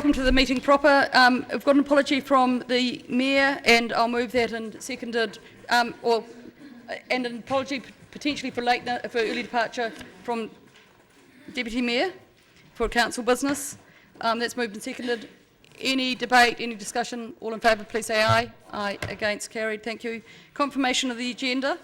welcome to the meeting proper. We've got an apology from the Mayor, and I'll move that, and seconded, and an apology potentially for early departure from Deputy Mayor for council business. That's moved and seconded. Any debate, any discussion? All in favour, please say aye. Aye. Against? Carried. Thank you. Confirmation of the agenda.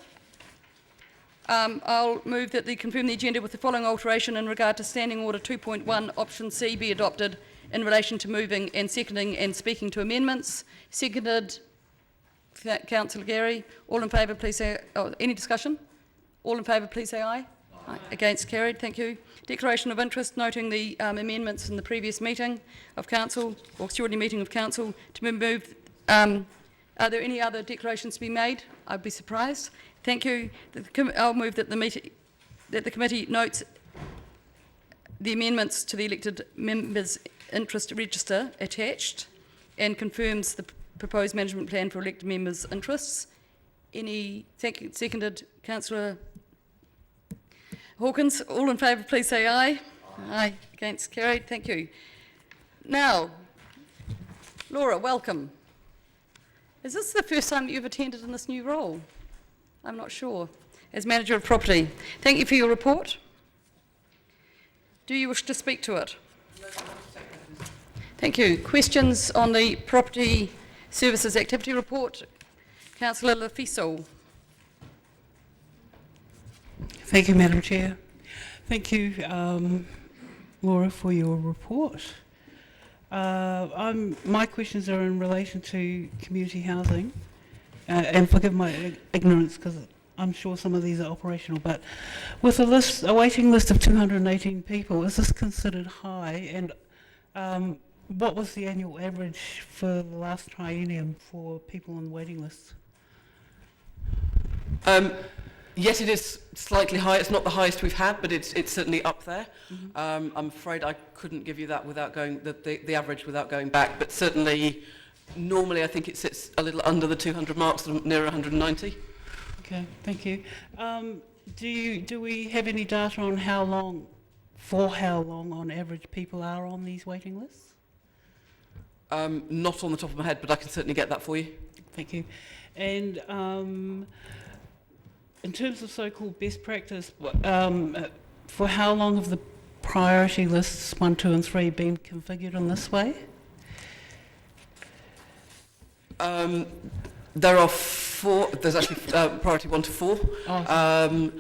I'll move that confirm the agenda with the following alteration in regard to Standing Order 2.1, Option C be adopted in relation to moving and seconding and speaking to amendments. Seconded, Councillor Gary. All in favour, please say... any discussion? All in favour, please say aye. Aye. Against? Carried. Thank you. Declaration of interest, noting the amendments in the previous meeting of Council, or extraordinary meeting of Council, to be moved. Are there any other declarations to be made? I'd be surprised. Thank you. I'll move that the committee notes the amendments to the elected members' interest register attached and confirms the proposed management plan for elected members' interests. Thank you. Seconded, Councillor Hawkins. All in favour, please say aye. Aye. Against? Carried. Thank you. Now, Laura, welcome. Is this the first time that you've attended in this new role? I'm not sure. As Manager of Property. Thank you for your report. Do you wish to speak to it? Thank you. Questions on the Property Services Activity Report? Councillor Lafiso. Thank you, Madam Chair. Thank you, Laura, for your report. My questions are in relation to community housing, and forgive my ignorance because I'm sure some of these are operational, but with a waiting list of 218 people, is this considered high? And what was the annual average for the last triennium for people on waiting lists? Yes, it is slightly high. It's not the highest we've had, but it's certainly up there. Mm-hmm. I'm afraid I couldn't give you that without going the average without going back, but certainly normally I think it sits a little under the 200 marks, near 190. Okay, thank you. Do we have any data on how long on average people are on these waiting lists? Not on the top of my head, but I can certainly get that for you. Thank you. And in terms of so-called best practice, for how long have the priority lists 1, 2 and 3 been configured in this way? There are 4, there's actually priority 1 to 4. Oh.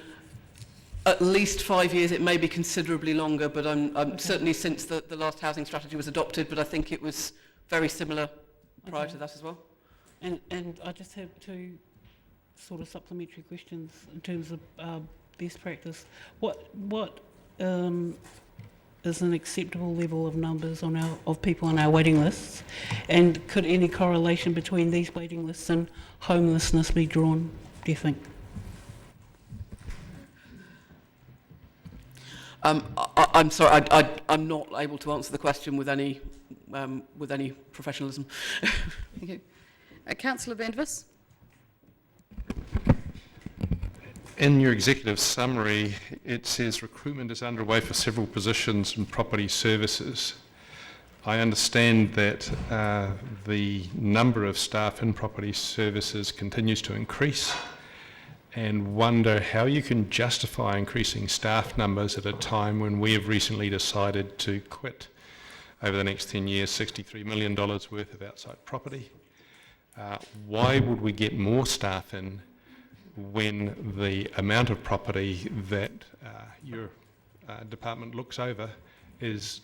At least 5 years, it may be considerably longer, but I'm certainly since the last housing strategy was adopted, but I think it was very similar prior to that as well. And I just have 2 sort of supplementary questions in terms of best practice. What is an acceptable level of numbers of people on our waiting lists, and could any correlation between these waiting lists and homelessness be drawn, do you think? I'm sorry, I'm not able to answer the question with any professionalism. Thank you. Councillor Van Vis. In your executive summary, it says recruitment is underway for several positions in property services. I understand that the number of staff in property services continues to increase, and wonder how you can justify increasing staff numbers at a time when we have recently decided to quit over the next 10 years $63 million worth of outside property. Why would we get more staff in when the amount of property that your department looks over is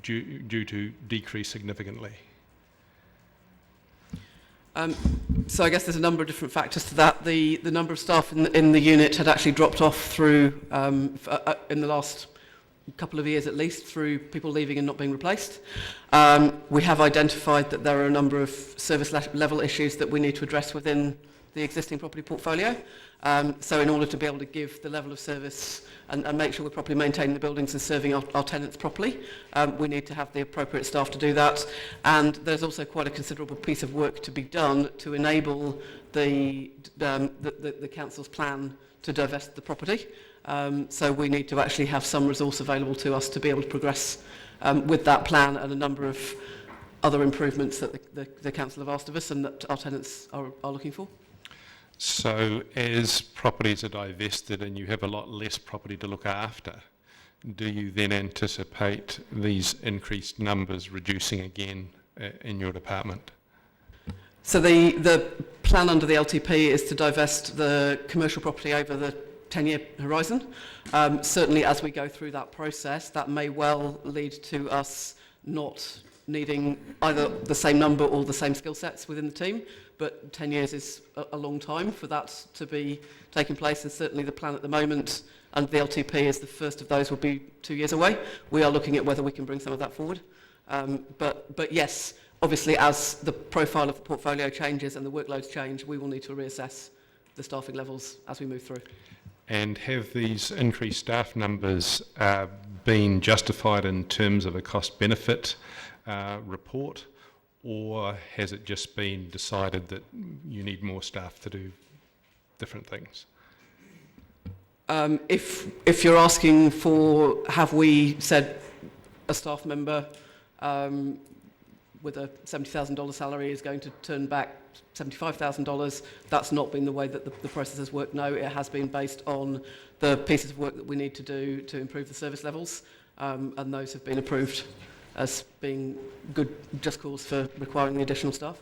due to decrease significantly? So I guess there's a number of different factors to that. The number of staff in the unit had actually dropped off through in the last couple of years at least, through people leaving and not being replaced. We have identified that there are a number of service level issues that we need to address within the existing property portfolio. So in order to be able to give the level of service and make sure we're properly maintaining the buildings and serving our tenants properly, we need to have the appropriate staff to do that. And there's also quite a considerable piece of work to be done to enable the council's plan to divest the property. So we need to actually have some resource available to us to be able to progress with that plan and a number of other improvements that the council have asked of us and that our tenants are looking for. So as properties are divested and you have a lot less property to look after, do you then anticipate these increased numbers reducing again in your department? So the plan under the LTP is to divest the commercial property over the 10-year horizon. Certainly as we go through that process, that may well lead to us not needing either the same number or the same skill sets within the team, but 10 years is a long time for that to be taking place, and certainly the plan at the moment under the LTP is the first of those will be 2 years away. We are looking at whether we can bring some of that forward. But yes, obviously as the profile of the portfolio changes and the workloads change, we will need to reassess the staffing levels as we move through. And have these increased staff numbers been justified in terms of a cost-benefit report, or has it just been decided that you need more staff to do different things? If you're asking for, have we said a staff member with a $70,000 salary is going to turn back $75,000, that's not been the way that the process has worked. No, it has been based on the pieces of work that we need to do to improve the service levels, and those have been approved as being good, just cause for requiring the additional staff.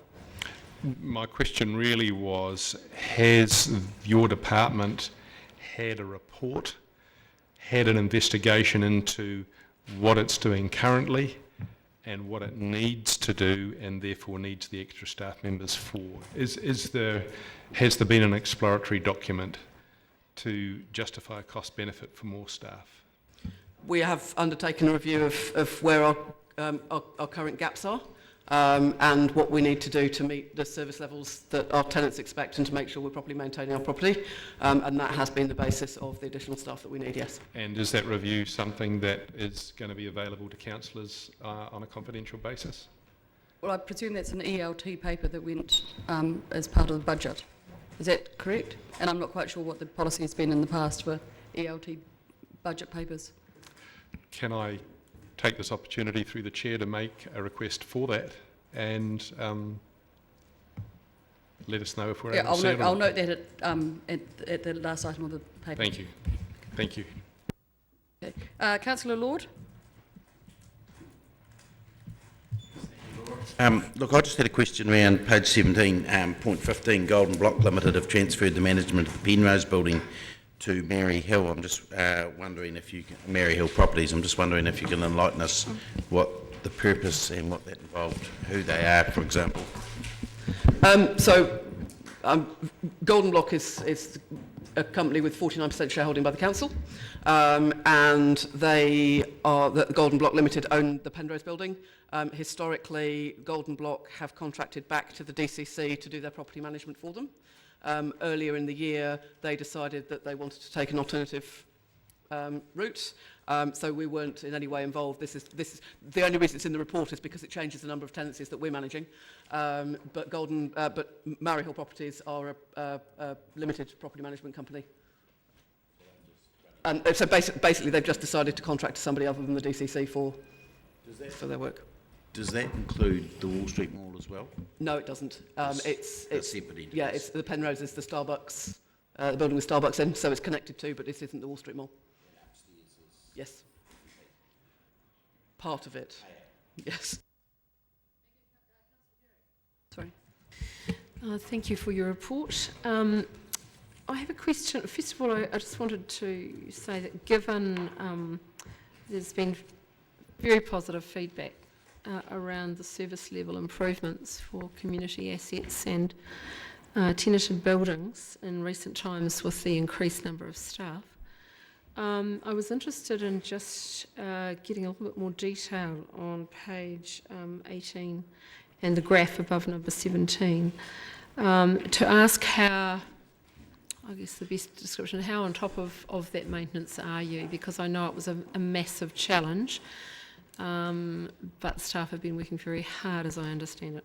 My question really was, has your department had a report, had an investigation into what it's doing currently and what it needs to do and therefore needs the extra staff members for? Has there been an exploratory document to justify a cost benefit for more staff? We have undertaken a review of where our current gaps are and what we need to do to meet the service levels that our tenants expect and to make sure we're properly maintaining our property, and that has been the basis of the additional staff that we need, yes. And is that review something that is going to be available to councillors on a confidential basis? Well, I presume that's an ELT paper that went as part of the budget. Is that correct? And I'm not quite sure what the policy has been in the past for ELT budget papers. Can I take this opportunity through the chair to make a request for that and let us know if we're able to see it? I'll note that at the last item of the paper. Thank you. Thank you. Okay. Councillor Lord? Look, I just had a question around page 17, point 15, Golden Block Limited have transferred the management of the Penrose building to Mary Hill. I'm just wondering if you can, Mary Hill Properties, I'm just wondering if you can enlighten us what the purpose and what that involved, who they are, for example. Golden Block is a company with 49% shareholding by the council, and they are, the Golden Block Limited own the Penrose building. Historically, Golden Block have contracted back to the DCC to do their property management for them. Earlier in the year, they decided that they wanted to take an alternative route, so we weren't in any way involved. This is the only reason it's in the report is because it changes the number of tenancies that we're managing. But Mary Hill Properties are a limited property management company. And so basically, they've just decided to contract to somebody other than the DCC for their work. Does that include the Wall Street Mall as well? No, it doesn't. It's separate entities. Yeah, it's the Penrose is the Starbucks, the building with Starbucks in, so it's connected to, but this isn't the Wall Street Mall. And upstairs is... Yes. Part of it. Yes. Sorry. Thank you for your report. I have a question. First of all, I just wanted to say that given there's been very positive feedback around the service level improvements for community assets and tenanted buildings in recent times with the increased number of staff, I was interested in just getting a little bit more detail on page 18 and the graph above number 17 to ask how, I guess the best description, how on top of that maintenance are you? Because I know it was a massive challenge, but staff have been working very hard as I understand it.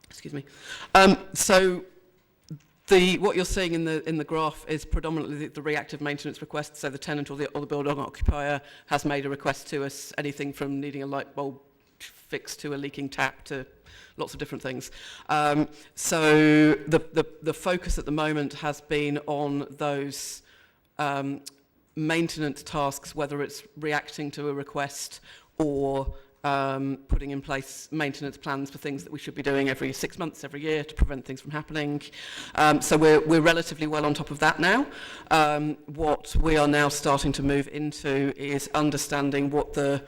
Excuse me. So What you're seeing in the graph is predominantly the reactive maintenance request. So the tenant or the building occupier has made a request to us, anything from needing a light bulb fixed to a leaking tap to lots of different things. So the focus at the moment has been on those maintenance tasks, whether it's reacting to a request or putting in place maintenance plans for things that we should be doing every 6 months, every year to prevent things from happening. So we're relatively well on top of that now. What we are now starting to move into is understanding what the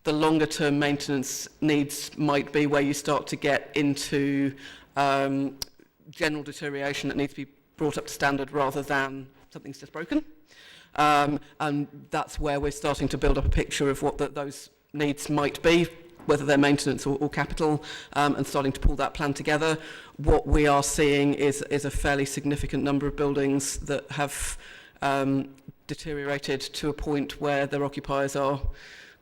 longer term maintenance needs might be, where you start to get into general deterioration that needs to be brought up to standard rather than something's just broken. And that's where we're starting to build up a picture of what those needs might be, whether they're maintenance or capital, and starting to pull that plan together. What we are seeing is a fairly significant number of buildings that have deteriorated to a point where their occupiers are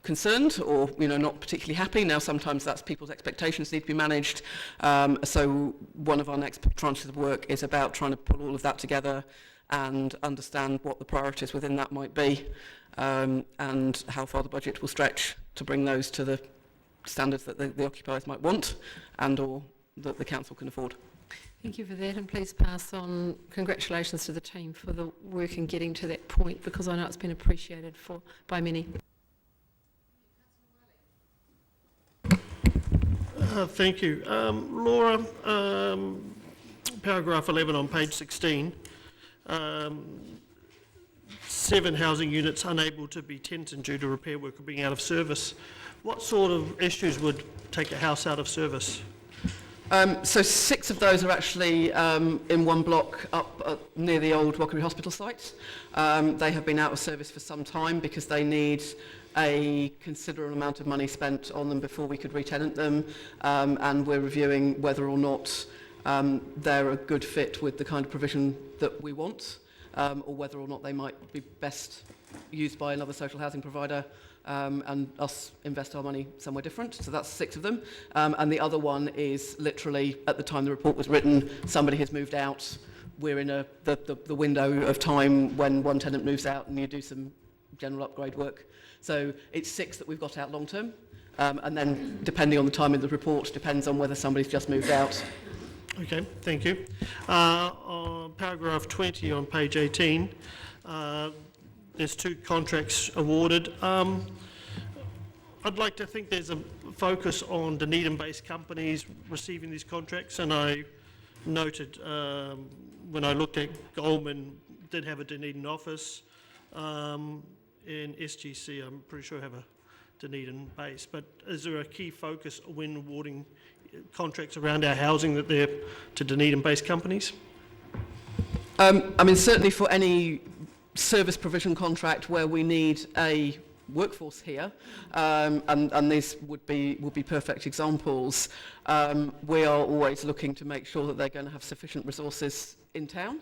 concerned or not particularly happy. Now sometimes that's people's expectations need to be managed. So one of our next tranches of work is about trying to pull all of that together and understand what the priorities within that might be, and how far the budget will stretch to bring those to the standards that the occupiers might want and or that the council can afford. Thank you for that, and please pass on congratulations to the team for the work in getting to that point, because I know it's been appreciated by many. Thank you. Laura, paragraph 11 on page 16, 7 housing units unable to be tenanted due to repair work or being out of service. What sort of issues would take a house out of service? So 6 of those are actually in one block up near the old Rockery Hospital site. They have been out of service for some time because they need a considerable amount of money spent on them before we could re-tenant them, and we're reviewing whether or not they're a good fit with the kind of provision that we want, or whether or not they might be best used by another social housing provider, and us invest our money somewhere different. So that's 6 of them. And the other one is literally, at the time the report was written, somebody has moved out. We're in the window of time when one tenant moves out and you do some general upgrade work. So it's 6 that we've got out long term. And then depending on the time of the report, depends on whether somebody's just moved out. Okay, thank you. On paragraph 20 on page 18, there's 2 contracts awarded. I'd like to think there's a focus on Dunedin-based companies receiving these contracts, and I noted when I looked at Goldman, did have a Dunedin office. In SGC, I'm pretty sure have a Dunedin base, but is there a key focus when awarding contracts around our housing that they're to Dunedin-based companies? I mean, certainly for any service provision contract where we need a workforce here, and these would be perfect examples, we are always looking to make sure that they're going to have sufficient resources in town.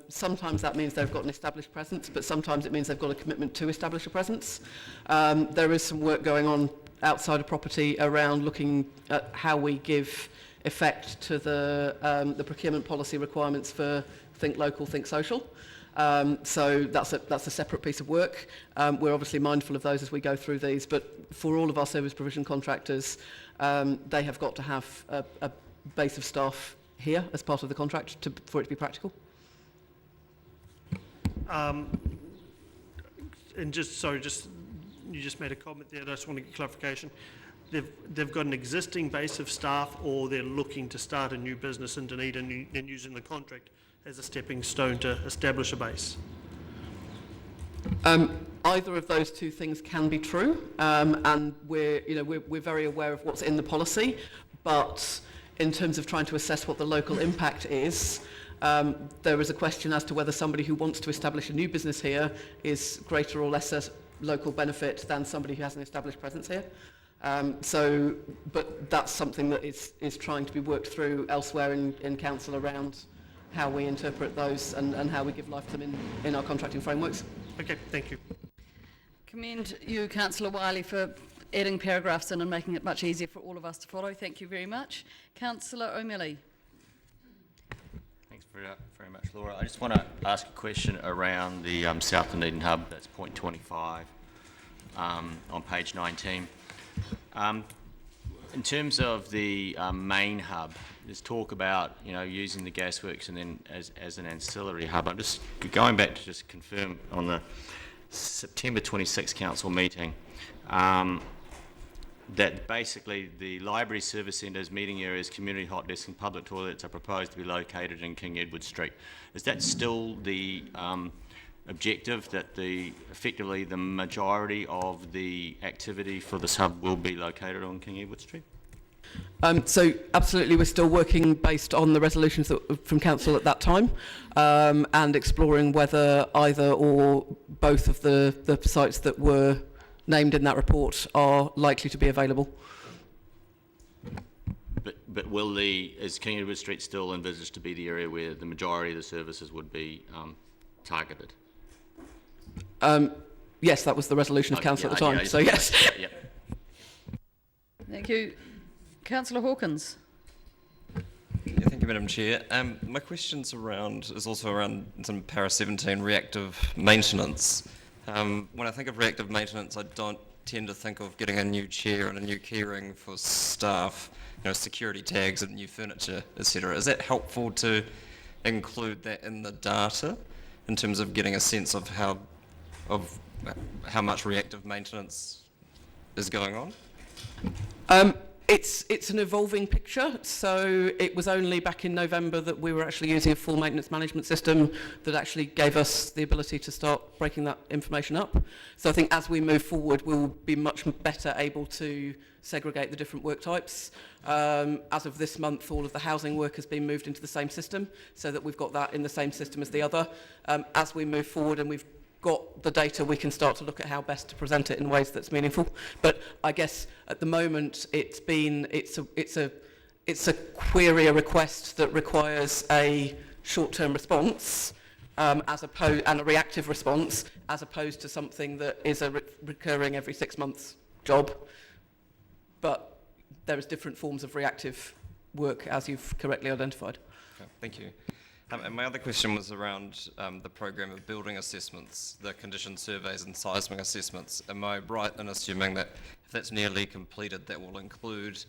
Sometimes that means they've got an established presence, but sometimes it means they've got a commitment to establish a presence. There is some work going on outside of property around looking at how we give effect to the procurement policy requirements for Think Local, Think Social. So that's a separate piece of work. We're obviously mindful of those as we go through these, but for all of our service provision contractors, they have got to have a base of staff here as part of the contract for it to be practical. And you just made a comment there, I just want to get clarification. They've got an existing base of staff, or they're looking to start a new business in Dunedin and using the contract as a stepping stone to establish a base? Either of those 2 things can be true, and we're very aware of what's in the policy, but in terms of trying to assess what the local impact is, there is a question as to whether somebody who wants to establish a new business here is greater or lesser local benefit than somebody who has an established presence here. But that's something that is trying to be worked through elsewhere in council around how we interpret those and how we give life to them in our contracting frameworks. Okay, thank you. Commend you, Councillor Wiley, for adding paragraphs in and making it much easier for all of us to follow. Thank you very much. Councillor O'Malley. Thanks very much, Laura. I just want to ask a question around the South Dunedin hub. That's point 25 on page 19. In terms of the main hub, there's talk about using the gasworks and then as an ancillary hub. I'm just going back to just confirm on the September 26 council meeting that basically the library service centres, meeting areas, community hot desks and public toilets are proposed to be located in King Edward Street. Is that still the objective, that effectively the majority of the activity for this hub will be located on King Edward Street? So absolutely, we're still working based on the resolutions from council at that time, and exploring whether either or both of the sites that were named in that report are likely to be available. But is King Edward Street still envisaged to be the area where the majority of the services would be targeted? Yes, that was the resolution of council at the time. So yes. Yep. Thank you. Councillor Hawkins. Yeah, thank you, Madam Chair. My question's is also around some para 17 reactive maintenance. When I think of reactive maintenance, I don't tend to think of getting a new chair and a new keyring for staff, security tags and new furniture, etc. Is that helpful to include that in the data in terms of getting a sense of how much reactive maintenance is going on? It's an evolving picture, so it was only back in November that we were actually using a full maintenance management system that actually gave us the ability to start breaking that information up. So I think as we move forward, we'll be much better able to segregate the different work types. As of this month, all of the housing work has been moved into the same system, so that we've got that in the same system as the other. As we move forward and we've got the data, we can start to look at how best to present it in ways that's meaningful. But I guess at the moment it's a query, a request that requires a short-term response and a reactive response, as opposed to something that is a recurring every 6 months job. But there is different forms of reactive work, as you've correctly identified. Okay, thank you. And my other question was around the program of building assessments, the condition surveys and seismic assessments. Am I right in assuming that if that's nearly completed, that will include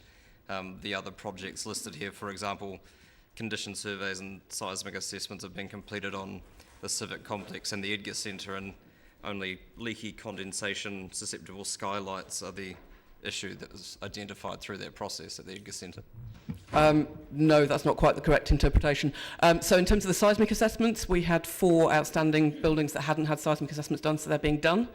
the other projects listed here? For example, condition surveys and seismic assessments have been completed on the Civic Complex and the Edgar Center, and only leaky condensation susceptible skylights are the issue that was identified through that process at the Edgar Center. No, that's not quite the correct interpretation. So in terms of the seismic assessments, we had 4 outstanding buildings that hadn't had seismic assessments done, so they're being done.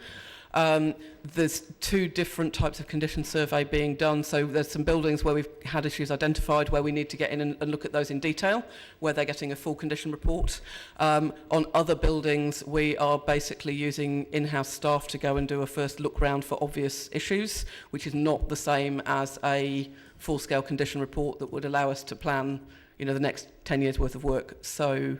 There's 2 different types of condition survey being done. So there's some buildings where we've had issues identified where we need to get in and look at those in detail, where they're getting a full condition report. On other buildings, we are basically using in-house staff to go and do a first look round for obvious issues, which is not the same as a full-scale condition report that would allow us to plan, the next 10 years worth of work. So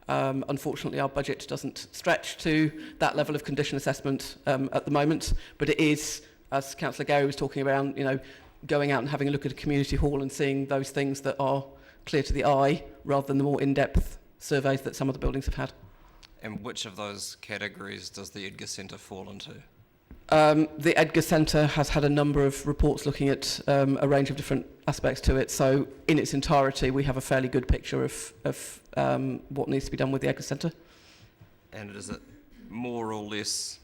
unfortunately, our budget doesn't stretch to that level of condition assessment at the moment, but it is, as Councillor Gary was talking about, going out and having a look at a community hall and seeing those things that are clear to the eye, rather than the more in-depth surveys that some of the buildings have had. And which of those categories does the Edgar Center fall into? The Edgar Center has had a number of reports looking at a range of different aspects to it, so in its entirety we have a fairly good picture of what needs to be done with the Edgar Center. And is it more or less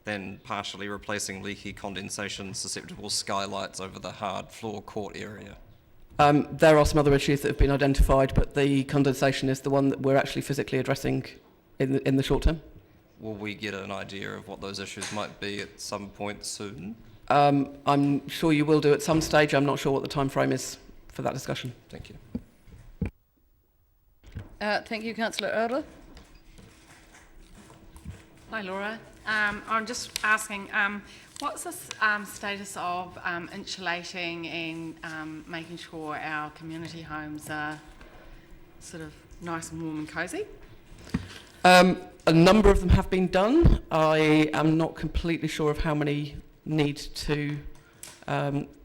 than partially replacing leaky condensation susceptible skylights over the hard floor court area? There are some other issues that have been identified, but the condensation is the one that we're actually physically addressing in the short term. Will we get an idea of what those issues might be at some point soon? I'm sure you will do at some stage. I'm not sure what the time frame is for that discussion. Thank you. Thank you, Councillor Erler. Hi, Laura. I'm just asking, what's the status of insulating and making sure our community homes are sort of nice and warm and cosy? A number of them have been done. I am not completely sure of how many need to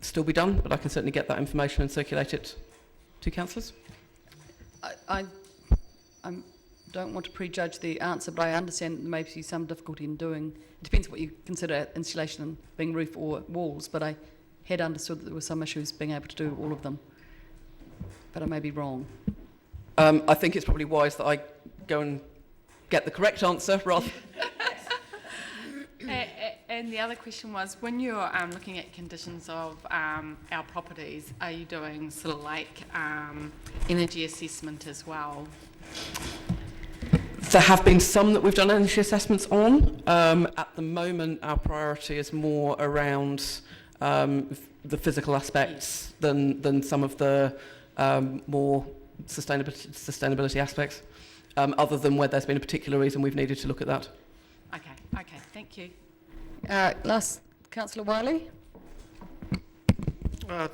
still be done, but I can certainly get that information and circulate it to councillors. I I don't want to prejudge the answer, but I understand that there may be some difficulty in doing. It depends what you consider insulation, being roof or walls. But I had understood that there were some issues being able to do all of them. But I may be wrong. I think it's probably wise that I go and get the correct answer rather. And the other question was, when you're looking at conditions of our properties, are you doing sort of like energy assessment as well? There have been some that we've done energy assessments on. At the moment, our priority is more around the physical aspects than some of the more sustainability aspects, other than where there's been a particular reason we've needed to look at that. Okay, thank you. Last, Councillor Wiley.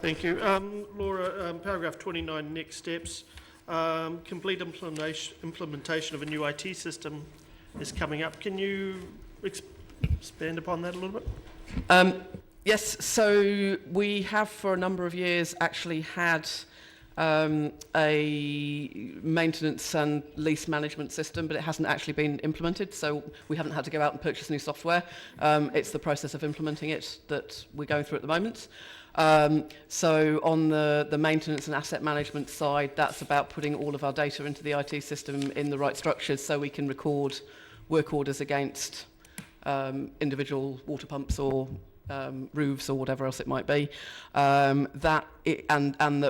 Thank you. Laura, paragraph 29, next steps. Complete implementation of a new IT system is coming up. Can you expand upon that a little bit? Yes, so we have for a number of years actually had a maintenance and lease management system, but it hasn't actually been implemented, so we haven't had to go out and purchase new software. It's the process of implementing it that we're going through at the moment. So on the maintenance and asset management side, that's about putting all of our data into the IT system in the right structures so we can record work orders against individual water pumps or roofs or whatever else it might be. And that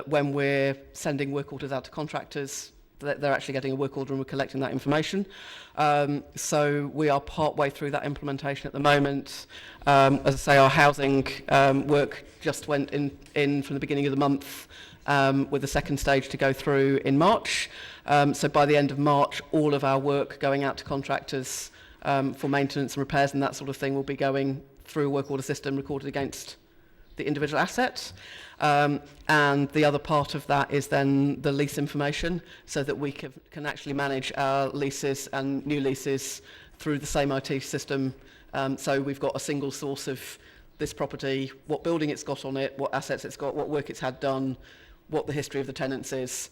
when we're sending work orders out to contractors, they're actually getting a work order and we're collecting that information. So we are part way through that implementation at the moment. As I say, our housing work just went in from the beginning of the month with the second stage to go through in March. So by the end of March, all of our work going out to contractors for maintenance and repairs and that sort of thing will be going through a work order system recorded against the individual asset. And the other part of that is then the lease information so that we can actually manage our leases and new leases through the same IT system. So we've got a single source of this property, what building it's got on it, what assets it's got, what work it's had done, what the history of the tenants is.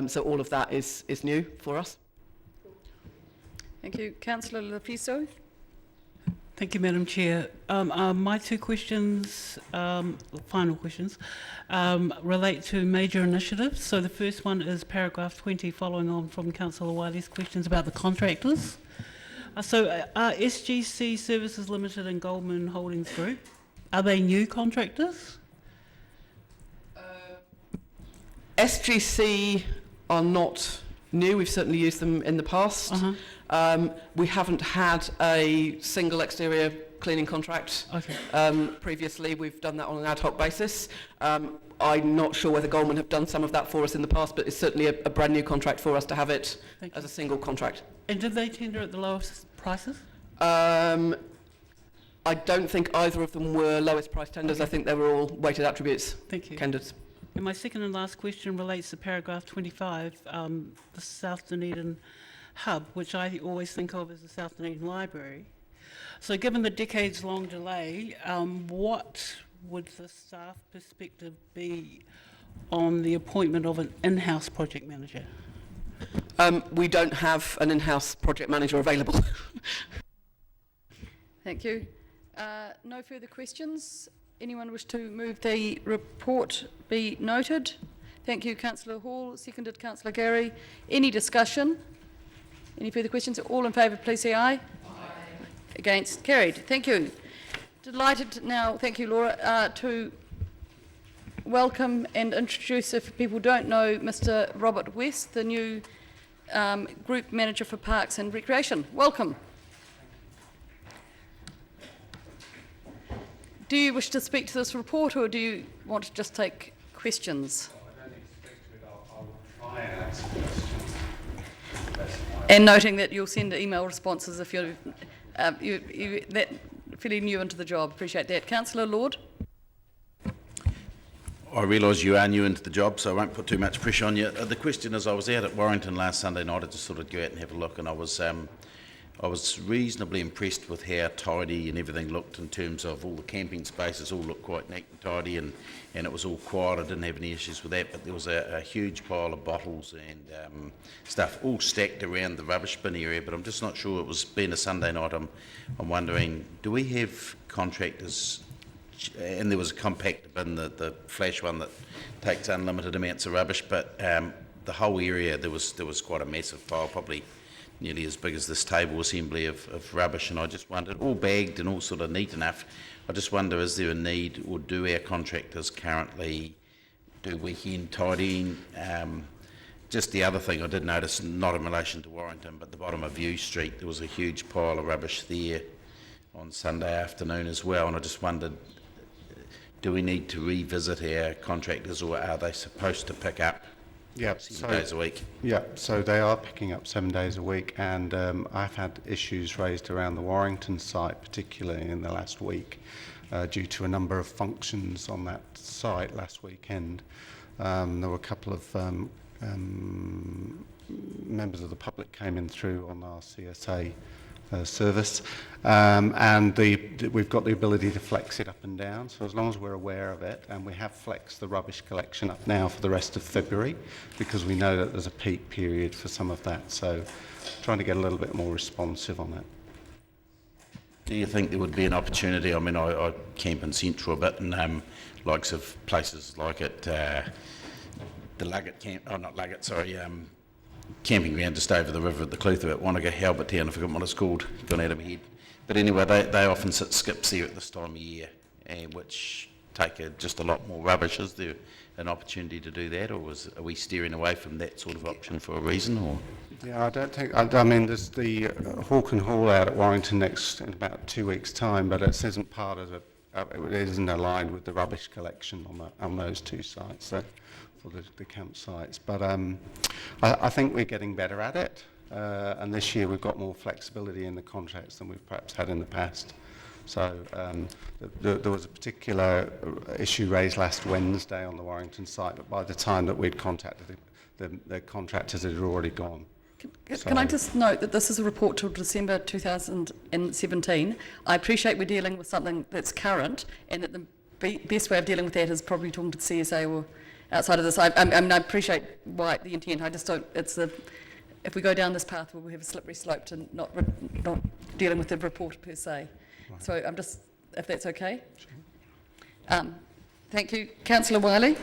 So all of that is new for us. Thank you. Councillor Lepiso. Thank you, Madam Chair. My two questions, final questions, relate to major initiatives. So the first one is paragraph 20, following on from Councillor Wiley's questions about the contractors. So are SGC Services Limited and Goldman Holdings Group, are they new contractors? SGC are not new. We've certainly used them in the past. We haven't had a single exterior cleaning contract. Previously, we've done that on an ad hoc basis. I'm not sure whether Goldman have done some of that for us in the past, but it's certainly a brand new contract for us to have it as a single contract. And did they tender at the lowest prices? I don't think either of them were lowest price tenders. I think they were all weighted attributes tenders. And my second and last question relates to paragraph 25, the South Dunedin hub, which I always think of as the South Dunedin Library. So given the decades-long delay, what would the staff perspective be on the appointment of an in-house project manager? We don't have an in-house project manager available. Thank you. No further questions. Anyone wish to move the report be noted? Thank you, Councillor Hall. Seconded, Councillor Gary. Any discussion? Any further questions? All in favour, please say aye. Aye. Against? Carried. Thank you. Delighted now, thank you, Laura, to welcome and introduce, if people don't know, Mr. Robert West, the new Group Manager for Parks and Recreation. Welcome. Do you wish to speak to this report, or do you want to just take questions? I don't need to speak to it. I'll try and answer questions. And noting that you'll send email responses if you're that fairly new into the job. Appreciate that. Councillor Lord. I realise you are new into the job, so I won't put too much pressure on you. The question is, I was out at Warrington last Sunday night. I just sort of go out and have a look, and I was I was reasonably impressed with how tidy and everything looked in terms of all the camping spaces all looked quite neat and tidy, and it was all quiet. I didn't have any issues with that, but there was a huge pile of bottles and stuff all stacked around the rubbish bin area, but I'm just not sure. It was being a Sunday night, I'm wondering, do we have contractors, and there was a compact bin, the flash one that takes unlimited amounts of rubbish, but the whole area, there was quite a massive pile, probably nearly as big as this table assembly of rubbish, and I just wondered, all bagged and all sort of neat enough, I just wonder, is there a need, or do our contractors currently do weekend tidying? Just the other thing I did notice, not in relation to Warrington, but the bottom of View Street, there was a huge pile of rubbish there on Sunday afternoon as well, and I just wondered, do we need to revisit our contractors, or are they supposed to pick up 7 days a week? Yeah, so they are picking up 7 days a week, and I've had issues raised around the Warrington site, particularly in the last week, due to a number of functions on that site last weekend. There were a couple of members of the public came in through on our CSA service, and we've got the ability to flex it up and down, so as long as we're aware of it, and we have flexed the rubbish collection up now for the rest of February, because we know that there's a peak period for some of that, so trying to get a little bit more responsive on it. Do you think there would be an opportunity? I mean, I camp in Central a bit, and likes of places like it, the Luggett camp, not Luggett, sorry, camping ground just over the river at the Clutha at Wanaka, Halbert Town, I forgot what it's called, gone out of my head. But anyway, they often sit skips there at this time of year, which take just a lot more rubbish. Is there an opportunity to do that, or are we steering away from that sort of option for a reason? Or? Yeah, I don't think, I mean, there's the Hawk and Haul out at Warrington next in about 2 weeks' time, but it isn't part of it isn't aligned with the rubbish collection on those two sites. So, for the campsites, but I think we're getting better at it, and this year we've got more flexibility in the contracts than we've perhaps had in the past. So there was a particular issue raised last Wednesday on the Warrington site, but by the time that we'd contacted the contractors, it had already gone. Can I just note that this is a report till December 2017. I appreciate we're dealing with something that's current, and that the best way of dealing with that is probably talking to the CSA or outside of this. I mean, I appreciate why the intent. I just don't. If we go down this path, we'll have a slippery slope to not dealing with the report per se. Right. So I'm just, if that's okay. Sure. Thank you, Councillor Wiley.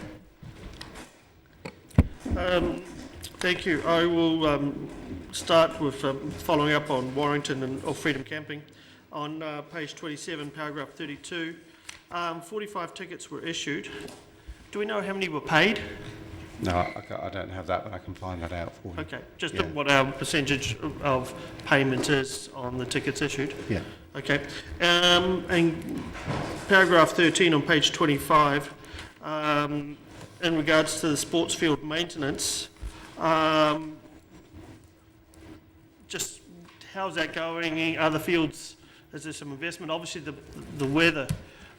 Thank you. I will start with following up on Warrington or Freedom Camping. On page 27, paragraph 32, 45 tickets were issued. Do we know how many were paid? No, I don't have that, but I can find that out for you. Okay, just what our percentage of payment is on the tickets issued? Yeah. Okay. And paragraph 13 on page 25, in regards to the sports field maintenance, just how's that going? Are the fields, is there some investment? Obviously the weather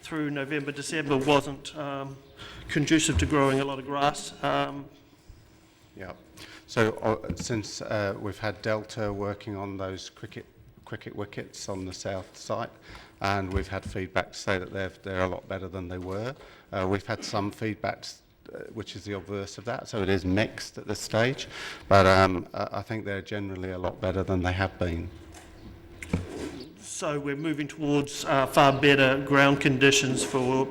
through November, December wasn't conducive to growing a lot of grass. Yeah. So since we've had Delta working on those cricket wickets on the south site, and we've had feedback to say that they're a lot better than they were. We've had some feedback which is the obverse of that, so it is mixed at this stage, but I think they're generally a lot better than they have been. So we're moving towards far better ground conditions for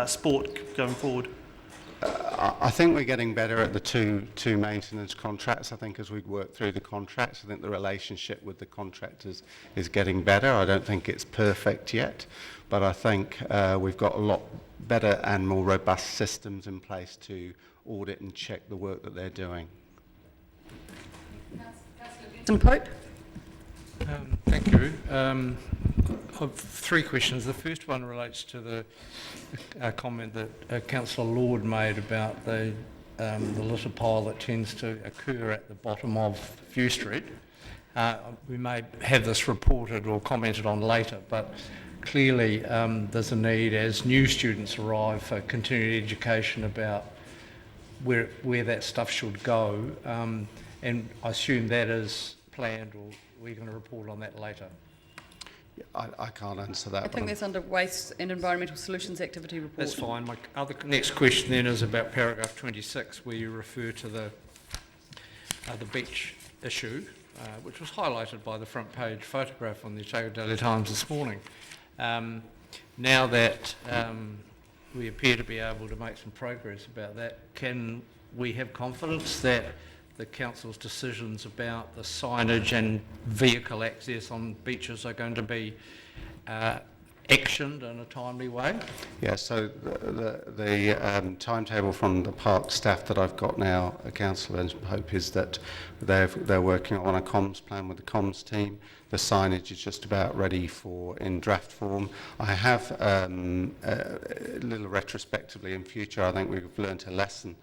sport going forward? I think we're getting better at the two maintenance contracts. I think as we work through the contracts, I think the relationship with the contractors is getting better. I don't think it's perfect yet, but I think we've got a lot better and more robust systems in place to audit and check the work that they're doing. Councillor Pope. Thank you. I've three questions. The first one relates to the comment that Councillor Lord made about the litter pile that tends to occur at the bottom of View Street. We may have this reported or commented on later, but clearly there's a need as new students arrive for continuing education about where that stuff should go, and I assume that is planned, or we're going to report on that later? I can't answer that. I think that's under Waste and Environmental Solutions Activity Report. That's fine. My next question then is about paragraph 26, where you refer to the beach issue, which was highlighted by the front page photograph on the Otago Daily Times this morning. Now that we appear to be able to make some progress about that, can we have confidence that the council's decisions about the signage and vehicle access on beaches are going to be actioned in a timely way? Yeah, so the timetable from the park staff that I've got now, Councillor Hope, is that they're working on a comms plan with the comms team. The signage is just about ready in draft form. I have a little retrospectively in future, I think we've learnt a lesson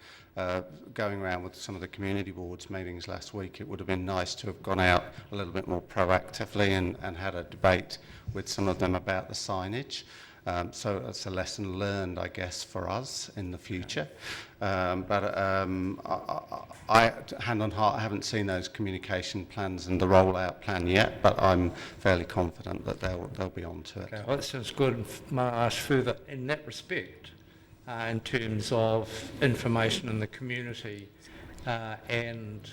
going around with some of the community boards meetings last week. It would have been nice to have gone out a little bit more proactively and had a debate with some of them about the signage. So that's a lesson learned, I guess, for us in the future. But I, hand on heart, I haven't seen those communication plans and the rollout plan yet, but I'm fairly confident that they'll be onto it. Okay, well, that sounds good. And may I ask further, in that respect, in terms of information in the community and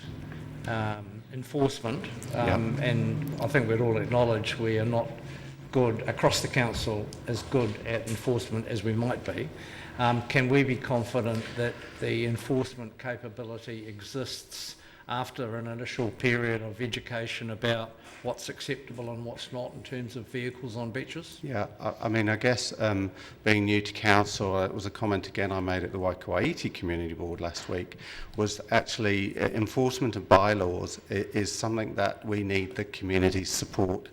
enforcement, and I think we'd all acknowledge we are not good across the council, as good at enforcement as we might be. Can we be confident that the enforcement capability exists after an initial period of education about what's acceptable and what's not in terms of vehicles on beaches? Yeah, I mean, I guess being new to council, it was a comment again I made at the Waikouaiti Community Board last week, was actually enforcement of bylaws is something that we need the community's support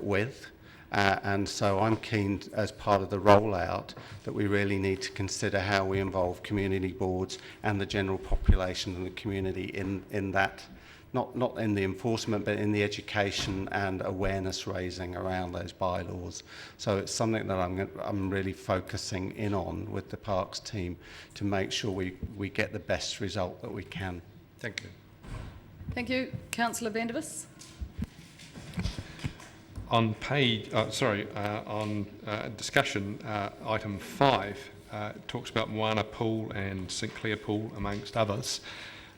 with. And so I'm keen, as part of the rollout, that we really need to consider how we involve community boards and the general population and the community in that, not in the enforcement, but in the education and awareness raising around those bylaws. So it's something that I'm really focusing in on with the Parks team to make sure we get the best result that we can. Thank you. Thank you. Councillor Vandervis. On discussion, item 5 it talks about Moana Pool and St Clair Pool, amongst others.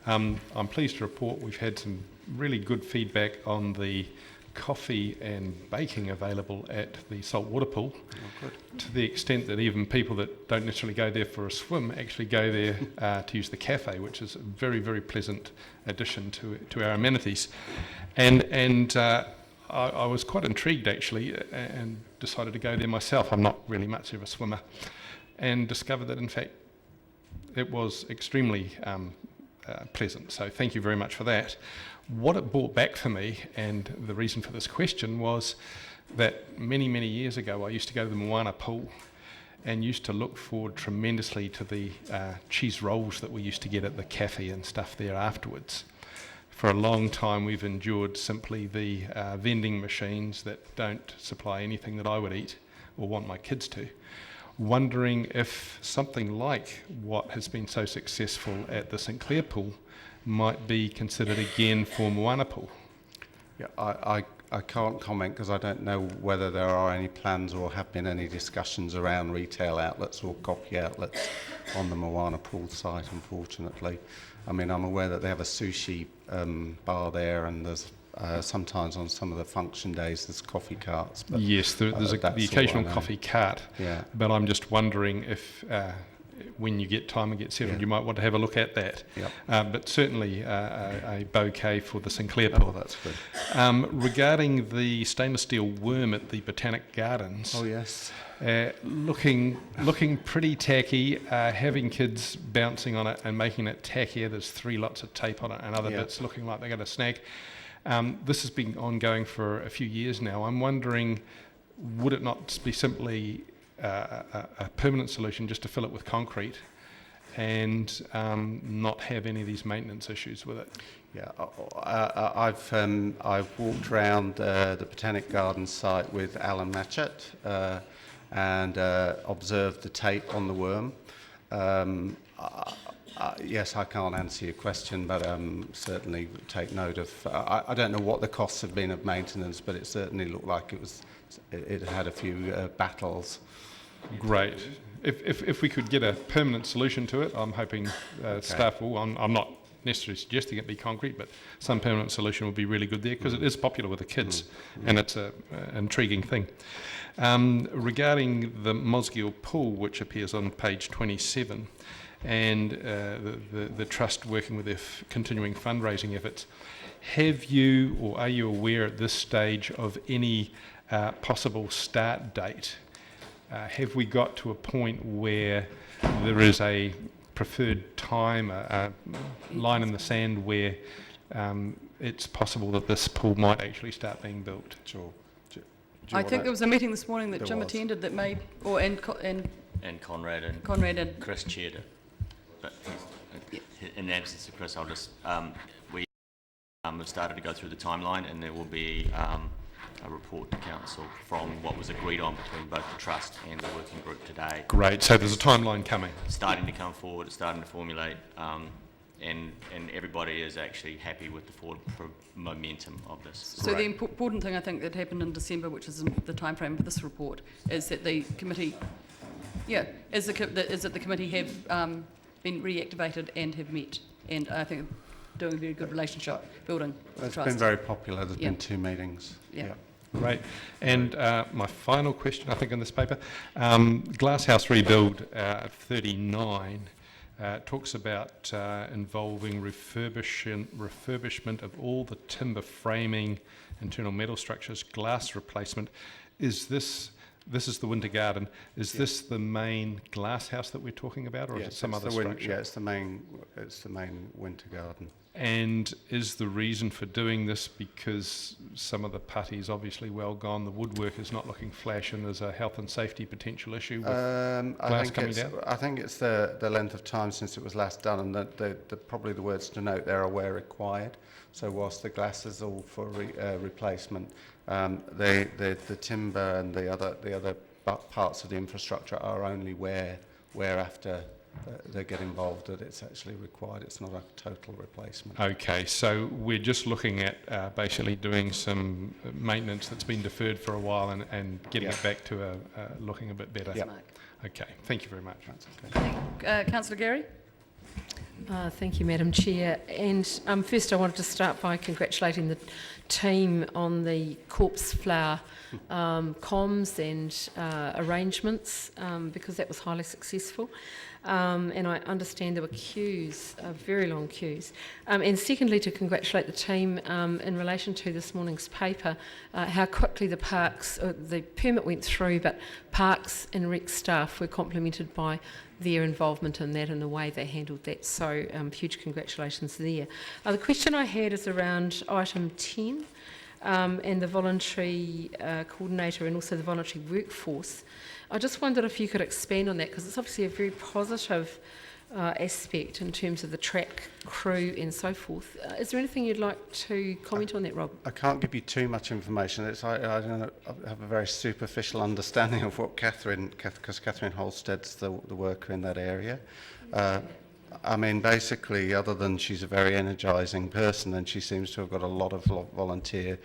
I'm pleased to report we've had some really good feedback on the coffee and baking available at the saltwater pool, to the extent that even people that don't necessarily go there for a swim actually go there to use the cafe, which is a very, very pleasant addition to our amenities. And I was quite intrigued actually and decided to go there myself. I'm not really much of a swimmer, and discovered that in fact it was extremely pleasant. So thank you very much for that. What it brought back for me, and the reason for this question, was that many, many years ago I used to go to the Moana pool and used to look forward tremendously to the cheese rolls that we used to get at the cafe and stuff there afterwards. For a long time we've endured simply the vending machines that don't supply anything that I would eat or want my kids to. Wondering if something like what has been so successful at the St Clair pool might be considered again for Moana pool. Yeah, I can't comment because I don't know whether there are any plans or have been any discussions around retail outlets or coffee outlets on the Moana pool site, unfortunately. I mean, I'm aware that they have a sushi bar there, and there's sometimes on some of the function days there's coffee carts. But, yes, there's the occasional coffee cart, yeah. But I'm just wondering if when you get time and get settled, you might want to have a look at that. Yep. But certainly a bouquet for the St Clair pool. Oh, that's good. Regarding the stainless steel worm at the Botanic Gardens. Oh, yes. Looking pretty tacky, having kids bouncing on it and making it tackier. There's 3 lots of tape on it and other bits looking like they're going to snag. This has been ongoing for a few years now. I'm wondering, would it not be simply a permanent solution just to fill it with concrete and not have any of these maintenance issues with it? Yeah, I've walked around the Botanic Gardens site with Alan Matchett and observed the tape on the worm. yes, I can't answer your question, but certainly take note of. I don't know what the costs have been of maintenance, but it certainly looked like it had a few battles. Great. If we could get a permanent solution to it, I'm hoping staff will. I'm not necessarily suggesting it be concrete, but some permanent solution would be really good there because it is popular with the kids and it's an intriguing thing. Regarding the Mosgiel pool, which appears on page 27, and the Trust working with their continuing fundraising efforts, have you or are you aware at this stage of any possible start date? Have we got to a point where there is a preferred time, a line in the sand where it's possible that this pool might actually start being built? Sure. I think there was a meeting this morning that Jim attended that may, and Conrad and Conrad and Chris chaired it. But in the absence of Chris, I'll just, we have started to go through the timeline, and there will be a report to council from what was agreed on between both the Trust and the working group today. Great, so there's a timeline coming. Starting to come forward, it's starting to formulate, and everybody is actually happy with the forward momentum of this. So the important thing I think that happened in December, which is the time frame of this report, is that the committee, is that the committee have been reactivated and have met, and I think doing a very good relationship building. It's trust. been very popular. There's been 2 meetings. Yeah. Great. And my final question, I think, in this paper, Glasshouse Rebuild 39 talks about involving refurbishment of all the timber framing, internal metal structures, glass replacement. Is this is the Winter Garden? Is this the main glass house that we're talking about, or is it some other structure? Yeah, it's the main Winter Garden. And is the reason for doing this because some of the putty's obviously well gone, the woodwork is not looking flash, and there's a health and safety potential issue with glass coming down? I think it's the length of time since it was last done, and probably the words to note there are where required. So whilst the glass is all for replacement, the timber and the other parts of the infrastructure are only where after they get involved that it's actually required. It's not a total replacement. Okay, so we're just looking at basically doing some maintenance that's been deferred for a while and getting it back to looking a bit better. Yeah. Okay, thank you very much. Councillor Gary? Thank you, Madam Chair. And first I wanted to start by congratulating the team on the corpse flower comms and arrangements because that was highly successful. And I understand there were queues, very long queues. And secondly, to congratulate the team in relation to this morning's paper, how quickly the parks, the permit went through, but parks and rec staff were complimented by their involvement in that and the way they handled that. So huge congratulations there. The question I had is around item 10 and the voluntary coordinator and also the voluntary workforce. I just wondered if you could expand on that, because it's obviously a very positive aspect in terms of the track crew and so forth. Is there anything you'd like to comment on that, Rob? I can't give you too much information. I don't know, I have a very superficial understanding of what because Catherine Holstead's the worker in that area. I mean, basically, other than she's a very energising person, and she seems to have got a lot of volunteers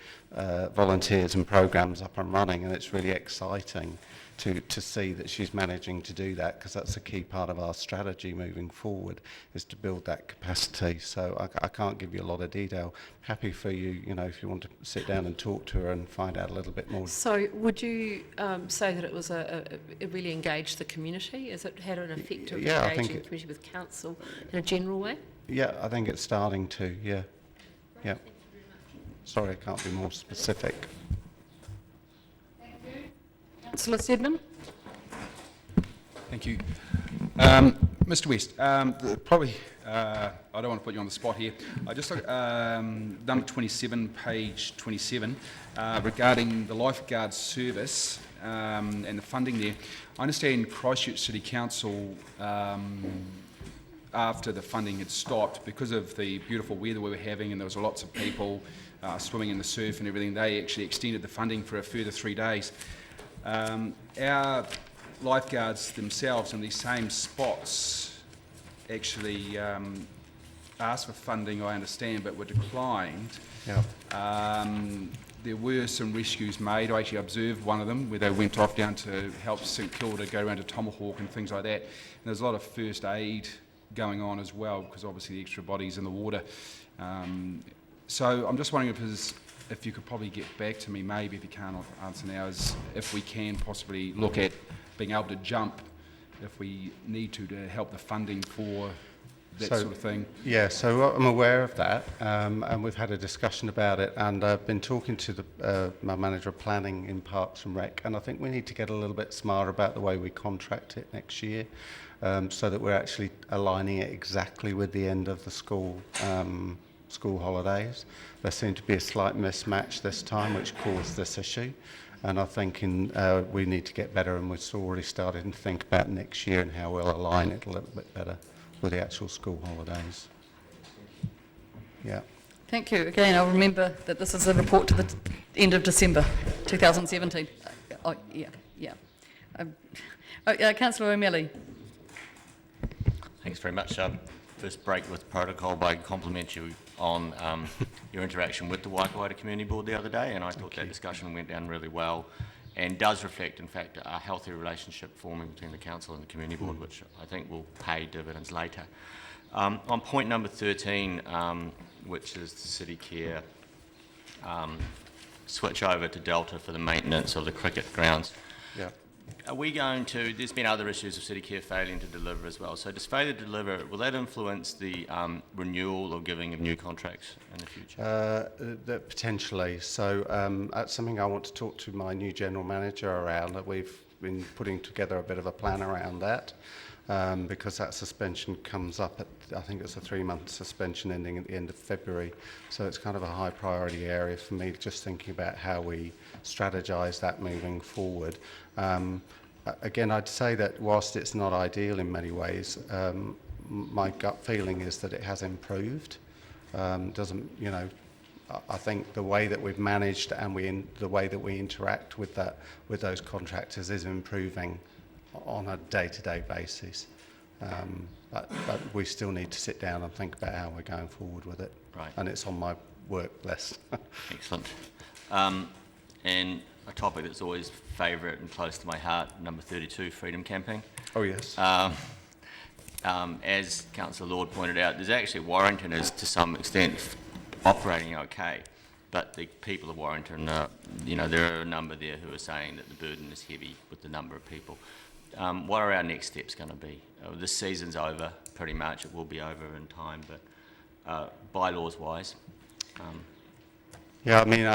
and programmes up and running, and it's really exciting to see that she's managing to do that, because that's a key part of our strategy moving forward, is to build that capacity. So I can't give you a lot of detail. Happy for you, if you want to sit down and talk to her and find out a little bit more. So would you say that it was it really engaged the community? Has it had an effect of engaging the community with council in a general way? Yeah, I think it's starting to, yeah. Sorry, I can't be more specific. Councillor Sedman? Thank you. Mr West, probably, I don't want to put you on the spot here. I just looked number 27, page 27, regarding the Lifeguard Service and the funding there. I understand Christchurch City Council, after the funding had stopped, because of the beautiful weather we were having and there was lots of people swimming in the surf and everything, they actually extended the funding for a further 3 days. Our lifeguards themselves in these same spots actually asked for funding, I understand, but were declined. Yeah. There were some rescues made. I actually observed one of them where they went off down to help St Kilda, go around to Tomahawk and things like that. And there's a lot of first aid going on as well, because obviously the extra bodies in the water. So I'm just wondering if you could probably get back to me, maybe if you can't answer now, is if we can possibly look at being able to jump if we need to help the funding for that sort of thing. Yeah, so I'm aware of that, and we've had a discussion about it, and I've been talking to my manager of planning in Parks and Rec, and I think we need to get a little bit smarter about the way we contract it next year, so that we're actually aligning it exactly with the end of the school holidays. There seemed to be a slight mismatch this time, which caused this issue. And I think we need to get better, and we're already starting to think about next year and how we'll align it a little bit better with the actual school holidays. Yeah. Thank you. Again, I'll remember that this is a report to the end of December 2017. Councillor O'Malley. Thanks very much. First break with protocol by compliment you on your interaction with the Waikato Community Board the other day, and I thought that discussion went down really well and does reflect, in fact, a healthy relationship forming between the Council and the Community Board, which I think will pay dividends later. On point number 13, which is the City Care switch over to Delta for the maintenance of the cricket grounds. Yeah. Are we going to, there's been other issues of City Care failing to deliver as well, so does failure to deliver, will that influence the renewal or giving of new contracts in the future? Potentially. So that's something I want to talk to my new general manager around, that we've been putting together a bit of a plan around that, because that suspension comes up at, I think it's a 3-month suspension ending at the end of February, so it's kind of a high priority area for me, just thinking about how we strategise that moving forward. Again, I'd say that whilst it's not ideal in many ways, my gut feeling is that it has improved. Doesn't, you know, I think the way that we've managed and the way that we interact with those contractors is improving on a day-to-day basis. But we still need to sit down and think about how we're going forward with it. Right. And it's on my work list. Excellent. And a topic that's always favourite and close to my heart, number 32, freedom camping. Oh, yes. As Councillor Lord pointed out, there's actually Warrington is to some extent operating okay, but the people of Warrington, there are a number there who are saying that the burden is heavy with the number of people. What are our next steps going to be? This season's over, pretty much. It will be over in time, but bylaws-wise. Yeah, I mean,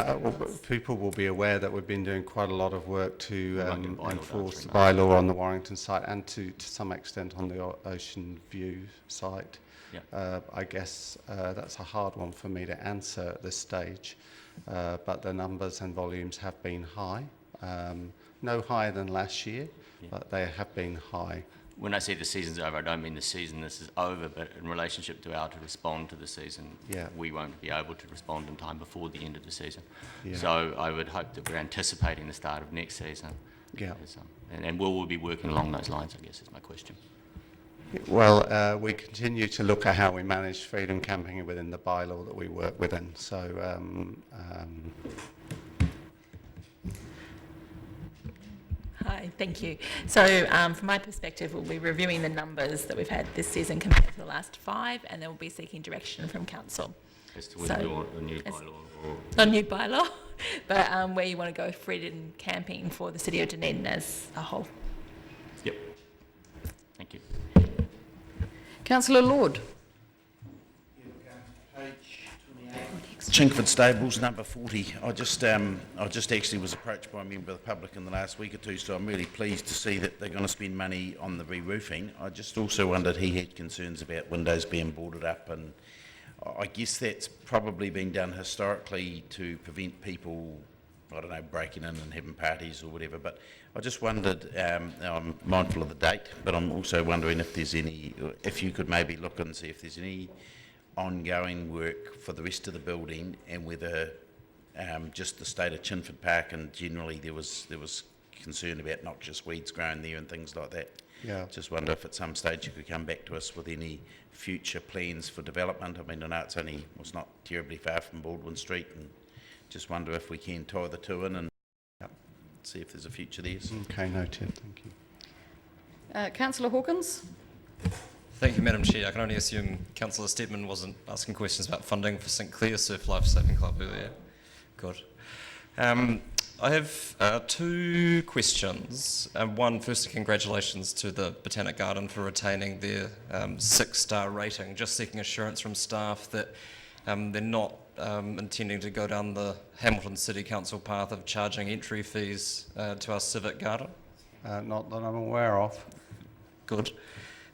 people will be aware that we've been doing quite a lot of work to enforce the bylaw on the Warrington site and to some extent on the Ocean View site. Yeah. I guess that's a hard one for me to answer at this stage, but the numbers and volumes have been high. No higher than last year, but they have been high. When I say the season's over, I don't mean the season this is over, but in relationship to how to respond to the season, we won't be able to respond in time before the end of the season. Yeah. So I would hope that we're anticipating the start of next season. Yeah. And we'll be working along those lines, I guess, is my question. Well, we continue to look at how we manage freedom camping within the bylaw that we work within. So Hi, thank you. So from my perspective, we'll be reviewing the numbers that we've had this season compared to the last 5, and then we'll be seeking direction from Council. As to whether you want a new bylaw or... A new bylaw, but where you want to go freedom camping for the City of Dunedin as a whole. Yep. Thank you. Councillor Lord. Chinkford Stables, number 40. I just actually was approached by a member of the public in the last week or two, so I'm really pleased to see that they're going to spend money on the re-roofing. I just also wondered, he had concerns about windows being boarded up, and I guess that's probably been done historically to prevent people, I don't know, breaking in and having parties or whatever, but I just wondered, I'm mindful of the date, but I'm also wondering if you could maybe look and see if there's any ongoing work for the rest of the building, and whether just the state of Chinford Park, and generally there was concern about noxious weeds growing there and things like that. Yeah. Just wonder if at some stage you could come back to us with any future plans for development. I mean, I know it's not terribly far from Baldwin Street, and just wonder if we can tie the two in and see if there's a future there. Okay, noted. Thank you. Councillor Hawkins? Thank you, Madam Chair. I can only assume Councillor Stedman wasn't asking questions about funding for St Clair Surf Life Saving Club earlier. Good. I have two questions. One, first, congratulations to the Botanic Garden for retaining their 6-star rating. Just seeking assurance from staff that they're not intending to go down the Hamilton City Council path of charging entry fees to our civic garden. Not that I'm aware of. Good.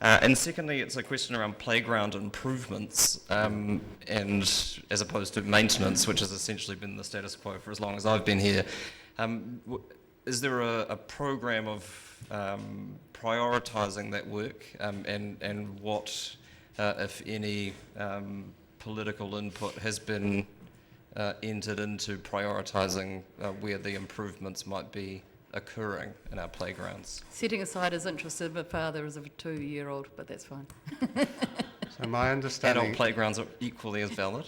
And secondly, it's a question around playground improvements, and as opposed to maintenance, which has essentially been the status quo for as long as I've been here. Is there a program of prioritising that work, and what, if any, political input has been entered into prioritising where the improvements might be occurring in our playgrounds? Setting aside his interest of a father as a 2-year-old, but that's fine. So my understanding... Adult playgrounds are equally as valid.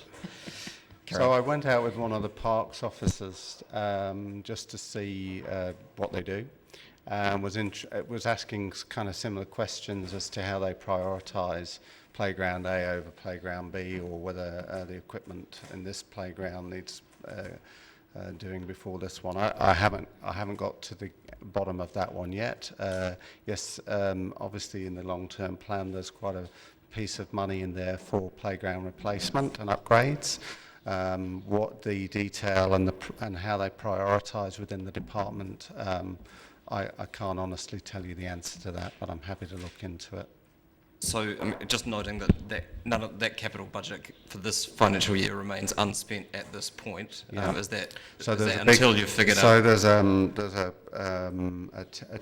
So I went out with one of the parks officers just to see what they do, and was asking kind of similar questions as to how they prioritise playground A over playground B, or whether the equipment in this playground needs doing before this one. I haven't got to the bottom of that one yet. Yes, obviously in the long-term plan there's quite a piece of money in there for playground replacement and upgrades. What the detail and how they prioritise within the department, I can't honestly tell you the answer to that, but I'm happy to look into it. So just noting that none of that capital budget for this financial year remains unspent at this point. Yeah. Is that Until you've figured out? So there's a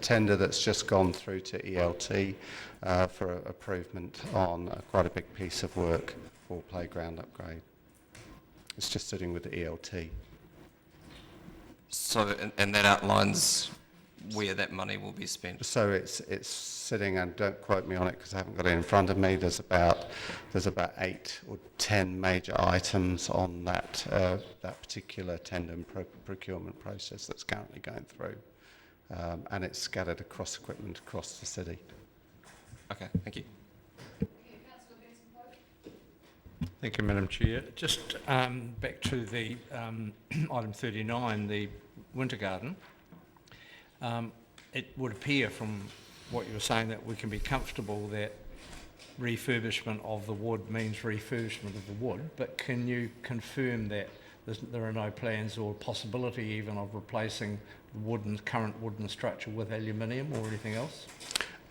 tender that's just gone through to ELT for improvement on quite a big piece of work for playground upgrade. It's just sitting with the ELT. So, and that outlines where that money will be spent. So it's sitting, and don't quote me on it because I haven't got it in front of me. There's about 8 or 10 major items on that particular tender and procurement process that's currently going through, and it's scattered across equipment across the city. Okay, thank you. Thank you, Madam Chair. Just back to the item 39, the winter garden. It would appear from what you were saying that we can be comfortable that refurbishment of the wood means refurbishment of the wood, but can you confirm that there are no plans or possibility even of replacing the current wooden structure with aluminium or anything else?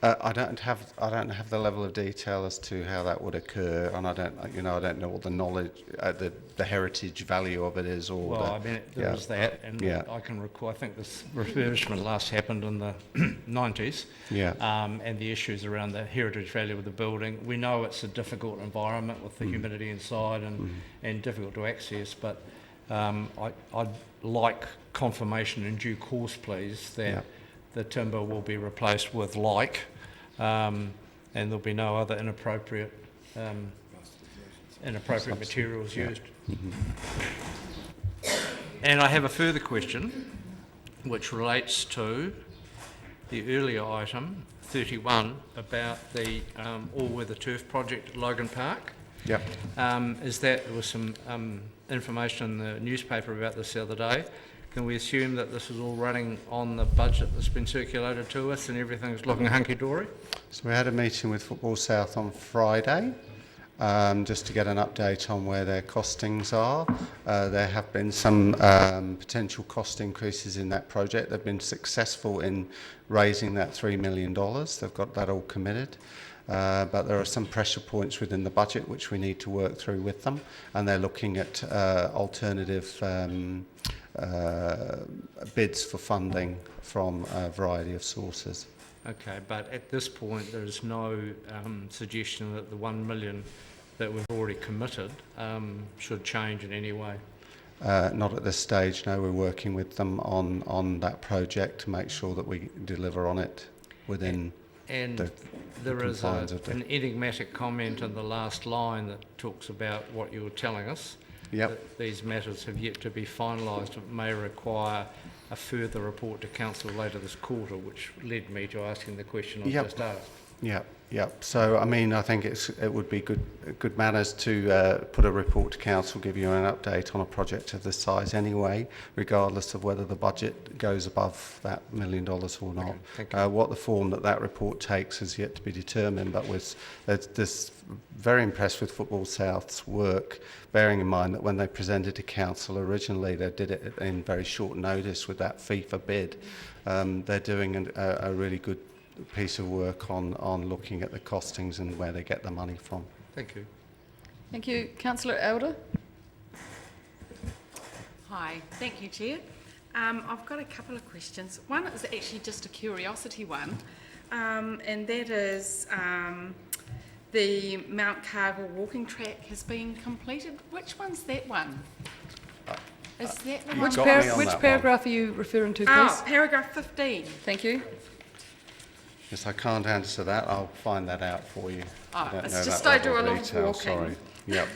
I don't have the level of detail as to how that would occur, and I don't know what the knowledge, the heritage value of it is. Or well, I mean, there is that, and I can recall. I think this refurbishment last happened in the 90s. Yeah. And the issues around the heritage value of the building. We know it's a difficult environment with the humidity inside and difficult to access, but I'd like confirmation in due course, please, that the timber will be replaced with and there'll be no other inappropriate materials used. And I have a further question which relates to the earlier item 31 about the all-weather turf project at Logan Park. Yep. There was some information in the newspaper about this the other day. Can we assume that this is all running on the budget that's been circulated to us and everything's looking hunky-dory? So we had a meeting with Football South on Friday, just to get an update on where their costings are. There have been some potential cost increases in that project. They've been successful in raising that $3 million. They've got that all committed. But there are some pressure points within the budget which we need to work through with them, and they're looking at alternative bids for funding from a variety of sources. Okay, but at this point there is no suggestion that the $1 million that we've already committed should change in any way? Not at this stage, no. We're working with them on that project to make sure that we deliver on it within And the there is confines of an enigmatic comment in the last line that talks about what you're telling us. Yep. That these matters have yet to be finalised. It may require a further report to council later this quarter, which led me to asking the question I Yep. just asked. Yep, yep. So, I mean, I think it would be good manners to put a report to council, give you an update on a project of this size anyway, regardless of whether the budget goes above that $1 million or not. Okay, thank you. What the form that report takes is yet to be determined, but this very impressed with Football South's work, bearing in mind that when they presented to council originally, they did it in very short notice with that FIFA bid. They're doing a really good piece of work on looking at the costings and where they get the money from. Thank you. Thank you. Councillor Elder? Hi, thank you, Chair. I've got a couple of questions. One is actually just a curiosity one, and that is the Mount Cargill walking track has been completed. Which one's that one? Is that the one? got me on that Which one. paragraph are you referring to, please? Oh, paragraph 15. Thank you. Yes, I can't answer that. I'll find that out for you. Oh, don't it's know just that I do level a of lot of detail, walking. Sorry. Yep.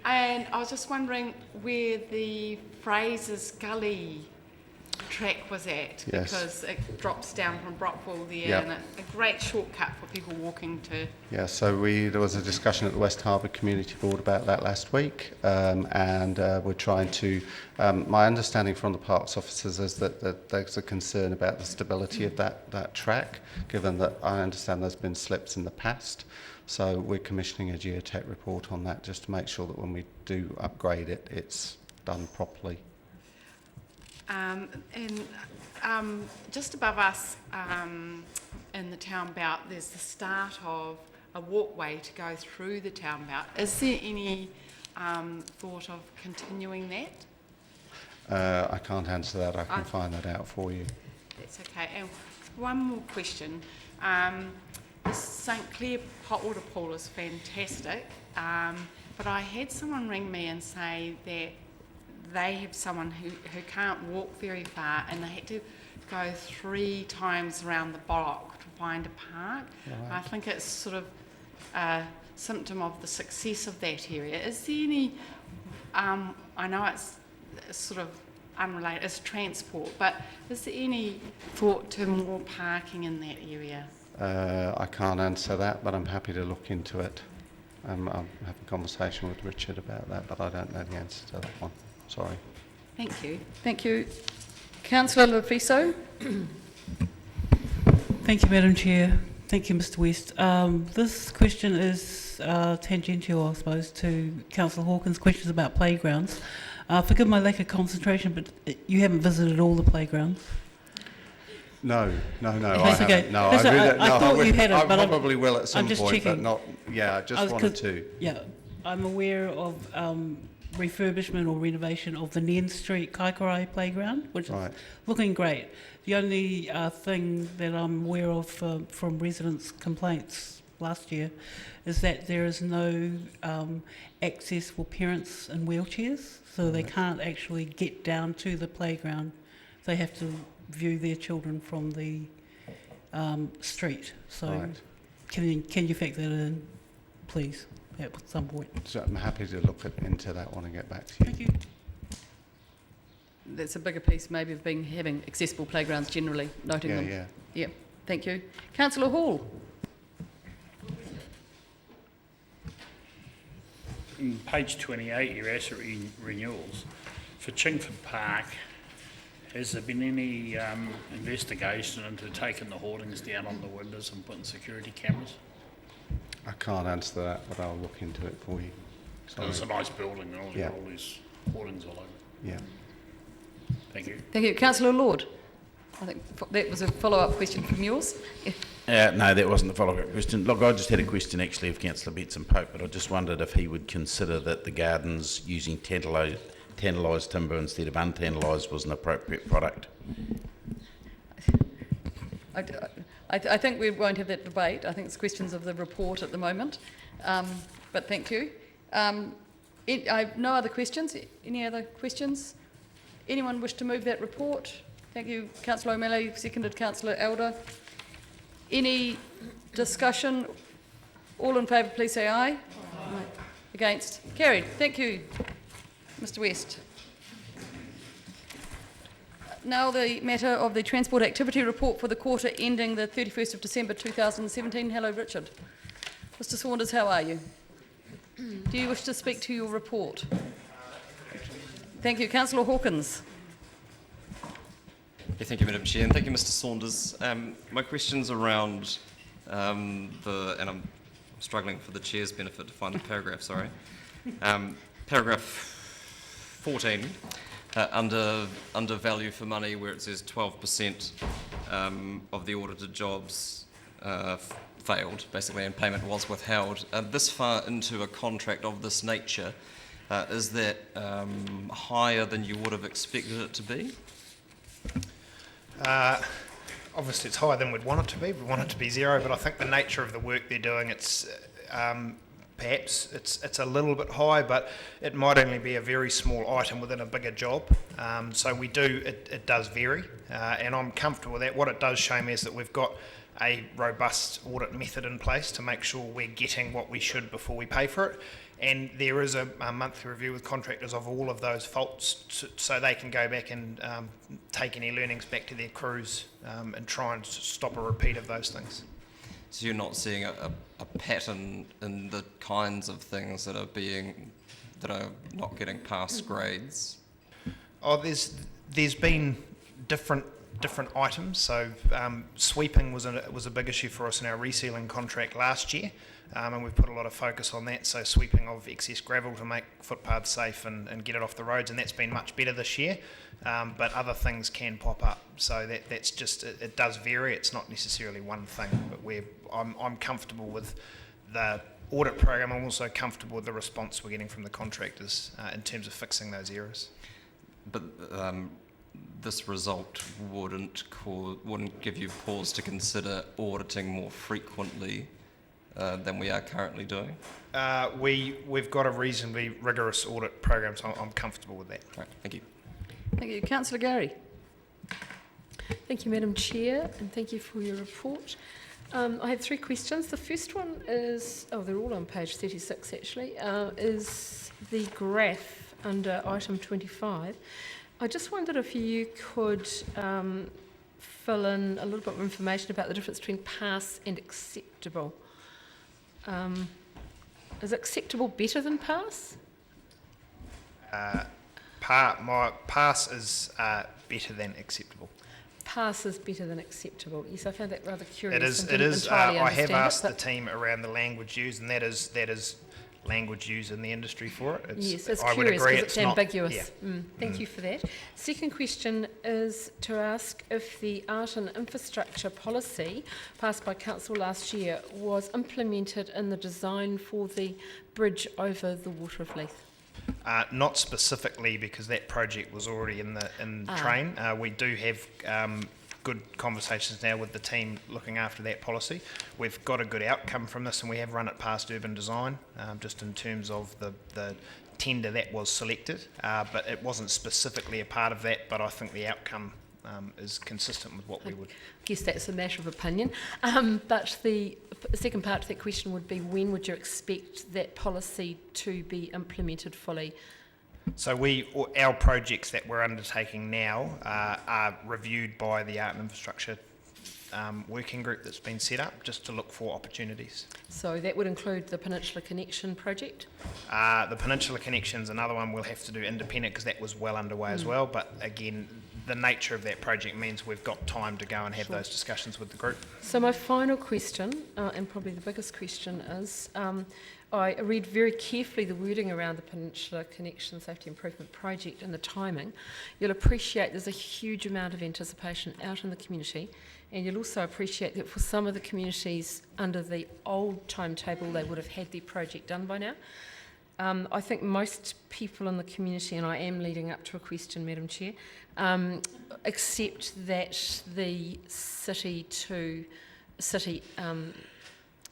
And I was just wondering where the Fraser's Gully track was at, Yes. because it drops down from Brockwell there, Yep. and a great shortcut for people walking to. Yeah, so there was a discussion at the West Harbour Community Board about that last week, and we're trying to, my understanding from the parks officers is that there's a concern about the stability of that track, given that I understand there's been slips in the past. So we're commissioning a geotech report on that just to make sure that when we do upgrade it, it's done properly. And just above us in the town belt, there's the start of a walkway to go through the town belt. Is there any thought of continuing that? I can't answer that. I can find that out for you. That's okay. And one more question. The St Clair hot water pool is fantastic, but I had someone ring me and say that they have someone who can't walk very far, and they had to go 3 times around the block to find a park. Right. I think it's sort of a symptom of the success of that area. Is there any, I know it's sort of unrelated, it's transport, but is there any thought to more parking in that area? I can't answer that, but I'm happy to look into it. I'll have a conversation with Richard about that, but I don't know the answer to that one. Sorry. Thank you. Thank you. Councillor Lefiso? Thank you, Madam Chair. Thank you, Mr West. This question is tangential, I suppose, to Councillor Hawkins' questions about playgrounds. Forgive my lack of concentration, but you haven't visited all the playgrounds? No, I That's okay. haven't. No, That's I, all really, right. I no, thought will. you had it, I but I'm- probably will at some just point, checking. but not. Yeah, I just wanted to. Yeah, I'm aware of refurbishment or renovation of the Nairn Street Kaikorai playground, which Right. is looking great. The only thing that I'm aware of from residents' complaints last year is that there is no access for parents in wheelchairs, so they can't actually get down to the playground. They have to view their children from the street. So Right. can you factor that in, please, at some point? So I'm happy to look into that one and get back to you. Thank you. That's a bigger piece maybe of having accessible playgrounds generally, noting Yeah, them. yeah. Yep, thank you. Councillor Hall? On page 28, your asset renewals. For Chingford Park, has there been any investigation into taking the hoardings down on the windows and putting security cameras? I can't answer that, but I'll look into it for you. Sorry. It's a nice building and all, Yeah. all these hoardings all over. Yeah. Thank you. Thank you. Councillor Lord? I think that was a follow-up question from yours. No, that wasn't the follow-up question. Look, I just had a question actually of Councillor Betson Pope, but I just wondered if he would consider that the gardens using tantalised timber instead of untantalised was an appropriate product. I think we won't have that debate. I think it's questions of the report at the moment. But thank you. I have no other questions. Any other questions? Anyone wish to move that report? Thank you, Councillor O'Malley, seconded Councillor Elder. Any discussion? All in favour, please say aye. Against? Carried. Thank you, Mr West. Now the matter of the Transport Activity Report for the quarter ending the 31st of December 2017. Hello, Richard. Mr Saunders, how are you? Do you wish to speak to your report? Thank you. Councillor Hawkins. Yeah, thank you, Madam Chair, and thank you, Mr Saunders. My question's around and I'm struggling for the Chair's benefit to find the paragraph, sorry. Paragraph 14, under value for money, where it says 12% of the audited jobs failed, basically, and payment was withheld. This far into a contract of this nature, is that higher than you would have expected it to be? Obviously, it's higher than we'd want it to be. We want it to be zero, but I think the nature of the work they're doing, it's perhaps it's a little bit high, but it might only be a very small item within a bigger job. So we do, it does vary, and I'm comfortable with that. What it does show me is that we've got a robust audit method in place to make sure we're getting what we should before we pay for it. And there is a monthly review with contractors of all of those faults, so they can go back and take any learnings back to their crews and try and stop a repeat of those things. So you're not seeing a pattern in the kinds of things that are not getting passed grades? Oh, there's been different items. So sweeping was a big issue for us in our resealing contract last year. And we've put a lot of focus on that, so sweeping of excess gravel to make footpaths safe and get it off the roads, and that's been much better this year, but other things can pop up, so that's just, it does vary. It's not necessarily one thing, but I'm comfortable with the audit program. I'm also comfortable with the response we're getting from the contractors in terms of fixing those errors. But this result wouldn't give you pause to consider auditing more frequently than we are currently doing? We've got a reasonably rigorous audit program, so I'm comfortable with that. Right, thank you. Thank you. Councillor Gary. Thank you, Madam Chair, and thank you for your report. I have three questions. The first one is, they're all on page 36 actually, is the graph under item 25. I just wondered if you could fill in a little bit of information about the difference between pass and acceptable. Is acceptable better than pass? Pass is better than acceptable. Pass is better than acceptable. Yes, I found that rather curious. It is. I have asked the team around the language used, and that is language used in the industry for it. Yes, it's I would curious agree because it's ambiguous. Yeah. Thank you for that. Second question is to ask if the art and infrastructure policy passed by Council last year was implemented in the design for the bridge over the Water of Leith. Not specifically, because that project was already in train. We do have good conversations now with the team looking after that policy. We've got a good outcome from this, and we have run it past urban design, just in terms of the tender that was selected, but it wasn't specifically a part of that, but I think the outcome is consistent with what we would. I guess that's a matter of opinion, but the second part to that question would be, when would you expect that policy to be implemented fully? So our projects that we're undertaking now are reviewed by the Art and Infrastructure working group that's been set up, just to look for opportunities. So that would include the Peninsula Connection project? The Peninsula Connection's another one we'll have to do independent, because that was well underway as well, but again, the nature of that project means we've got time to go and have those discussions with the group. So my final question, and probably the biggest question, is I read very carefully the wording around the Peninsula Connection Safety Improvement Project and the timing. You'll appreciate there's a huge amount of anticipation out in the community, and you'll also appreciate that for some of the communities under the old timetable, they would have had their project done by now. I think most people in the community, and I am leading up to a question, Madam Chair, accept that the city to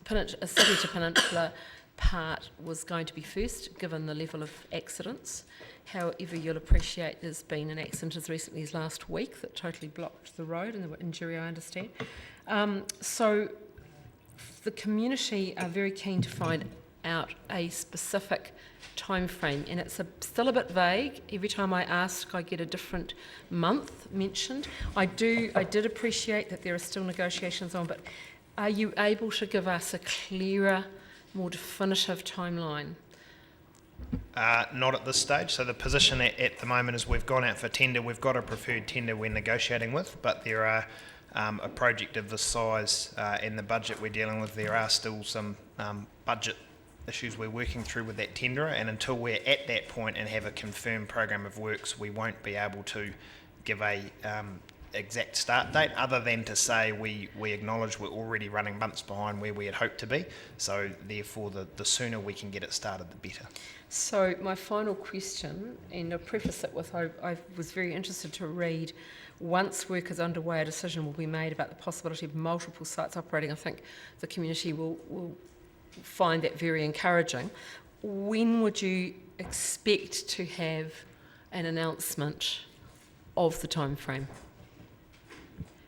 peninsula part was going to be first, given the level of accidents. However, you'll appreciate there's been an accident as recently as last week that totally blocked the road and there were injury, I understand. So the community are very keen to find out a specific time frame, and it's still a bit vague. Every time I ask, I get a different month mentioned. I did appreciate that there are still negotiations on, but are you able to give us a clearer, more definitive timeline? Not at this stage. So the position at the moment is we've gone out for tender. We've got a preferred tender we're negotiating with, but there are a project of this size and the budget we're dealing with, there are still some budget issues we're working through with that tenderer, and until we're at that point and have a confirmed program of works, we won't be able to give a exact start date, other than to say we acknowledge we're already running months behind where we had hoped to be, so therefore the sooner we can get it started, the better. So my final question, and I'll preface it with I was very interested to read, once work is underway, a decision will be made about the possibility of multiple sites operating. I think the community will find that very encouraging. When would you expect to have an announcement of the time frame?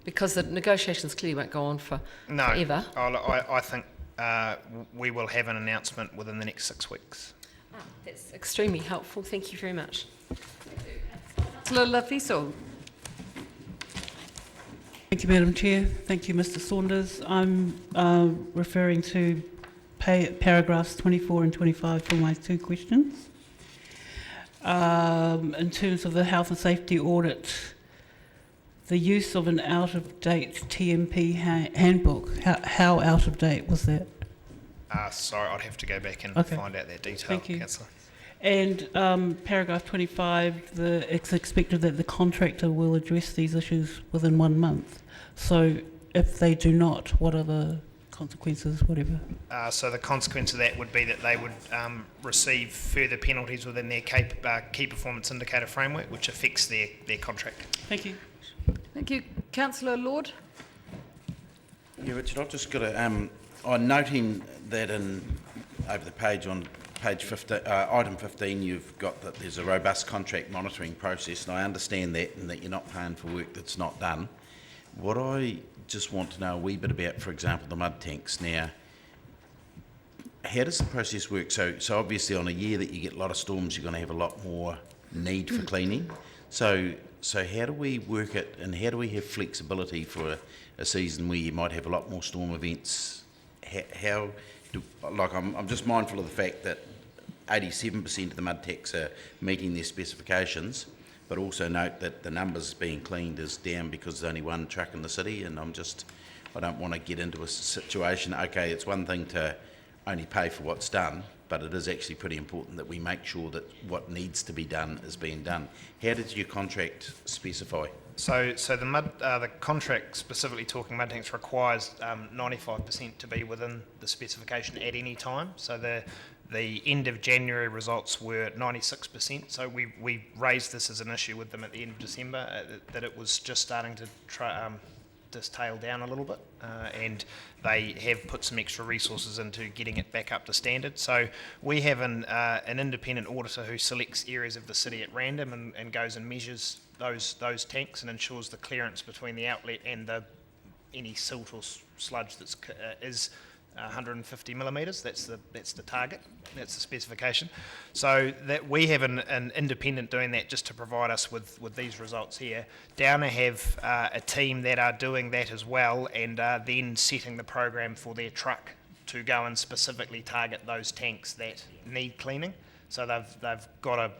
Because the negotiations clearly won't go on forever. I think we will have an announcement within the next 6 weeks. That's extremely helpful. Thank you very much. Councillor Lafiso. Thank you, Madam Chair. Thank you, Mr. Saunders. I'm referring to paragraphs 24 and 25 for my 2 questions. In terms of the health and safety audit, the use of an out-of-date TMP handbook, how out of date was that? Sorry, I'd have to go back and find out that detail, Thank you. Councillor. And paragraph 25, it's expected that the contractor will address these issues within 1 month. So if they do not, what are the consequences, whatever? So the consequence of that would be that they would receive further penalties within their key performance indicator framework, which affects their contract. Thank you. Thank you. Councillor Lord. Yeah, Richard, I've just got a... I'm noting that over the page on page 15, item 15, you've got that there's a robust contract monitoring process, and I understand that, and that you're not paying for work that's not done. What I just want to know a wee bit about, for example, the mud tanks. Now, how does the process work? So obviously on a year that you get a lot of storms, you're going to have a lot more need for cleaning. So how do we work it, and how do we have flexibility for a season where you might have a lot more storm events? I'm just mindful of the fact that 87% of the mud tanks are meeting their specifications, but also note that the numbers being cleaned is down because there's only one truck in the city, and I don't want to get into a situation, okay, it's one thing to only pay for what's done, but it is actually pretty important that we make sure that what needs to be done is being done. How does your contract specify? So the contract, specifically talking mud tanks, requires 95% to be within the specification at any time. So the end of January results were 96%. So we raised this as an issue with them at the end of December, that it was just starting to just tail down a little bit, and they have put some extra resources into getting it back up to standard. So we have an independent auditor who selects areas of the city at random and goes and measures those tanks and ensures the clearance between the outlet and any silt or sludge that's is 150 millimetres. That's the target. That's the specification. So that we have an independent doing that just to provide us with these results here. Downer have a team that are doing that as well, and are then setting the program for their truck to go and specifically target those tanks that need cleaning. So they've got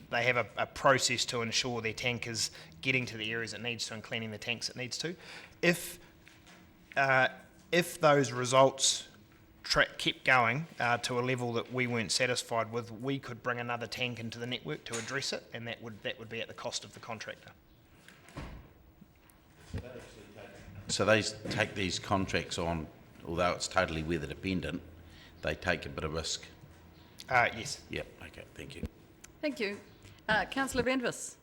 they have a process to ensure their tank is getting to the areas it needs to and cleaning the tanks it needs to. If those results kept going to a level that we weren't satisfied with, we could bring another tank into the network to address it, and that would be at the cost of the contractor. So they take these contracts on, although it's totally weather dependent, they take a bit of risk? Yes. Yep, okay, thank you. Thank you. Councillor Vandvis.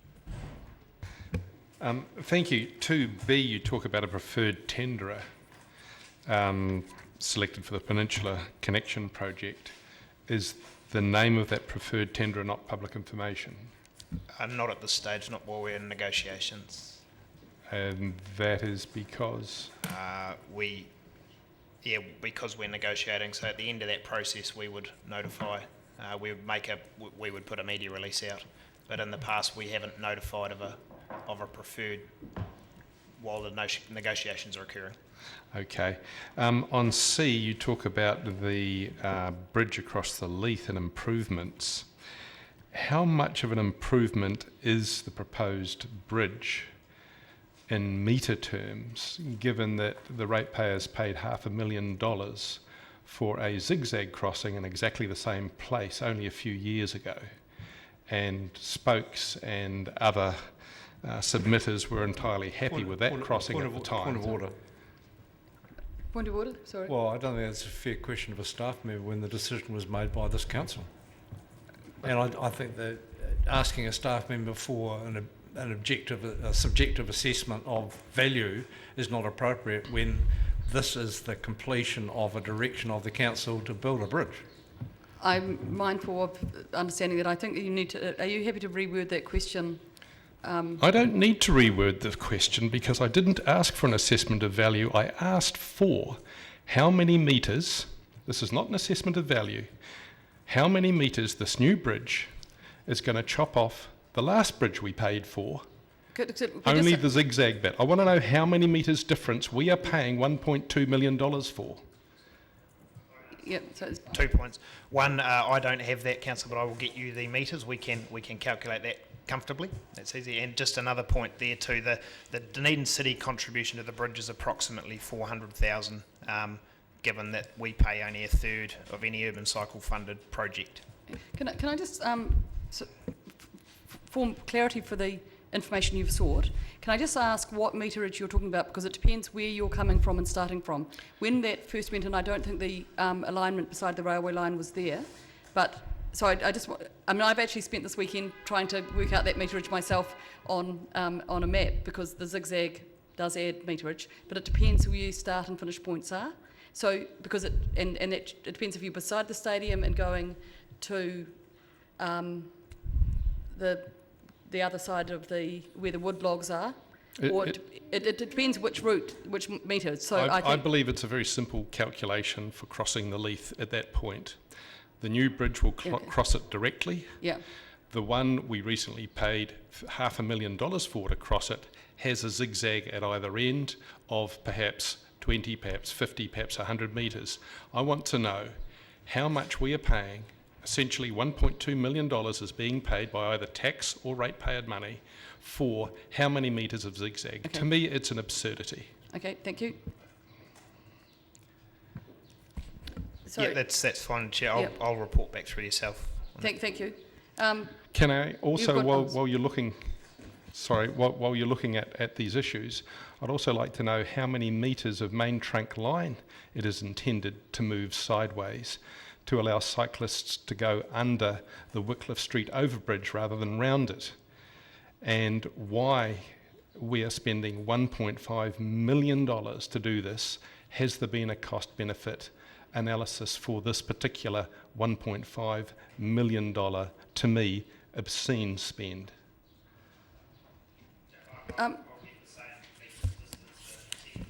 Thank you. 2B, you talk about a preferred tenderer selected for the Peninsula Connection project. Is the name of that preferred tenderer not public information? Not at this stage, not while we're in negotiations. And that is because? Because we're negotiating, so at the end of that process, we would notify, we would put a media release out. But in the past, we haven't notified of a preferred while the negotiations are occurring. Okay. On C, you talk about the bridge across the Leith and improvements. How much of an improvement is the proposed bridge in metre terms, given that the ratepayers paid $500,000 for a zigzag crossing in exactly the same place only a few years ago, and Spokes and other submitters were entirely happy with that crossing at the time? Point of order. Point of order, sorry. Well, I don't think that's a fair question of a staff member when the decision was made by this council. And I think that asking a staff member for a subjective assessment of value is not appropriate when this is the completion of a direction of the council to build a bridge. I'm mindful of understanding that. I think you need to. Are you happy to reword that question? I don't need to reword the question because I didn't ask for an assessment of value. I asked for how many metres, this is not an assessment of value, how many metres this new bridge is going to chop off the last bridge we paid for, only the zigzag bit. I want to know how many metres difference we are paying $1.2 million for. Yep, so it's 2 points. One, I don't have that, councillor, but I will get you the metres. We can calculate that comfortably. That's easy. And just another point there too, the Dunedin City contribution to the bridge is approximately $400,000, given that we pay only a third of any urban cycle funded project. Can I just form clarity for the information you've sought? Can I just ask what meterage you're talking about, because it depends where you're coming from and starting from. When that first went in, I don't think the alignment beside the railway line was there, but so I've actually spent this weekend trying to work out that meterage myself on a map, because the zigzag does add meterage, but it depends where your start and finish points are. So because it depends if you're beside the stadium and going to the other side of where the wood logs are, it depends which route, which metre. So I believe it's a very simple calculation for crossing the Leith at that point. The new bridge will cross it directly. Yeah. The one we recently paid $500,000 for to cross it has a zigzag at either end of perhaps 20, perhaps 50, perhaps 100 metres. I want to know how much we are paying. Essentially $1.2 million is being paid by either tax or ratepayer money for how many metres of zigzag. Okay. To me, it's an absurdity. Okay, thank you. Yeah, that's fine, Chair. I'll report back through yourself. Thank you. Can I also, while you're looking at these issues, I'd also like to know how many metres of main trunk line it is intended to move sideways to allow cyclists to go under the Wycliffe Street overbridge rather than round it, and why we are spending $1.5 million to do this. Has there been a cost-benefit analysis for this particular $1.5 million, to me, obscene spend?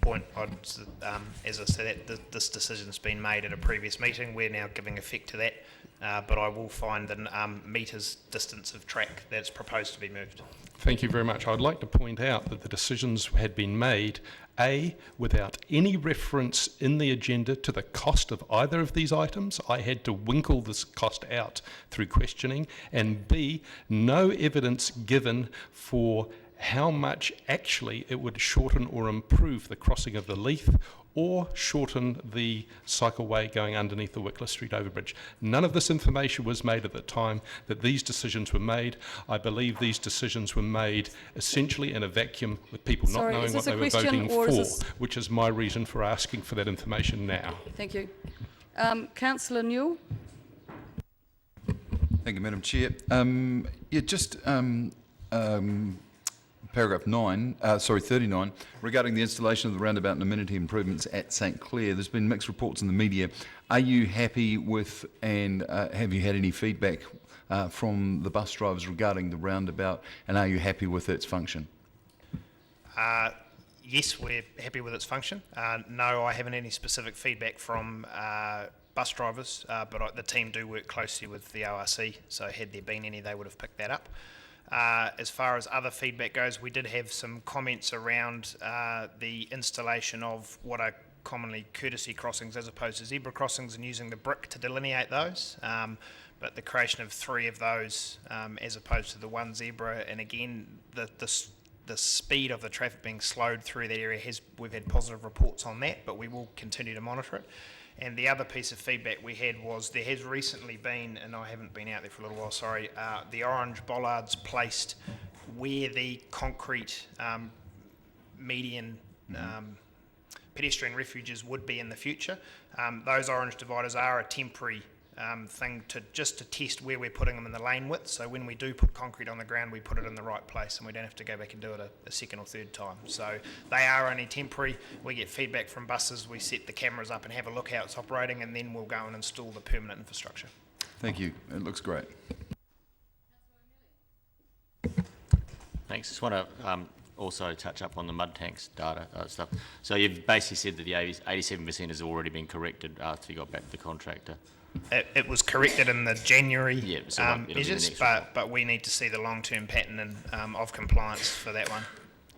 Point, as I said, this decision's been made at a previous meeting. We're now giving effect to that, but I will find the metres distance of track that's proposed to be moved. Thank you very much. I'd like to point out that the decisions had been made, A, without any reference in the agenda to the cost of either of these items. I had to winkle this cost out through questioning, and B, no evidence given for how much actually it would shorten or improve the crossing of the Leith or shorten the cycleway going underneath the Wycliffe Street overbridge. None of this information was made at the time that these decisions were made. I believe these decisions were made essentially in a vacuum with people not knowing what they were voting for, which is my reason for asking for that information now. Thank you. Councillor Newell. Thank you, Madam Chair. Paragraph 39, regarding the installation of the roundabout and amenity improvements at St Clair. There's been mixed reports in the media. Are you happy with, and have you had any feedback from the bus drivers regarding the roundabout, and are you happy with its function? Yes, we're happy with its function. No, I haven't any specific feedback from bus drivers, but the team do work closely with the ORC, so had there been any, they would have picked that up. As far as other feedback goes, we did have some comments around the installation of what are commonly courtesy crossings as opposed to zebra crossings, and using the brick to delineate those. But the creation of 3 of those as opposed to the 1 zebra, and again, the speed of the traffic being slowed through that area, we've had positive reports on that, but we will continue to monitor it. And the other piece of feedback we had was there has recently been, and I haven't been out there for a little while, sorry, the orange bollards placed where the concrete median pedestrian refuges would be in the future. Those orange dividers are a temporary thing to test where we're putting them in the lane width. So when we do put concrete on the ground, we put it in the right place, and we don't have to go back and do it a second or third time. So they are only temporary. We get feedback from buses, we set the cameras up and have a look how it's operating, and then we'll go and install the permanent infrastructure. Thank you. It looks great. Thanks. Just want to also touch up on the mud tanks data stuff. So you've basically said that the 87% has already been corrected after you got back to the contractor. It was corrected in the January measures, report. but we need to see the long-term pattern of compliance for that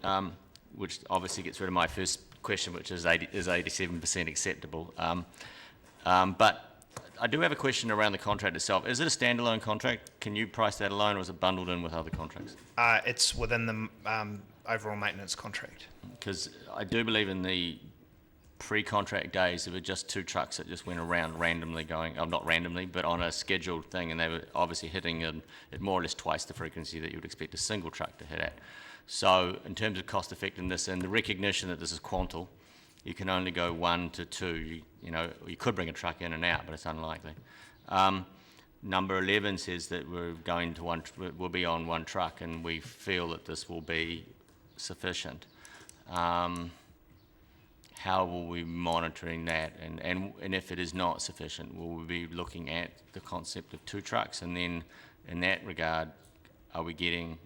one. Which obviously gets rid of my first question, which is 87% acceptable? But I do have a question around the contract itself. Is it a standalone contract? Can you price that alone, or is it bundled in with other contracts? It's within the overall maintenance contract. Because I do believe in the pre-contract days, there were just 2 trucks that just went around randomly going, not randomly, but on a scheduled thing, and they were obviously hitting at more or less twice the frequency that you would expect a single truck to hit at. So in terms of cost effectiveness and the recognition that this is quantal, you can only go 1 to 2. You could bring a truck in and out, but it's unlikely. Number 11 says that we'll be on 1 truck, and we feel that this will be sufficient. How will we be monitoring that? And if it is not sufficient, will we be looking at the concept of 2 trucks? And then in that regard, are we getting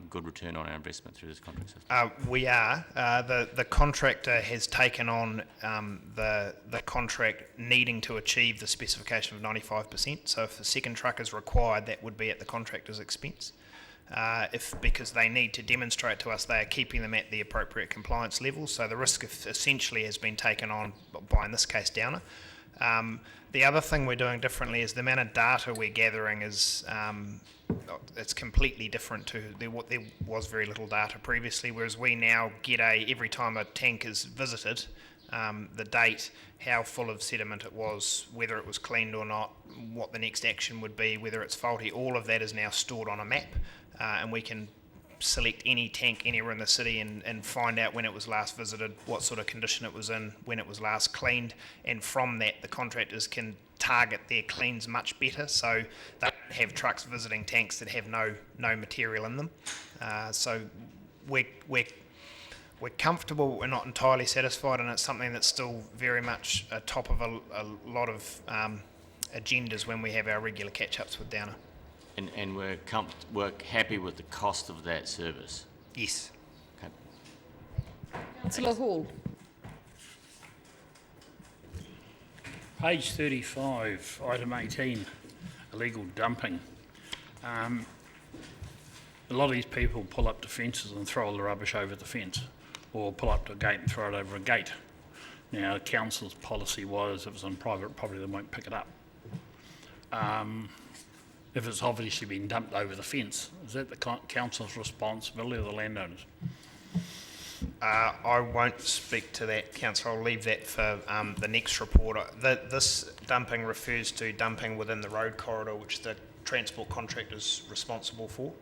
good return on our investment through this contract system? We are. The contractor has taken on the contract needing to achieve the specification of 95%. So if the second truck is required, that would be at the contractor's expense. Because they need to demonstrate to us they are keeping them at the appropriate compliance level. So the risk essentially has been taken on by, in this case, Downer. The other thing we're doing differently is the amount of data we're gathering is it's completely different to there was very little data previously, whereas we now get every time a tank is visited, the date, how full of sediment it was, whether it was cleaned or not, what the next action would be, whether it's faulty. All of that is now stored on a map, and we can select any tank anywhere in the city and find out when it was last visited, what sort of condition it was in, when it was last cleaned, and from that the contractors can target their cleans much better, so they don't have trucks visiting tanks that have no material in them. So we're comfortable, we're not entirely satisfied, and it's something that's still very much top of a lot of agendas when we have our regular catch-ups with Downer. And we're happy with the cost of that service? Yes. Okay. Councillor Hall. Page 35, item 18, illegal dumping. A lot of these people pull up to fences and throw all the rubbish over the fence, or pull up to a gate and throw it over a gate. Now, the council's policy was if it's on private property, they won't pick it up. If it's obviously been dumped over the fence, is that the council's responsibility or the landowners? I won't speak to that, Councillor. I'll leave that for the next report. This dumping refers to dumping within the road corridor, which the transport contractor is responsible for.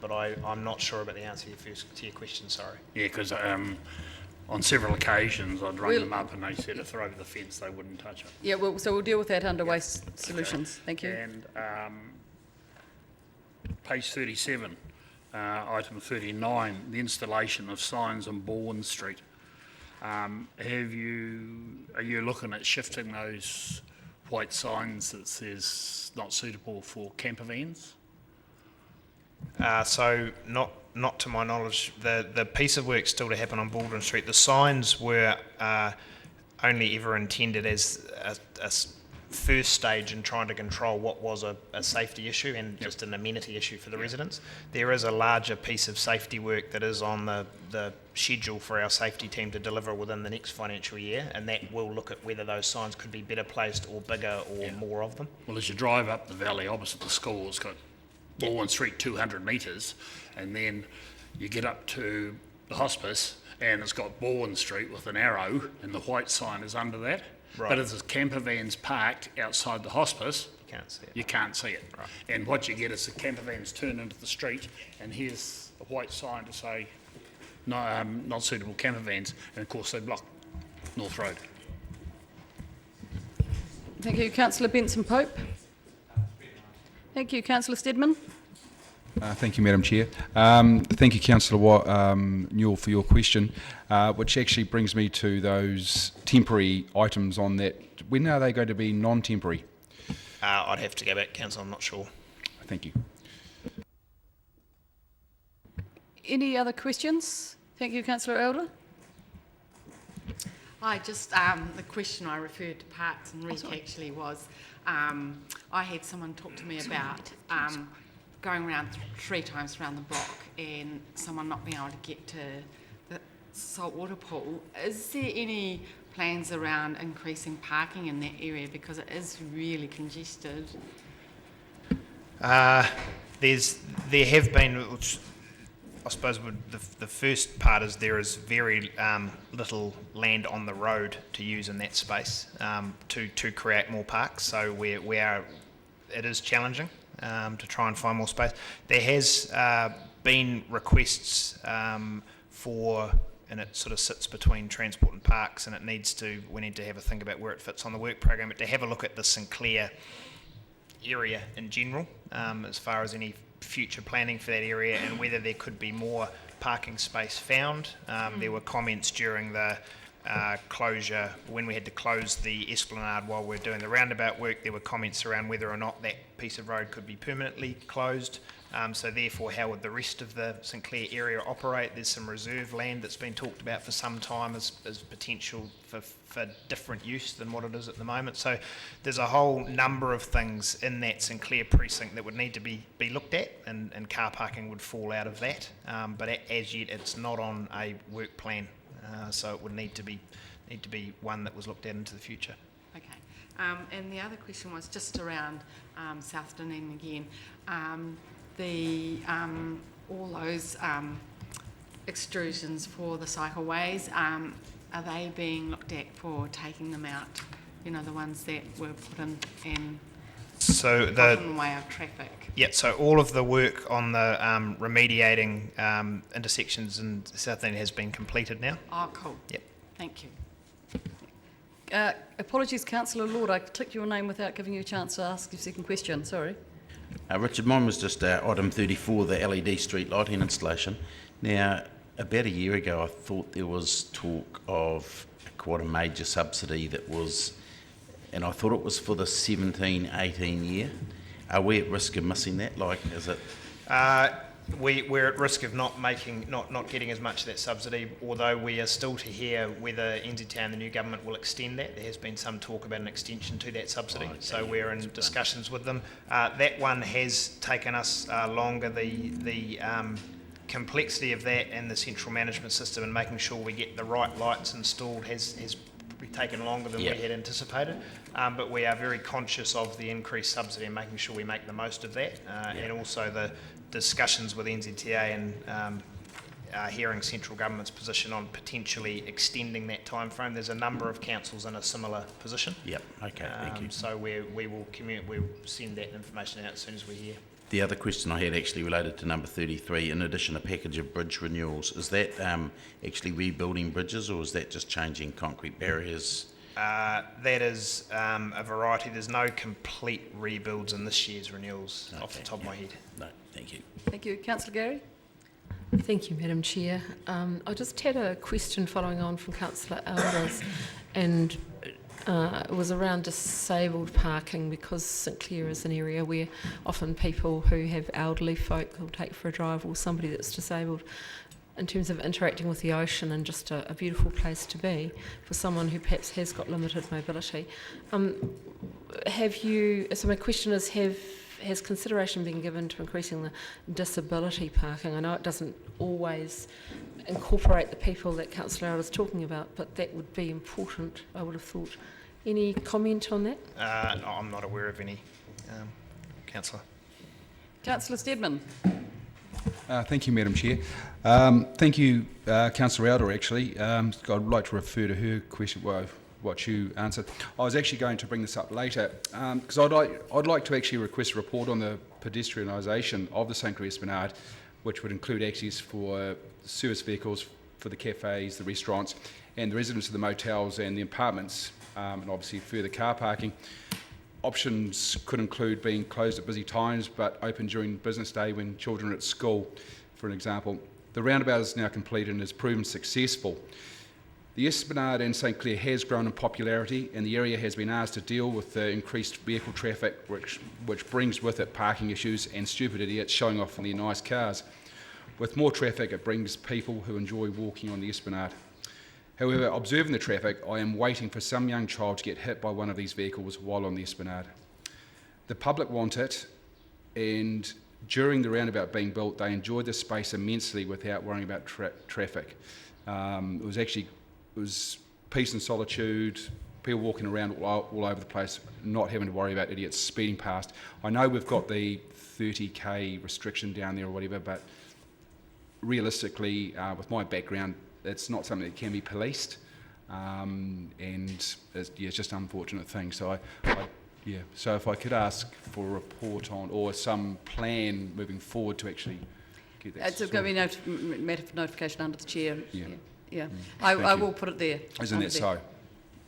But I'm not sure about the answer to your question, sorry. Yeah, because on several occasions I'd rung them up and they said if they're over the fence they wouldn't touch it. Yeah, so we'll deal with that under Waste Solutions. Thank you. And page 37, item 39, the installation of signs on Bourne Street. Are you looking at shifting those white signs that says not suitable for camper vans? So not to my knowledge. The piece of work still to happen on Baldwin Street. The signs were only ever intended as a first stage in trying to control what was a safety issue and just an amenity issue for the residents. There is a larger piece of safety work that is on the schedule for our safety team to deliver within the next financial year, and that will look at whether those signs could be better placed or bigger or more of them. Well, as you drive up the valley opposite the school, it's got Baldwin Street 200 metres, and then you get up to the hospice and it's got Baldwin Street with an arrow, and the white sign is under that. Right. But if there's camper vans parked outside the hospice, you can't see it. Right. And what you get is the camper vans turn into the street, and here's a white sign to say no, not suitable camper vans, and of course they block North Road. Thank you. Councillor Benson-Pope. Thank you. Councillor Steadman. Thank you, Madam Chair. Thank you, Councillor Newell, for your question, which actually brings me to those temporary items on that. When are they going to be non-temporary? I'd have to go back, Councillor, I'm not sure. Thank you. Any other questions? Thank you, Councillor Elder. I just, the question I referred to Parks and Rec actually was, I had someone talk to me about going around 3 times around the block and someone not being able to get to the saltwater pool. Is there any plans around increasing parking in that area, because it is really congested? There have been, I suppose the first part is there is very little land on the road to use in that space to create more parks. So it is challenging to try and find more space. There has been requests for, and it sort of sits between transport and parks, and we need to have a think about where it fits on the work program, but to have a look at the St Clair area in general, as far as any future planning for that area and whether there could be more parking space found. There were comments during the closure, when we had to close the esplanade while we're doing the roundabout work, there were comments around whether or not that piece of road could be permanently closed. So therefore, how would the rest of the St Clair area operate? There's some reserve land that's been talked about for some time as potential for different use than what it is at the moment. So there's a whole number of things in that St Clair precinct that would need to be looked at, and car parking would fall out of that. But as yet, it's not on a work plan, so it would need to be one that was looked at into the future. Okay. And the other question was just around South Dunedin again. All those extrusions for the cycleways, are they being looked at for taking them out? You know, the ones that were put in and so got in the way of traffic. Yeah, so all of the work on the remediating intersections in South Dunedin has been completed now. Oh, cool. Yep. Thank you. Apologies, Councillor Lord, I took your name without giving you a chance to ask your second question, sorry. Richard, mine was just item 34, the LED street lighting installation. Now, about a year ago, I thought there was talk of quite a major subsidy that was, and I thought it was for the 17-18 year. Are we at risk of missing that? Like, is it? We're at risk of not getting as much of that subsidy, although we are still to hear whether NZTA and the new government will extend that. There has been some talk about an extension to that subsidy, so we're in discussions with them. That one has taken us longer. The complexity of that and the central management system and making sure we get the right lights installed has taken longer than we had anticipated. But we are very conscious of the increased subsidy and making sure we make the most of that, and also the discussions with NZTA and hearing central government's position on potentially extending that time frame. There's a number of councils in a similar position. Yep. Okay. Thank you. So we'll send that information out as soon as we hear. The other question I had actually related to number 33, in addition a package of bridge renewals. Is that actually rebuilding bridges, or is that just changing concrete barriers? That is a variety. There's no complete rebuilds in this year's renewals off the top of my head. No, thank you. Thank you. Councillor Gary. Thank you, Madam Chair. I just had a question following on from Councillor Elders, and It was around disabled parking, because St Clair is an area where often people who have elderly folk will take for a drive, or somebody that's disabled, in terms of interacting with the ocean, and just a beautiful place to be for someone who perhaps has got limited mobility. So my question is, has consideration been given to increasing the disability parking? I know it doesn't always incorporate the people that Councillor Howard is talking about, but that would be important, I would have thought. Any comment on that? No, I'm not aware of any, Councillor. Councillor Steadman. Thank you, Madam Chair. Thank you, Councillor Elder, actually. I'd like to refer to her question, what you answered. I was actually going to bring this up later, because I'd like to actually request a report on the pedestrianisation of the St Clair Esplanade, which would include access for service vehicles for the cafes, the restaurants, and the residents of the motels and the apartments, and obviously further car parking. Options could include being closed at busy times but open during business day when children are at school, for an example. The roundabout is now complete and has proven successful. The Esplanade in St Clair has grown in popularity, and the area has been asked to deal with the increased vehicle traffic, which brings with it parking issues and stupid idiots showing off in their nice cars. With more traffic, it brings people who enjoy walking on the Esplanade. However, observing the traffic, I am waiting for some young child to get hit by one of these vehicles while on the Esplanade. The public want it, and during the roundabout being built, they enjoyed the space immensely without worrying about traffic. It was peace and solitude, people walking around all over the place, not having to worry about idiots speeding past. I know we've got the 30k restriction down there or whatever, but realistically, with my background, it's not something that can be policed, and it's just an unfortunate thing. So so if I could ask for a report on, or some plan moving forward to actually get that. It's going to be matter for notification under the chair. Yeah. I will put it there. Isn't that so?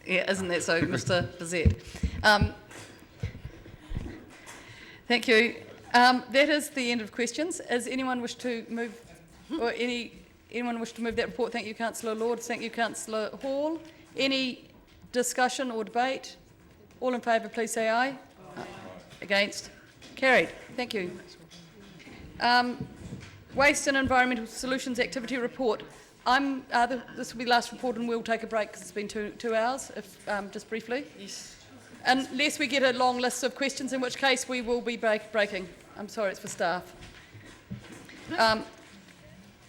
Yeah, isn't that so, Mr. Bazette? Thank you. That is the end of questions. Does anyone wish to move, or anyone wish to move that report? Thank you, Councillor Lord. Thank you, Councillor Hall. Any discussion or debate? All in favour, please say aye. Against? Carried. Thank you. Waste and Environmental Solutions Activity Report. This will be the last report, and we'll take a break because it's been 2 hours, just briefly. Yes. Unless we get a long list of questions, in which case we will be breaking. I'm sorry, it's for staff.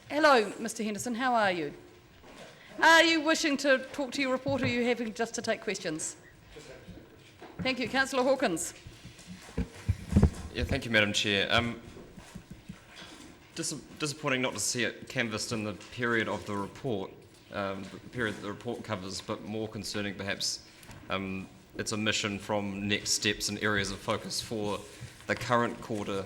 Hello, Mr. Henderson, how are you? Are you wishing to talk to your report, or are you having just to take questions? Thank you. Councillor Hawkins. Yeah, thank you, Madam Chair. Disappointing not to see it canvassed in the period of the report, the period that the report covers, but more concerning perhaps its omission from next steps and areas of focus for the current quarter.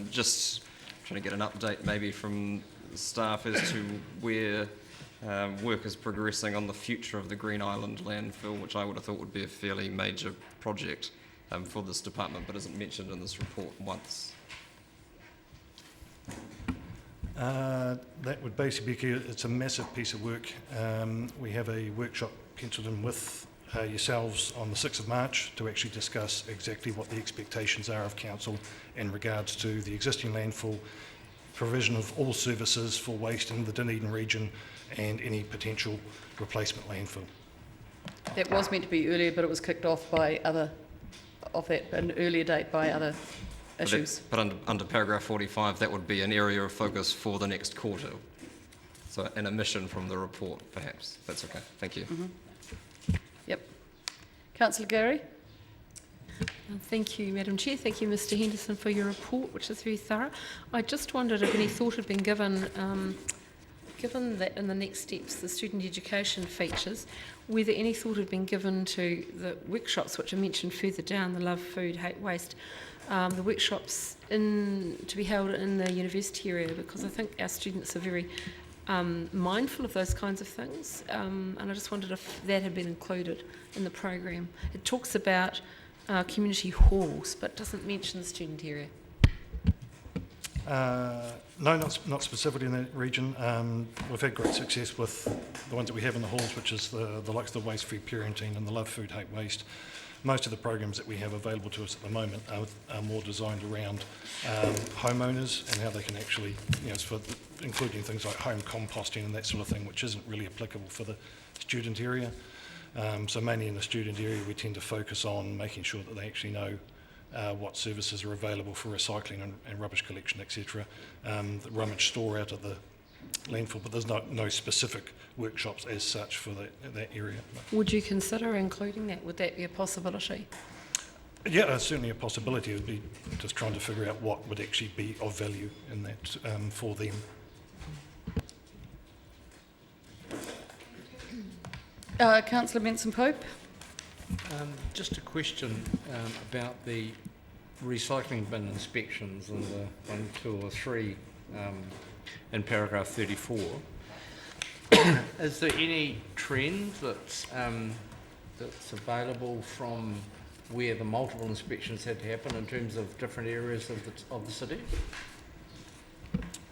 Just trying to get an update maybe from staff as to where work is progressing on the future of the Green Island landfill, which I would have thought would be a fairly major project for this department, but isn't mentioned in this report once. That would basically be, it's a massive piece of work. We have a workshop penciled in with yourselves on the 6th of March to actually discuss exactly what the expectations are of council in regards to the existing landfill, provision of all services for waste in the Dunedin region, and any potential replacement landfill. That was meant to be earlier, but it was kicked off by an earlier date by other issues. But under paragraph 45, that would be an area of focus for the next quarter. So an omission from the report, perhaps. That's okay. Thank you. Mm-hmm. Yep. Councillor Gary. Thank you, Madam Chair. Thank you, Mr. Henderson, for your report, which is very thorough. I just wondered if any thought had been given, given that in the next steps the student education features, whether any thought had been given to the workshops which are mentioned further down, the Love Food, Hate Waste, the workshops to be held in the university area, because I think our students are very mindful of those kinds of things, and I just wondered if that had been included in the program. It talks about community halls, but doesn't mention the student area. No, not specifically in that region. We've had great success with the ones that we have in the halls, which is the likes of the waste-free parenting and the love food, hate waste. Most of the programs that we have available to us at the moment are more designed around homeowners and how they can actually, it's for including things like home composting and that sort of thing, which isn't really applicable for the student area. So mainly in the student area, we tend to focus on making sure that they actually know what services are available for recycling and rubbish collection, etc. The rummage store out at the landfill, but there's no specific workshops as such for that area. Would you consider including that? Would that be a possibility? Yeah, that's certainly a possibility. It would be just trying to figure out what would actually be of value in that for them. Councillor Benson-Pope. Just a question about the recycling bin inspections in the 1, 2 or 3 in paragraph 34. Is there any trend that's available from where the multiple inspections had to happen in terms of different areas of the city?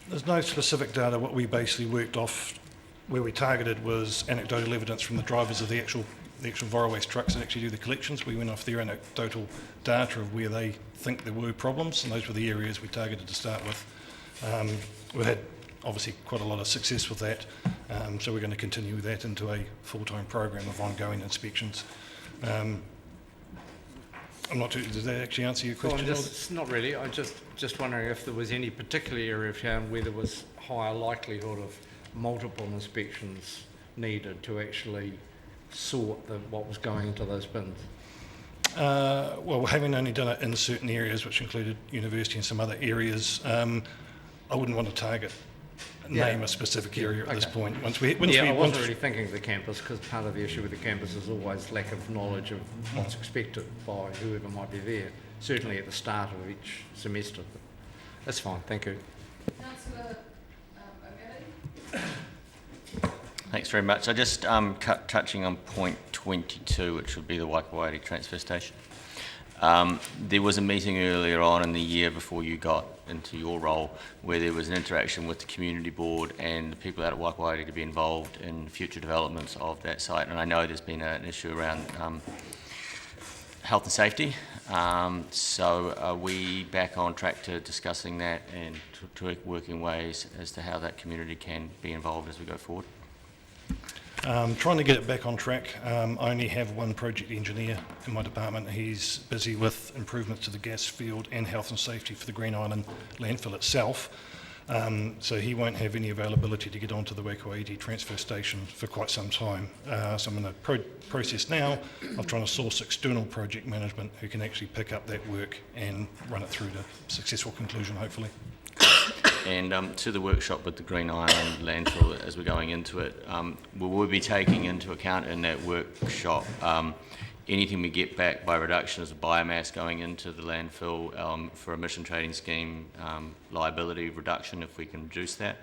There's no specific data. What we basically worked off, where we targeted, was anecdotal evidence from the drivers of the actual Vora waste trucks that actually do the collections. We went off their anecdotal data of where they think there were problems, and those were the areas we targeted to start with. We've had obviously quite a lot of success with that, so we're going to continue that into a full-time program of ongoing inspections. I'm not sure, does that actually answer your question? Not really. I'm just wondering if there was any particular area of town where there was higher likelihood of multiple inspections needed to actually sort what was going into those bins. Well, having only done it in certain areas, which included university and some other areas, I wouldn't want to target, name a specific area at this point. I wasn't really thinking of the campus, because part of the issue with the campus is always lack of knowledge of what's expected by whoever might be there, certainly at the start of each semester. But that's fine, thank you. Councillor Amenity. Thanks very much. I just touching on point 22, which would be the Waikawari transfer station. There was a meeting earlier on in the year before you got into your role where there was an interaction with the community board and the people out at Waikawari to be involved in future developments of that site. And I know there's been an issue around health and safety. So are we back on track to discussing that and to working ways as to how that community can be involved as we go forward? Trying to get it back on track. I only have one project engineer in my department. He's busy with improvements to the gas field and health and safety for the Green Island landfill itself. So he won't have any availability to get onto the Waikawari transfer station for quite some time. So I'm in the process now of trying to source external project management who can actually pick up that work and run it through to successful conclusion, hopefully. And to the workshop with the Green Island landfill, as we're going into it, will we be taking into account in that workshop anything we get back by reduction as a biomass going into the landfill for emission trading scheme liability reduction if we can reduce that?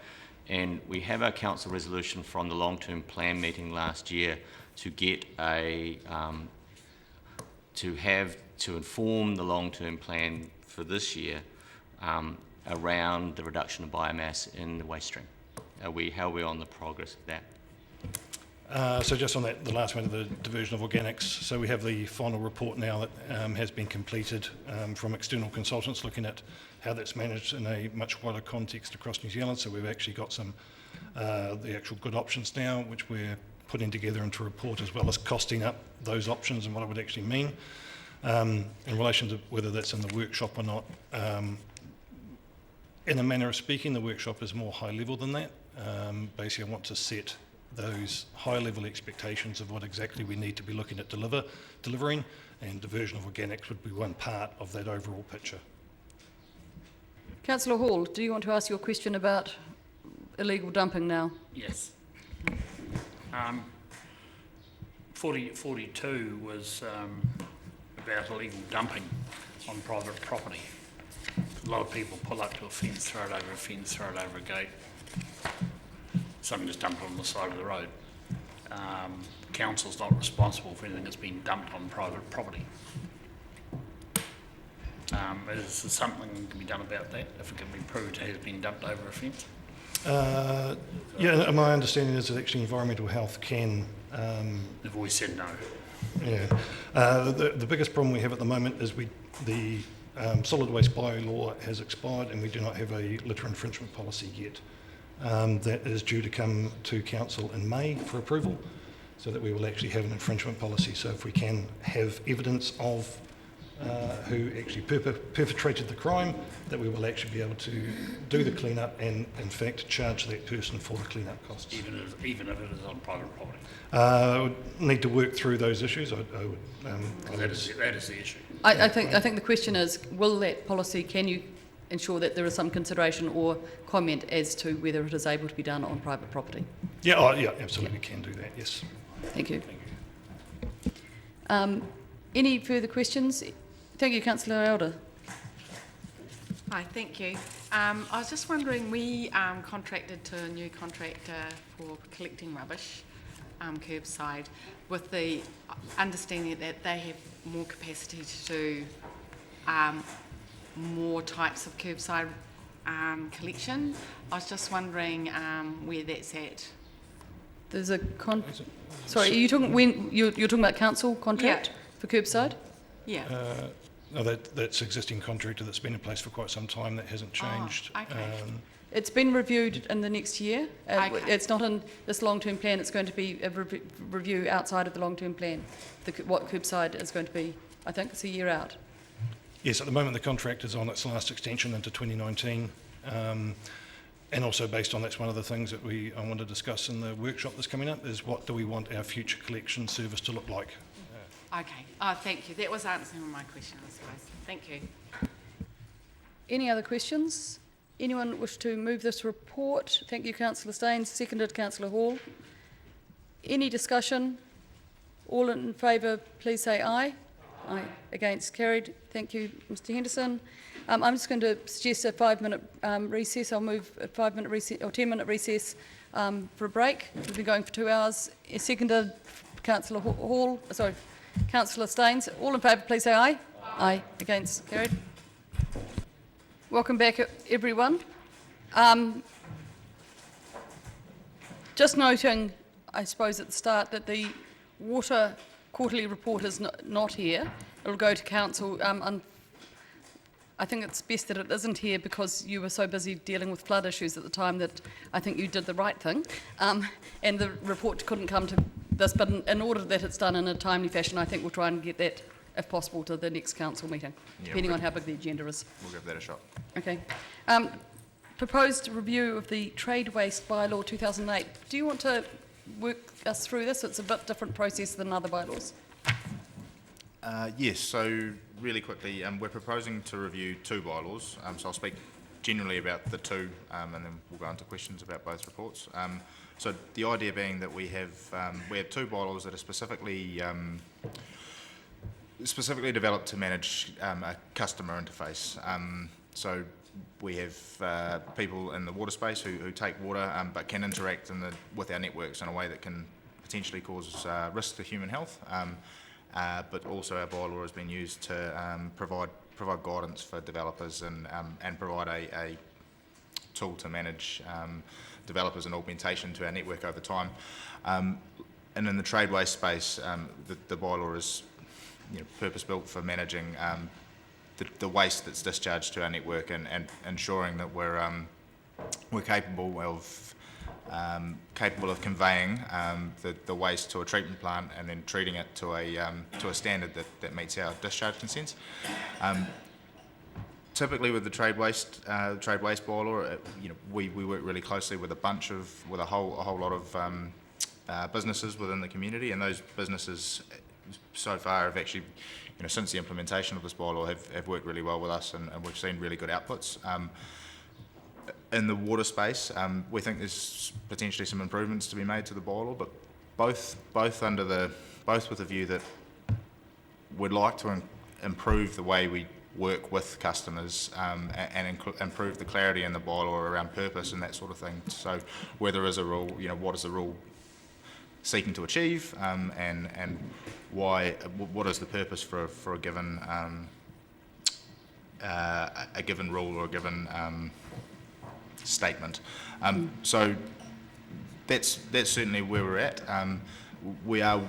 And we have our council resolution from the long-term plan meeting last year to get a to inform the long-term plan for this year around the reduction of biomass in the waste stream. How are we on the progress of that? So just on that, the last one, the diversion of organics. So we have the final report now that has been completed from external consultants looking at how that's managed in a much wider context across New Zealand. So we've actually got some the actual good options now, which we're putting together into a report, as well as costing up those options and what it would actually mean. In relation to whether that's in the workshop or not, in a manner of speaking, the workshop is more high level than that. Basically, I want to set those high level expectations of what exactly we need to be looking at delivering, and diversion of organics would be one part of that overall picture. Councillor Hall, do you want to ask your question about illegal dumping now? Yes. 42 was about illegal dumping on private property. A lot of people pull up to a fence, throw it over a fence, throw it over a gate. Some just dump it on the side of the road. Council's not responsible for anything that's been dumped on private property. Is there something to be done about that if it can be proved it has been dumped over a fence? Yeah, my understanding is that actually environmental health can... They've always said no. Yeah. The biggest problem we have at the moment is the solid waste bylaw has expired and we do not have a litter infringement policy yet. That is due to come to council in May for approval, so that we will actually have an infringement policy. So if we can have evidence of who actually perpetrated the crime, that we will actually be able to do the clean-up and in fact charge that person for the clean-up costs. Even if it is on private property? I would need to work through those issues. That is the issue. I think the question is, will that policy, can you ensure that there is some consideration or comment as to whether it is able to be done on private property? Yeah, yeah, absolutely can do that, yes. Thank you. Any further questions? Thank you, Councillor Elder. Hi, thank you. I was just wondering, we contracted to a new contractor for collecting rubbish curbside, with the understanding that they have more capacity to do more types of curbside collection. I was just wondering where that's at. There's a sorry, are you talking when you're talking about council contract for curbside? Yeah. No, that's existing contractor that's been in place for quite some time. That hasn't changed. Oh, okay. It's been reviewed in the next year. Okay. It's not in this long-term plan. It's going to be a review outside of the long-term plan. What curbside is going to be, I think it's a year out. Yes, at the moment the contract is on its last extension into 2019. And also based on that's one of the things that I want to discuss in the workshop that's coming up is what do we want our future collection service to look like. Okay. Oh, thank you. That was answering my question, I suppose. Thank you. Any other questions? Anyone wish to move this report? Thank you, Councillor Staines. Seconded, Councillor Hall. Any discussion? All in favour, please say aye. Aye. Against, carried. Thank you, Mr Henderson. I'm just going to suggest a 5-minute recess. I'll move a 5-minute recess or 10-minute recess for a break. We've been going for 2 hours. Seconded, Councillor Hall. Sorry, Councillor Staines. All in favour, please say aye. Aye. Against, carried. Welcome back, everyone. Just noting, I suppose at the start, that the water quarterly report is not here. It'll go to council. I think it's best that it isn't here because you were so busy dealing with flood issues at the time that I think you did the right thing. And the report couldn't come to this, but in order that it's done in a timely fashion, I think we'll try and get that, if possible, to the next council meeting, depending on how big the agenda is. We'll give that a shot. Okay. Proposed review of the trade waste bylaw 2008. Do you want to work us through this? It's a bit different process than other bylaws. Yes, so really quickly, we're proposing to review 2 bylaws. So I'll speak generally about the 2 and then we'll go into questions about both reports. So the idea being that we have 2 bylaws that are specifically developed to manage a customer interface. So we have people in the water space who take water but can interact with our networks in a way that can potentially cause risk to human health. But also our bylaw has been used to provide guidance for developers and provide a tool to manage developers and augmentation to our network over time. And in the trade waste space, the bylaw is purpose-built for managing the waste that's discharged to our network and ensuring that we're capable of conveying the waste to a treatment plant and then treating it to a standard that meets our discharge consents. Typically, with the trade waste bylaw, we work really closely with a whole lot of businesses within the community, and those businesses so far have actually, since the implementation of this bylaw, have worked really well with us, and we've seen really good outputs. In the water space, we think there's potentially some improvements to be made to the bylaw, but both with a view that we'd like to improve the way we work with customers and improve the clarity in the bylaw around purpose and that sort of thing. So where there is a rule, what is the rule seeking to achieve, and what is the purpose for a given a given rule or a given statement. So that's certainly where we're at. We are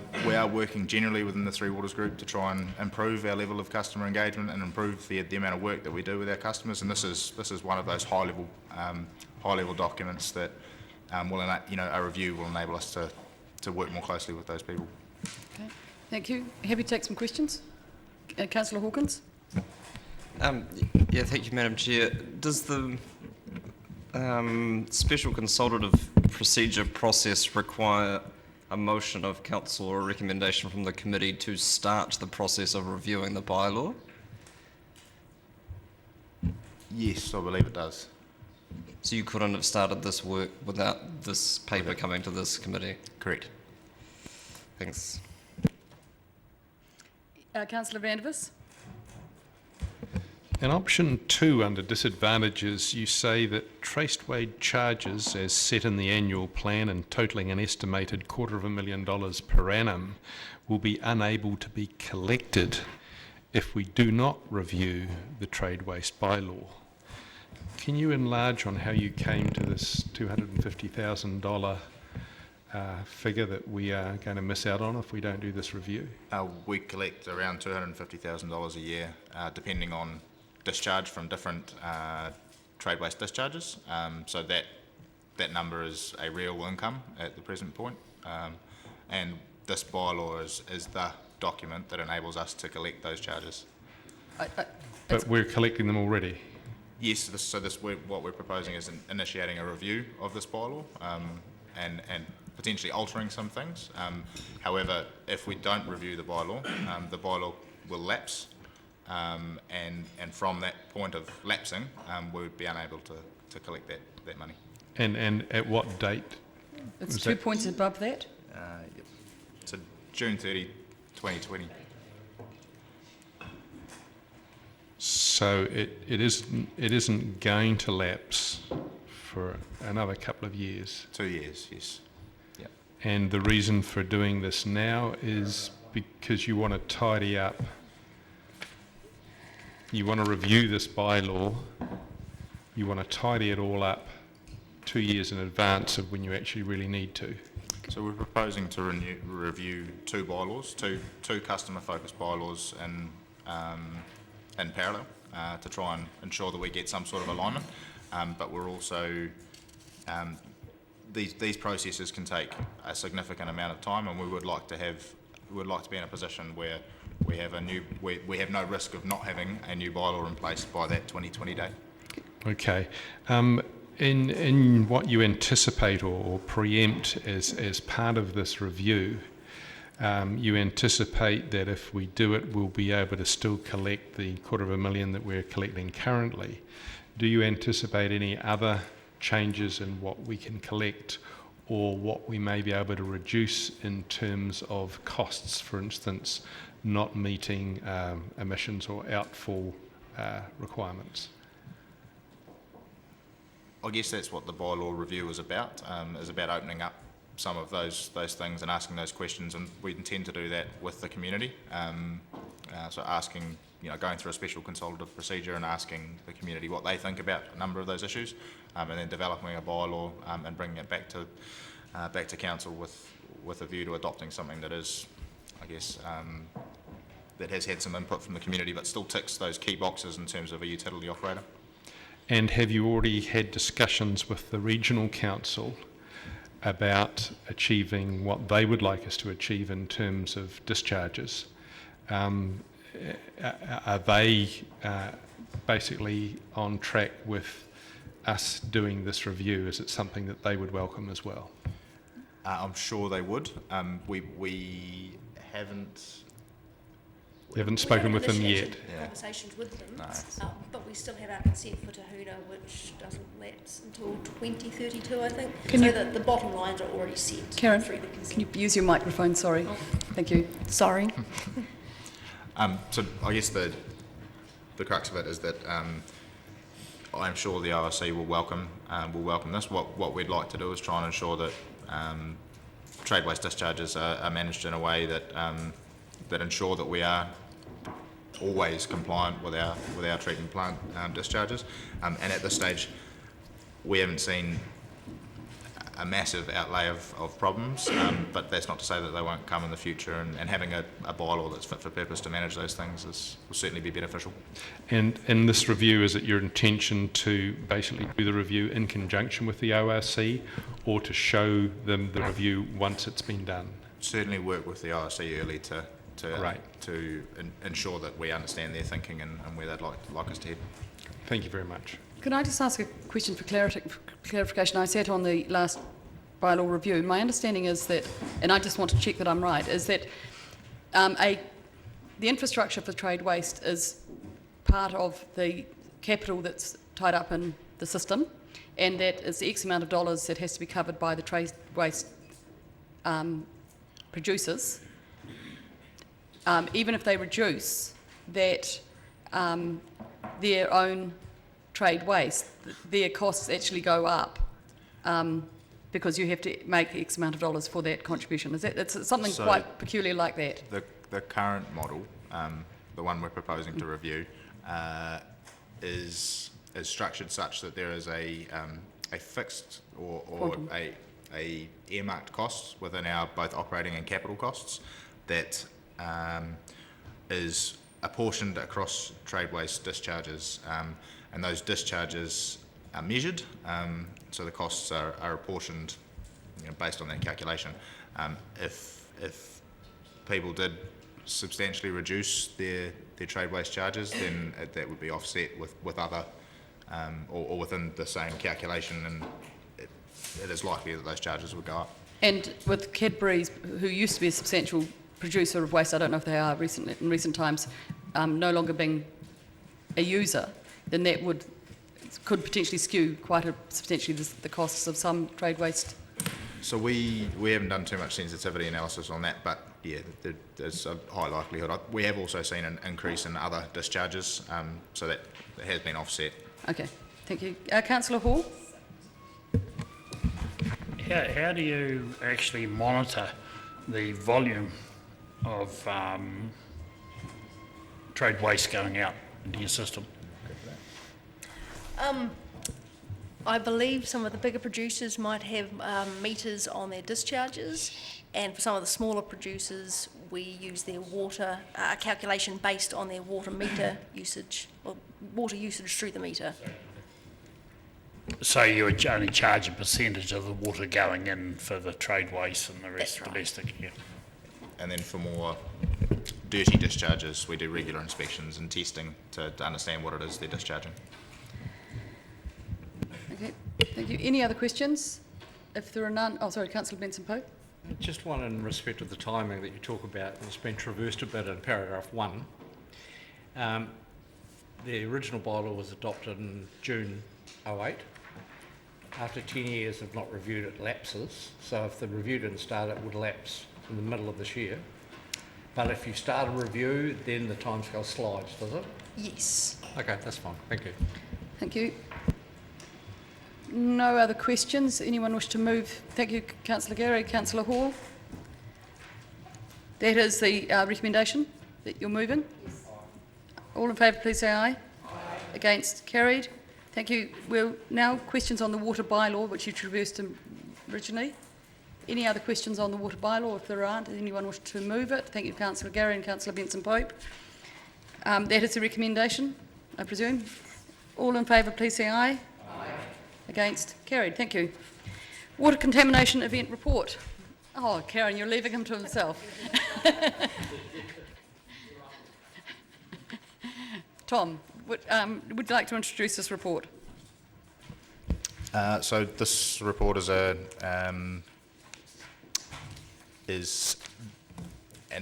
working generally within the Three Waters Group to try and improve our level of customer engagement and improve the amount of work that we do with our customers. And this is one of those high level documents that a review will enable us to work more closely with those people. Okay, thank you. Happy to take some questions. Councillor Hawkins. Yeah, thank you, Madam Chair. Does the special consultative procedure process require a motion of council or a recommendation from the committee to start the process of reviewing the bylaw? Yes, I believe it does. So you couldn't have started this work without this paper coming to this committee? Correct. Thanks. Councillor Vandervis. In option 2 under disadvantages, you say that traced wage charges as set in the annual plan and totalling an estimated $250,000 per annum will be unable to be collected if we do not review the trade waste bylaw. Can you enlarge on how you came to this $250,000 figure that we are going to miss out on if we don't do this review? We collect around $250,000 a year, depending on discharge from different trade waste discharges. So that number is a real income at the present point. And this bylaw is the document that enables us to collect those charges. But we're collecting them already? Yes, what we're proposing is initiating a review of this bylaw and potentially altering some things. However, if we don't review the bylaw will lapse. And from that point of lapsing, we would be unable to collect that money. And at what date? It's 2 points above that. Yep. So June 30, 2020. So it isn't going to lapse for another couple of years? 2 years, yes. Yep. And the reason for doing this now is because you want to tidy up. You want to review this bylaw, you want to tidy it all up 2 years in advance of when you actually really need to. So we're proposing to review two bylaws, two customer-focused bylaws in parallel to try and ensure that we get some sort of alignment. But we're also, these processes can take a significant amount of time, and we would like to be in a position where we have no risk of not having a new bylaw in place by that 2020 date. Okay. In what you anticipate or preempt as part of this review, you anticipate that if we do it, we'll be able to still collect the $250,000 that we're collecting currently. Do you anticipate any other changes in what we can collect or what we may be able to reduce in terms of costs, for instance, not meeting emissions or outfall requirements? I guess that's what the bylaw review is about opening up some of those things and asking those questions, and we intend to do that with the community. So asking, going through a special consultative procedure and asking the community what they think about a number of those issues, and then developing a bylaw and bringing it back to council with a view to adopting something that is, I guess, that has had some input from the community but still ticks those key boxes in terms of a utility operator. And have you already had discussions with the regional council about achieving what they would like us to achieve in terms of discharges? Are they basically on track with us doing this review? Is it something that they would welcome as well? I'm sure they would. We haven't... You haven't spoken with them yet? Yeah. Conversations with them, no. But we still have our consent for Tahuna, which doesn't lapse until 2032, I think. The bottom lines are already set. Karen, through the consent. can you use your microphone? Sorry. Thank you. Sorry. So I guess the crux of it is that I'm sure the ORC will welcome this. What we'd like to do is try and ensure that trade waste discharges are managed in a way that ensure that we are always compliant with our treatment plant discharges, and at this stage we haven't seen a massive outlay of problems, but that's not to say that they won't come in the future, and having a bylaw that's fit for purpose to manage those things will certainly be beneficial. And in this review, is it your intention to basically do the review in conjunction with the ORC, or to show them the review once it's been done? Certainly work with the ORC early to ensure that we understand their thinking and where they'd like us to head. Thank you very much. Can I just ask a question for clarification? I sat on the last bylaw review. My understanding is that, and I just want to check that I'm right, is that the infrastructure for trade waste is part of the capital that's tied up in the system, and that it's the X amount of dollars that has to be covered by the trade waste producers. Even if they reduce that their own trade waste, their costs actually go up because you have to make X amount of dollars for that contribution. It's something quite peculiar like that? The current model, the one we're proposing to review, is structured such that there is a fixed or a earmarked cost within our both operating and capital costs that is apportioned across trade waste discharges, and those discharges are measured, so the costs are apportioned based on that calculation. If people did substantially reduce their trade waste charges, then that would be offset with other or within the same calculation, and it is likely that those charges would go up. And with Cadbury's, who used to be a substantial producer of waste, I don't know if they are in recent times, no longer being a user, then that could potentially skew quite substantially the costs of some trade waste. So we haven't done too much sensitivity analysis on that, but yeah, there's a high likelihood. We have also seen an increase in other discharges, so that has been offset. Okay, thank you. Councillor Hall? How do you actually monitor the volume of trade waste going out into your system? I believe some of the bigger producers might have meters on their discharges, and for some of the smaller producers, we use their water calculation based on their water meter usage, or water usage through the meter. So you would only charge a percentage of the water going in for the trade waste and the rest domestic? Yeah. And then for more dirty discharges, we do regular inspections and testing to understand what it is they're discharging. Okay, thank you. Any other questions? If there are none, oh sorry, Councillor Benson-Pope. Just one in respect of the timing that you talk about, and it's been traversed a bit in paragraph 1. The original bylaw was adopted in June 2008. After 10 years of not reviewed, it lapses. So if the review didn't start, it would lapse in the middle of this year. But if you start a review, then the timescale slides, does it? Yes. Okay, that's fine. Thank you. Thank you. No other questions. Anyone wish to move? Thank you, Councillor Gary. Councillor Hall? That is the recommendation that you're moving? Yes. All in favour, please say aye. Aye. Against? Carried. Thank you. We'll now questions on the water bylaw, which you traversed originally. Any other questions on the water bylaw? If there aren't, does anyone wish to move it? Thank you, Councillor Gary and Councillor Benson-Pope. That is the recommendation, I presume. All in favour, please say aye. Aye. Against? Carried. Thank you. Water contamination event report. Oh, Karen, you're leaving him to himself. Tom, would you like to introduce this report? So this report is an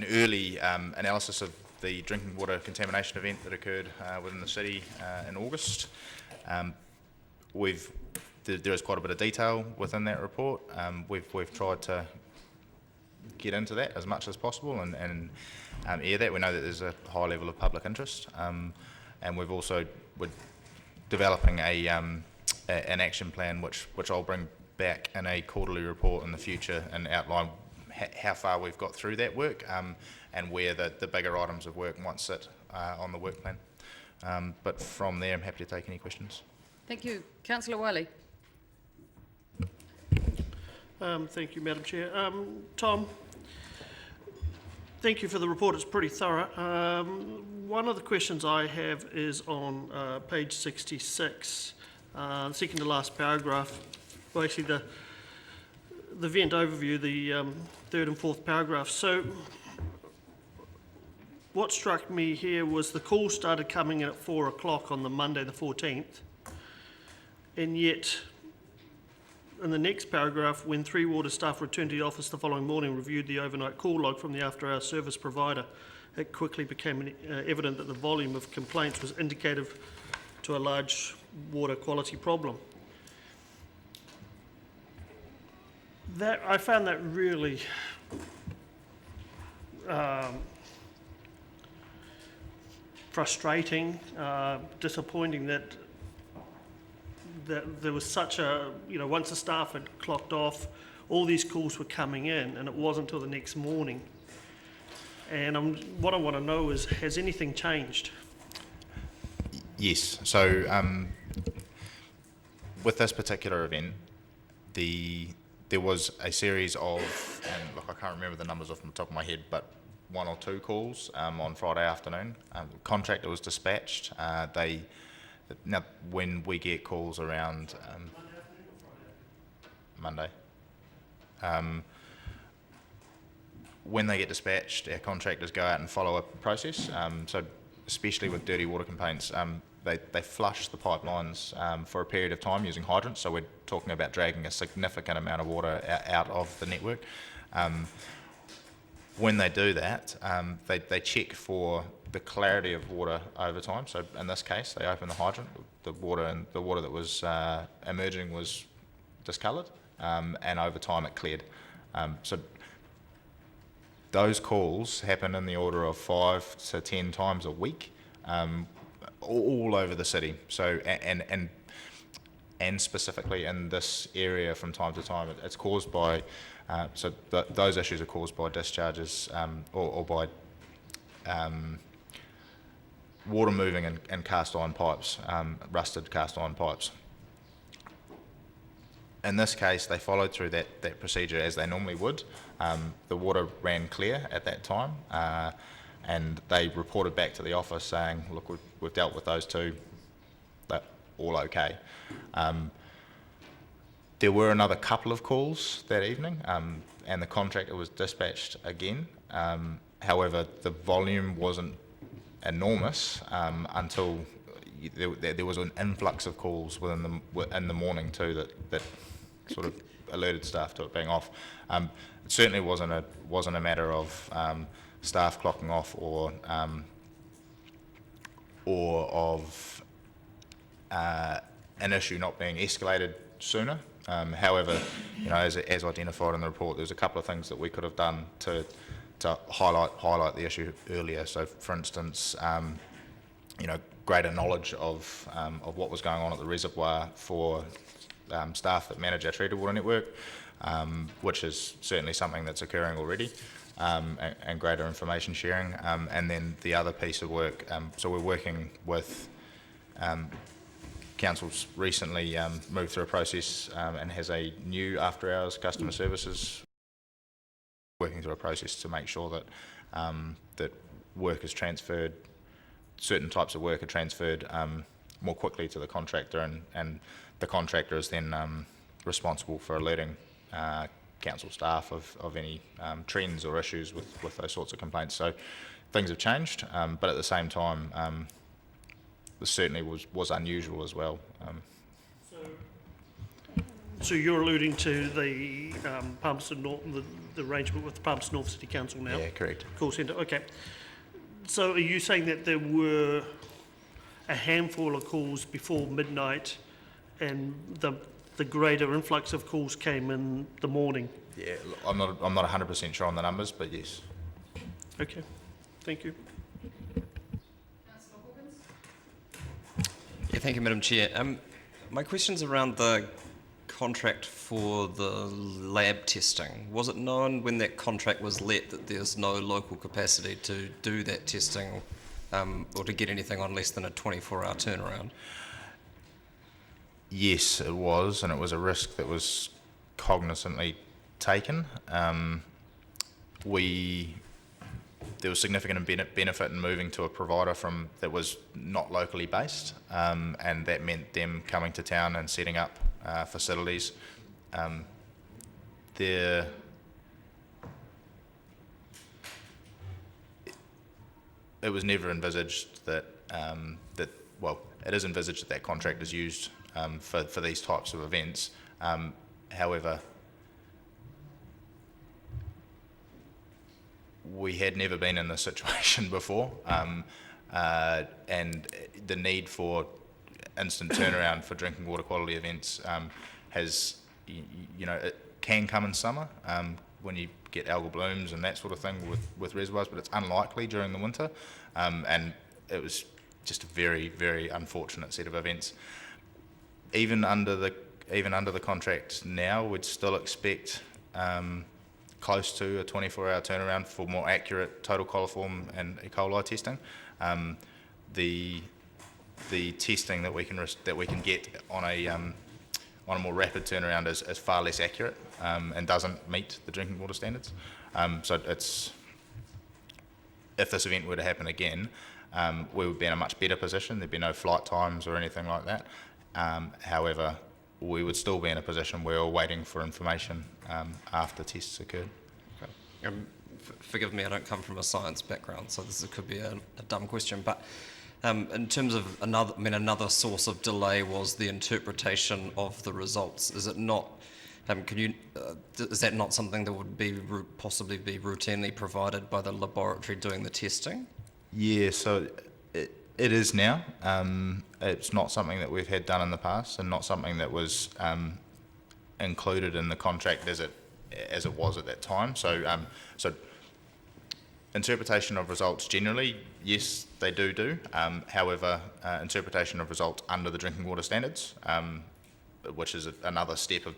early analysis of the drinking water contamination event that occurred within the city in August. There is quite a bit of detail within that report. We've tried to get into that as much as possible and air that. We know that there's a high level of public interest, and we're developing an action plan which I'll bring back in a quarterly report in the future and outline how far we've got through that work, and where the bigger items of work might sit on the work plan. But from there, I'm happy to take any questions. Thank you. Councillor Wiley. Thank you, Madam Chair. Tom, thank you for the report. It's pretty thorough. One of the questions I have is on page 66, second to last paragraph. Well, actually, the vent overview, the third and fourth paragraph. So what struck me here was the call started coming in at 4 o'clock on the Monday the 14th, and yet in the next paragraph, when 3 water staff returned to the office the following morning, reviewed the overnight call log from the after-hours service provider, it quickly became evident that the volume of complaints was indicative to a large water quality problem. I found that really frustrating, disappointing that there was such a, once the staff had clocked off, all these calls were coming in, and it wasn't until the next morning. And what I want to know is, has anything changed? Yes. So with this particular event, there was a series of, and look, I can't remember the numbers off the top of my head, but 1 or 2 calls on Friday afternoon. Contractor was dispatched. Now, when we get calls around Monday, when they get dispatched, our contractors go out and follow a process. So, especially with dirty water complaints, they flush the pipelines for a period of time using hydrants. So we're talking about dragging a significant amount of water out of the network. When they do that, they check for the clarity of water over time. So in this case, they open the hydrant. The water that was emerging was discoloured, and over time it cleared. So those calls happen in the order of 5 to 10 times a week, all over the city. So and specifically in this area from time to time, it's caused by. Those issues are caused by discharges or by water moving in cast iron pipes, rusted cast iron pipes. In this case, they followed through that procedure as they normally would. The water ran clear at that time, and they reported back to the office saying, look, we've dealt with those 2, they're all okay. There were another couple of calls that evening, and the contractor was dispatched again. However, the volume wasn't enormous until there was an influx of calls in the morning too that sort of alerted staff to it being off. It certainly wasn't a matter of staff clocking off or of an issue not being escalated sooner. However, as identified in the report, there's a couple of things that we could have done to highlight the issue earlier. So, for instance, greater knowledge of what was going on at the reservoir for staff that manage our treated water network, which is certainly something that's occurring already, and greater information sharing. And then the other piece of work, so we're working with Council's recently moved through a process and has a new after-hours customer services, working through a process to make sure that that work is transferred, certain types of work are transferred more quickly to the contractor, and the contractor is then responsible for alerting council staff of any trends or issues with those sorts of complaints. So things have changed, but at the same time, this certainly was unusual as well. So you're alluding to the Palmerston North, the arrangement with the Palmerston North City Council now? Yeah, correct. Call centre, okay. So are you saying that there were a handful of calls before midnight, and the greater influx of calls came in the morning? Yeah, I'm not 100% sure on the numbers, but yes. Okay, thank you. Yeah, thank you, Madam Chair. My question's around the contract for the lab testing. Was it known when that contract was let that there's no local capacity to do that testing or to get anything on less than a 24-hour turnaround? Yes, it was, and it was a risk that was cognizantly taken. There was significant benefit in moving to a provider that was not locally based, and that meant them coming to town and setting up facilities. It was never envisaged that, it is envisaged that contract is used for these types of events. However, we had never been in this situation before, and the need for instant turnaround for drinking water quality events it can come in summer when you get algal blooms and that sort of thing with reservoirs, but it's unlikely during the winter, and it was just a very, very unfortunate set of events. Even under the contract now, we'd still expect close to a 24-hour turnaround for more accurate total coliform and E. coli testing. The testing that we can get on a more rapid turnaround is far less accurate and doesn't meet the drinking water standards. So if this event were to happen again, we would be in a much better position. There'd be no flight times or anything like that. However, we would still be in a position where we're waiting for information after tests occurred. Okay. Forgive me, I don't come from a science background, so this could be a dumb question, but in terms of another source of delay was the interpretation of the results. Is it not? Is that not something that would possibly be routinely provided by the laboratory doing the testing? Yeah, so it is now. It's not something that we've had done in the past, and not something that was included in the contract as it was at that time. So interpretation of results generally, yes, they do. However, interpretation of results under the drinking water standards, which is another step in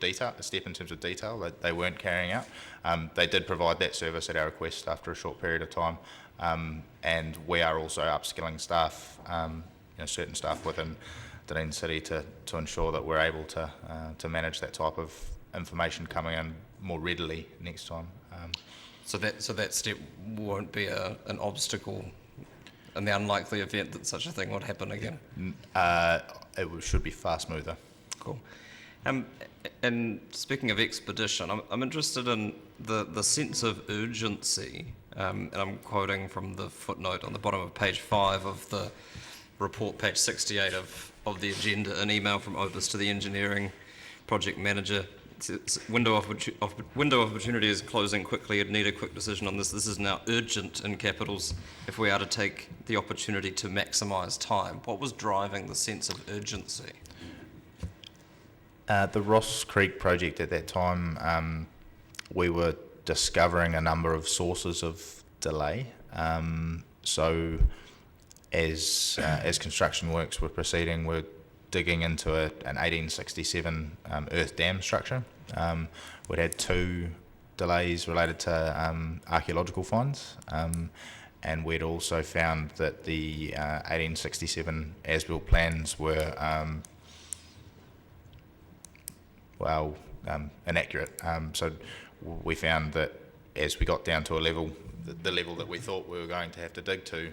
terms of detail that they weren't carrying out. They did provide that service at our request after a short period of time, and we are also upskilling staff, certain staff within Dunedin City to ensure that we're able to manage that type of information coming in more readily next time. So that step won't be an obstacle in the unlikely event that such a thing would happen again? It should be far smoother. Cool. And speaking of expedition, I'm interested in the sense of urgency, and I'm quoting from the footnote on the bottom of page 5 of the report, page 68 of the agenda, an email from Opus to the engineering project manager. Window of opportunity is closing quickly. I'd need a quick decision on this. This is now urgent in capitals if we are to take the opportunity to maximise time. What was driving the sense of urgency? The Ross Creek project at that time, we were discovering a number of sources of delay. So as construction works were proceeding, we're digging into an 1867 earth dam structure. We'd had 2 delays related to archaeological finds, and we'd also found that the 1867 as-built plans were inaccurate. So we found that as we got down to a level, the level that we thought we were going to have to dig to,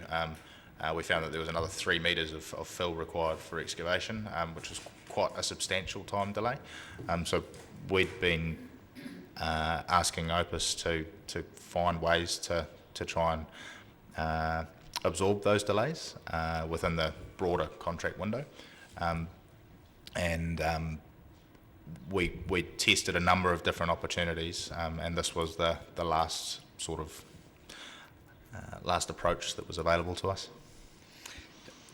we found that there was another 3 metres of fill required for excavation, which was quite a substantial time delay. So we'd been asking Opus to find ways to try and absorb those delays within the broader contract window. We tested a number of different opportunities, and this was the last sort of last approach that was available to us.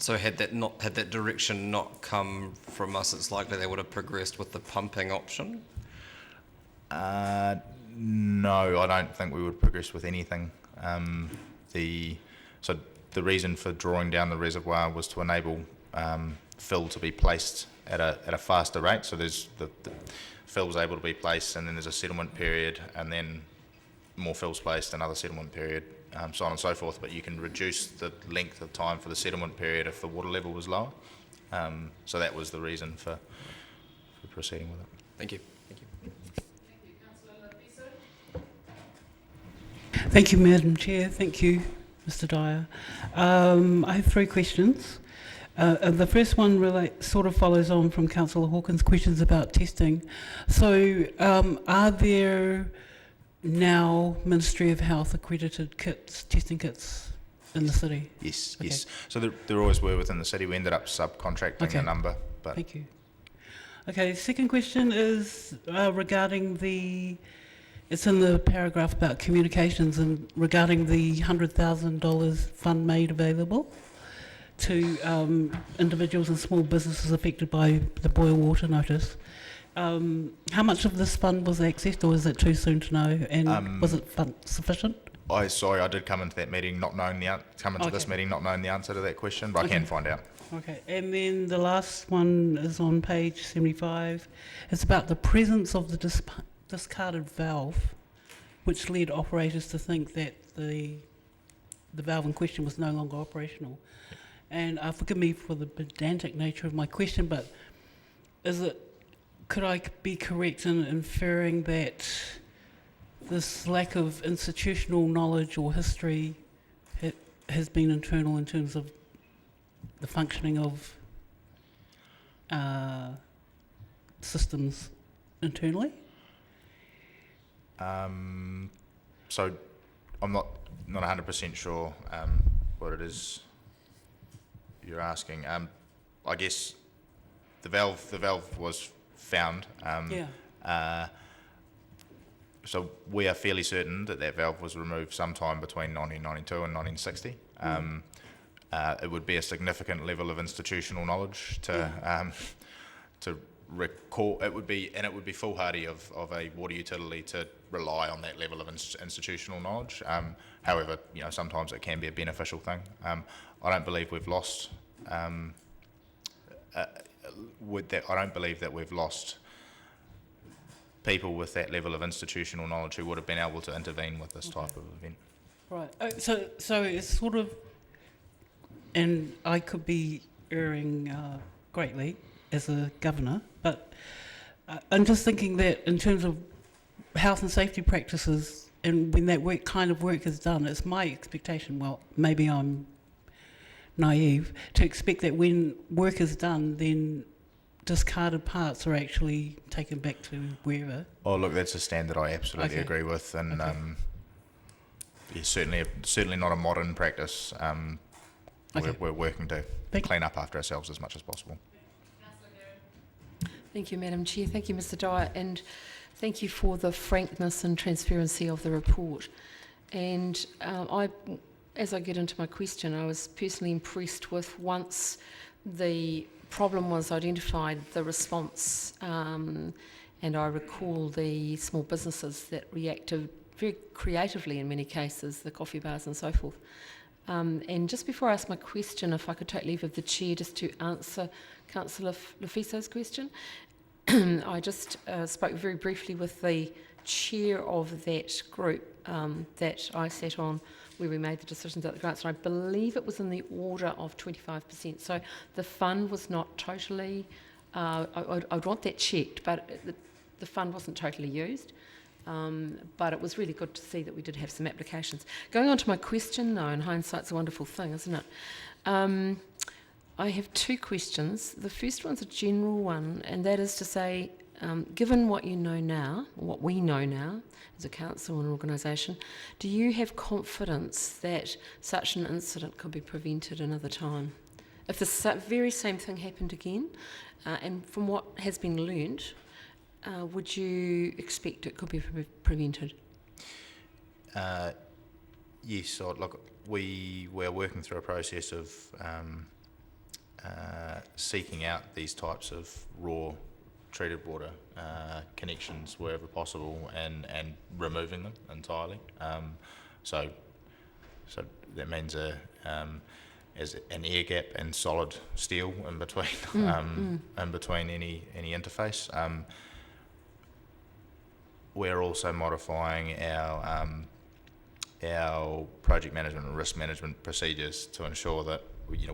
So had that direction not come from us, it's likely they would have progressed with the pumping option? No, I don't think we would progress with anything. So the reason for drawing down the reservoir was to enable fill to be placed at a faster rate. So there's the fill's able to be placed, and then there's a settlement period, and then more fill's placed, another settlement period, so on and so forth, but you can reduce the length of time for the settlement period if the water level was lower. So that was the reason for proceeding with it. Thank you. Thank you. Thank you, Madam Chair. Thank you, Mr. Dyer. I have 3 questions. The first one sort of follows on from Councillor Hawkins' questions about testing. So, are there now Ministry of Health accredited kits, testing kits in the city? Yes, Okay. yes. So there always were within the city. We ended up subcontracting a number. But Thank you. Okay, second question is regarding it's in the paragraph about communications and regarding the $100,000 fund made available to individuals and small businesses affected by the boil water notice. How much of this fund was accessed, or is it too soon to know? And was it sufficient? I did come into that meeting not knowing this meeting not knowing the answer to that question, but I can find out. Okay, and then the last one is on page 75. It's about the presence of the discarded valve, which led operators to think that the valve in question was no longer operational. And forgive me for the pedantic nature of my question, but could I be correct in inferring that this lack of institutional knowledge or history has been internal in terms of the functioning of systems internally? So I'm not 100% sure what it is you're asking. I guess the valve was found. So we are fairly certain that valve was removed sometime between 1992 and 1960. It would be a significant level of institutional knowledge to recall. It would be foolhardy of a water utility to rely on that level of institutional knowledge. However, sometimes it can be a beneficial thing. I don't believe we've lost. I don't believe that we've lost people with that level of institutional knowledge who would have been able to intervene with this type of event. Right. So it's sort of, and I could be erring greatly as a governor, but I'm just thinking that in terms of health and safety practices, and when that kind of work is done, it's my expectation, well, maybe I'm naive, to expect that when work is done, then discarded parts are actually taken back to wherever. Oh, look, that's a standard I absolutely agree with, and certainly not a modern practice. We're working to clean up after ourselves as much as possible. Thank you, Madam Chair. Thank you, Mr. Dyer, and thank you for the frankness and transparency of the report. And as I get into my question, I was personally impressed with, once the problem was identified, the response, and I recall the small businesses that reacted very creatively in many cases, the coffee bars and so forth. And just before I ask my question, if I could take leave of the chair just to answer Councillor Lefiso's question. I just spoke very briefly with the chair of that group that I sat on, where we made the decisions at the grants, and I believe it was in the order of 25%. So the fund was not totally, I'd want that checked, but the fund wasn't totally used. But it was really good to see that we did have some applications. Going on to my question, though, and hindsight's a wonderful thing, isn't it? I have 2 questions. The first one's a general one, and that is to say, given what you know now, what we know now as a council and an organisation, do you have confidence that such an incident could be prevented another time? If the very same thing happened again, and from what has been learnt, would you expect it could be prevented? Yes, so look, we're working through a process of seeking out these types of raw treated water connections wherever possible and removing them entirely. So that means as an air gap and solid steel in between in between any interface. We're also modifying our our project management and risk management procedures to ensure that,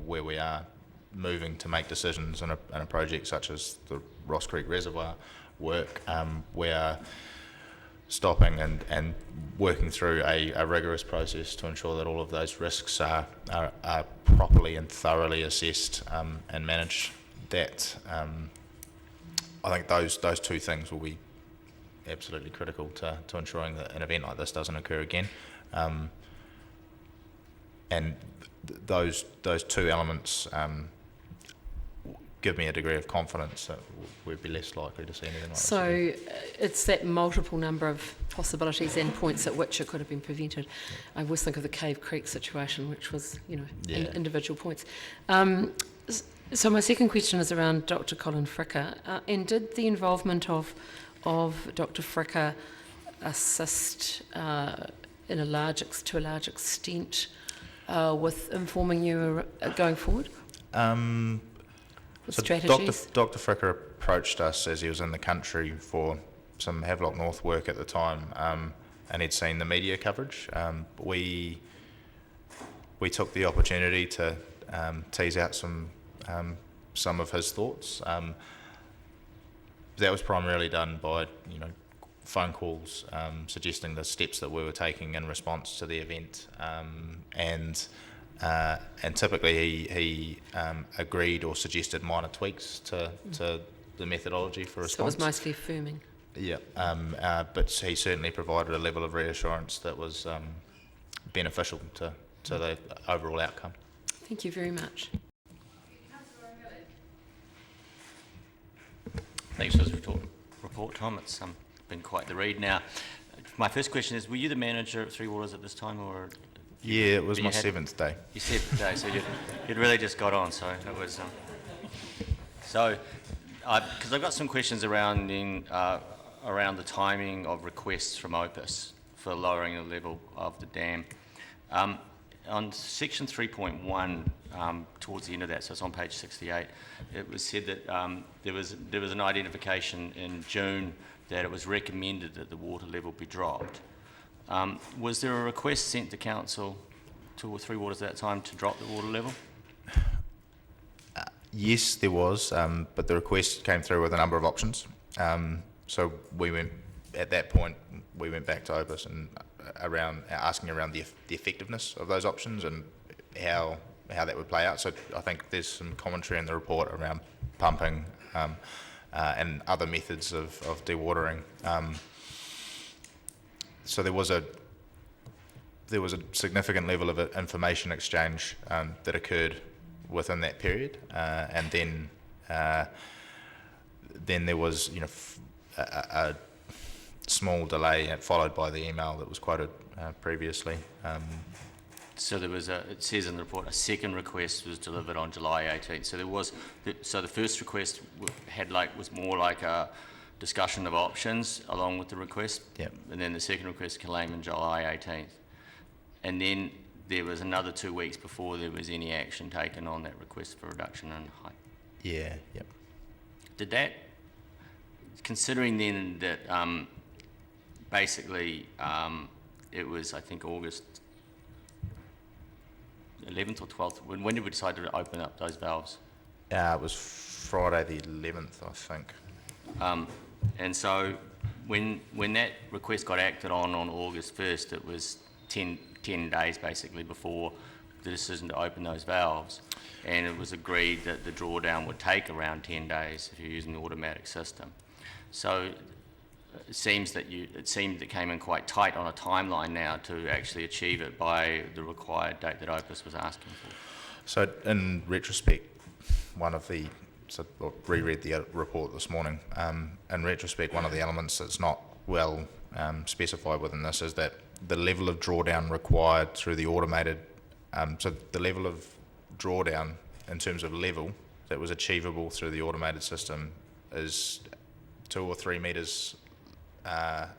where we are moving to make decisions in a project such as the Ross Creek Reservoir work, we are stopping and working through a rigorous process to ensure that all of those risks are properly and thoroughly assessed and managed. That I think those two things will be absolutely critical to ensuring that an event like this doesn't occur again. And those two elements give me a degree of confidence that we'd be less likely to see anything like this. So it's that multiple number of possibilities and points at which it could have been prevented. I always think of the Cave Creek situation, which was, individual points. So my second question is around Dr. Colin Fricker. And did the involvement of Dr. Fricker assist to a large extent with informing you going forward? With strategies? Dr. Fricker approached us as he was in the country for some Havelock North work at the time, and he'd seen the media coverage. We took the opportunity to tease out some of his thoughts. That was primarily done by phone calls suggesting the steps that we were taking in response to the event, and typically he agreed or suggested minor tweaks to the methodology for response. So it was mostly affirming. Yeah, but he certainly provided a level of reassurance that was beneficial to the overall outcome. Thank you very much. Thanks for this report, Tom. It's been quite the read. Now, my first question is, were you the manager at Three Waters at this time, or? Yeah, it was my 7th day. Your 7th day, so you'd really just got on, so it was... because I've got some questions around the timing of requests from Opus for lowering the level of the dam. On section 3.1, towards the end of that, so it's on page 68, it was said that there was an identification in June that it was recommended that the water level be dropped. Was there a request sent to council to Three Waters at that time to drop the water level? Yes, there was, but the request came through with a number of options. So at that point, we went back to Opus and asking around the effectiveness of those options and how that would play out. So I think there's some commentary in the report around pumping and other methods of dewatering. So there was a significant level of information exchange that occurred within that period, and then there was a small delay followed by the email that was quoted previously. So there was it says in the report, a second request was delivered on July 18th. So there was, so the first request was more like a discussion of options along with the request. Yep. And then the second request came in July 18th. And then there was another 2 weeks before there was any action taken on that request for reduction in height. Yeah, yep. Did that, considering then that basically it was, I think, August 11th or 12th, when did we decide to open up those valves? It was Friday the 11th, I think. And so when that request got acted on August 1st, it was 10 days basically before the decision to open those valves, and it was agreed that the drawdown would take around 10 days if you're using the automatic system. So it seemed it came in quite tight on a timeline now to actually achieve it by the required date that Opus was asking for. So in retrospect, reread the report this morning. In retrospect, one of the elements that's not well specified within this is that the level of drawdown required through the automated, so the level of drawdown in terms of level that was achievable through the automated system is 2 or 3 metres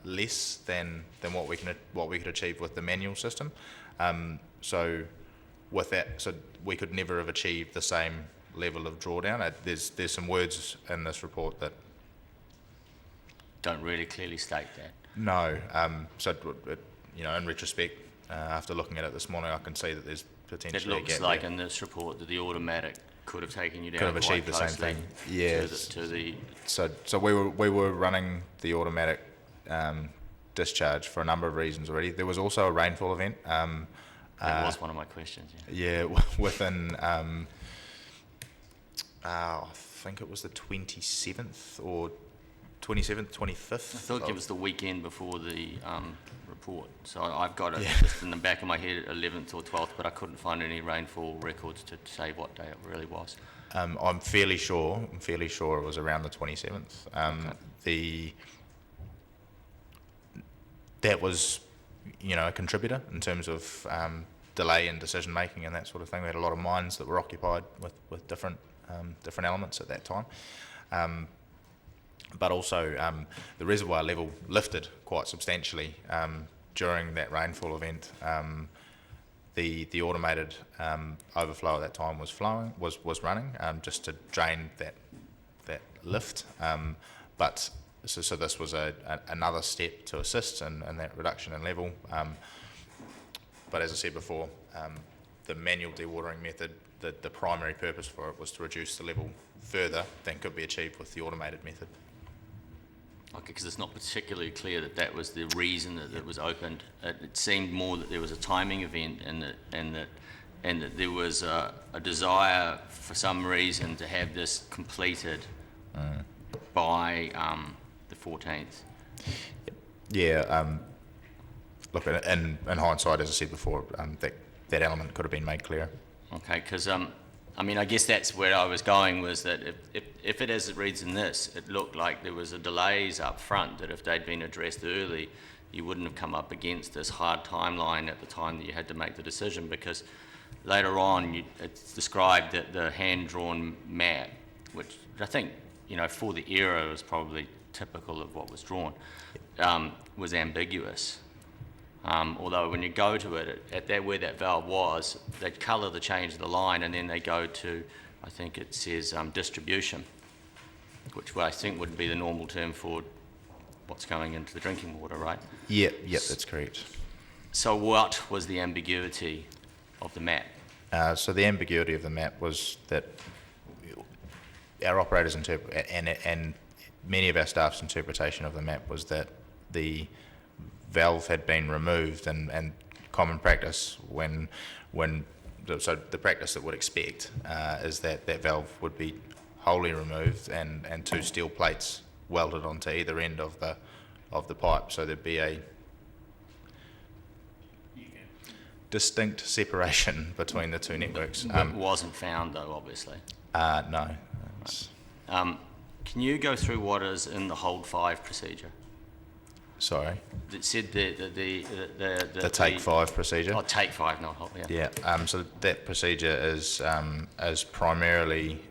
less than what we could achieve with the manual system. So with that, so we could never have achieved the same level of drawdown. There's some words in this report that don't really clearly state that. No. So in retrospect, After looking at it this morning, I can see that there's It potentially a looks gap like there. in this report that the automatic could have taken you down Could have quite achieved the same closely thing. Yeah. to the So we were running the automatic discharge for a number of reasons already. There was also a rainfall event. that was one of my questions. Yeah, within I think it was the 27th or 27th, 25th. I thought it was the weekend before the report, so I've got it Yeah. just in the back of my head, 11th or 12th, but I couldn't find any rainfall records to say what day it really was. I'm fairly sure it was around the 27th. That was, a contributor in terms of delay in decision making and that sort of thing. We had a lot of mines that were occupied with different elements at that time. But also the reservoir level lifted quite substantially during that rainfall event. The automated overflow at that time was running just to drain that lift. But so this was another step to assist in that reduction in level. But as I said before, the manual dewatering method, the primary purpose for it was to reduce the level further than could be achieved with the automated method. Okay, because it's not particularly clear that was the reason that it was opened. It seemed more that there was a timing event and that there was a desire for some reason to have this completed by the 14th. Yeah, look, in hindsight, as I said before, that element could have been made clearer. Okay, because I guess that's where I was going, was that if it, as it reads in this, it looked like there was a delays up front, that if they'd been addressed early, you wouldn't have come up against this hard timeline at the time that you had to make the decision, because later on it's described that the hand-drawn map, which I think, for the era was probably typical of what was drawn, was ambiguous. Although when you go to it, where that valve was, they colour the change of the line, and then they go to, I think it says distribution, which I think would be the normal term for what's going into the drinking water, right? Yep, that's correct. So what was the ambiguity of the map? So the ambiguity of the map was that our operators and many of our staff's interpretation of the map was that the valve had been removed, and common practice so the practice that would expect is that valve would be wholly removed and two steel plates welded onto either end of the pipe, so there'd be a distinct separation between the two networks. It wasn't found though, obviously. No. Can you go through what is in the hold 5 procedure? Sorry? It said the take 5 procedure. Oh, take 5, not hold, yeah. Yeah, so that procedure is primarily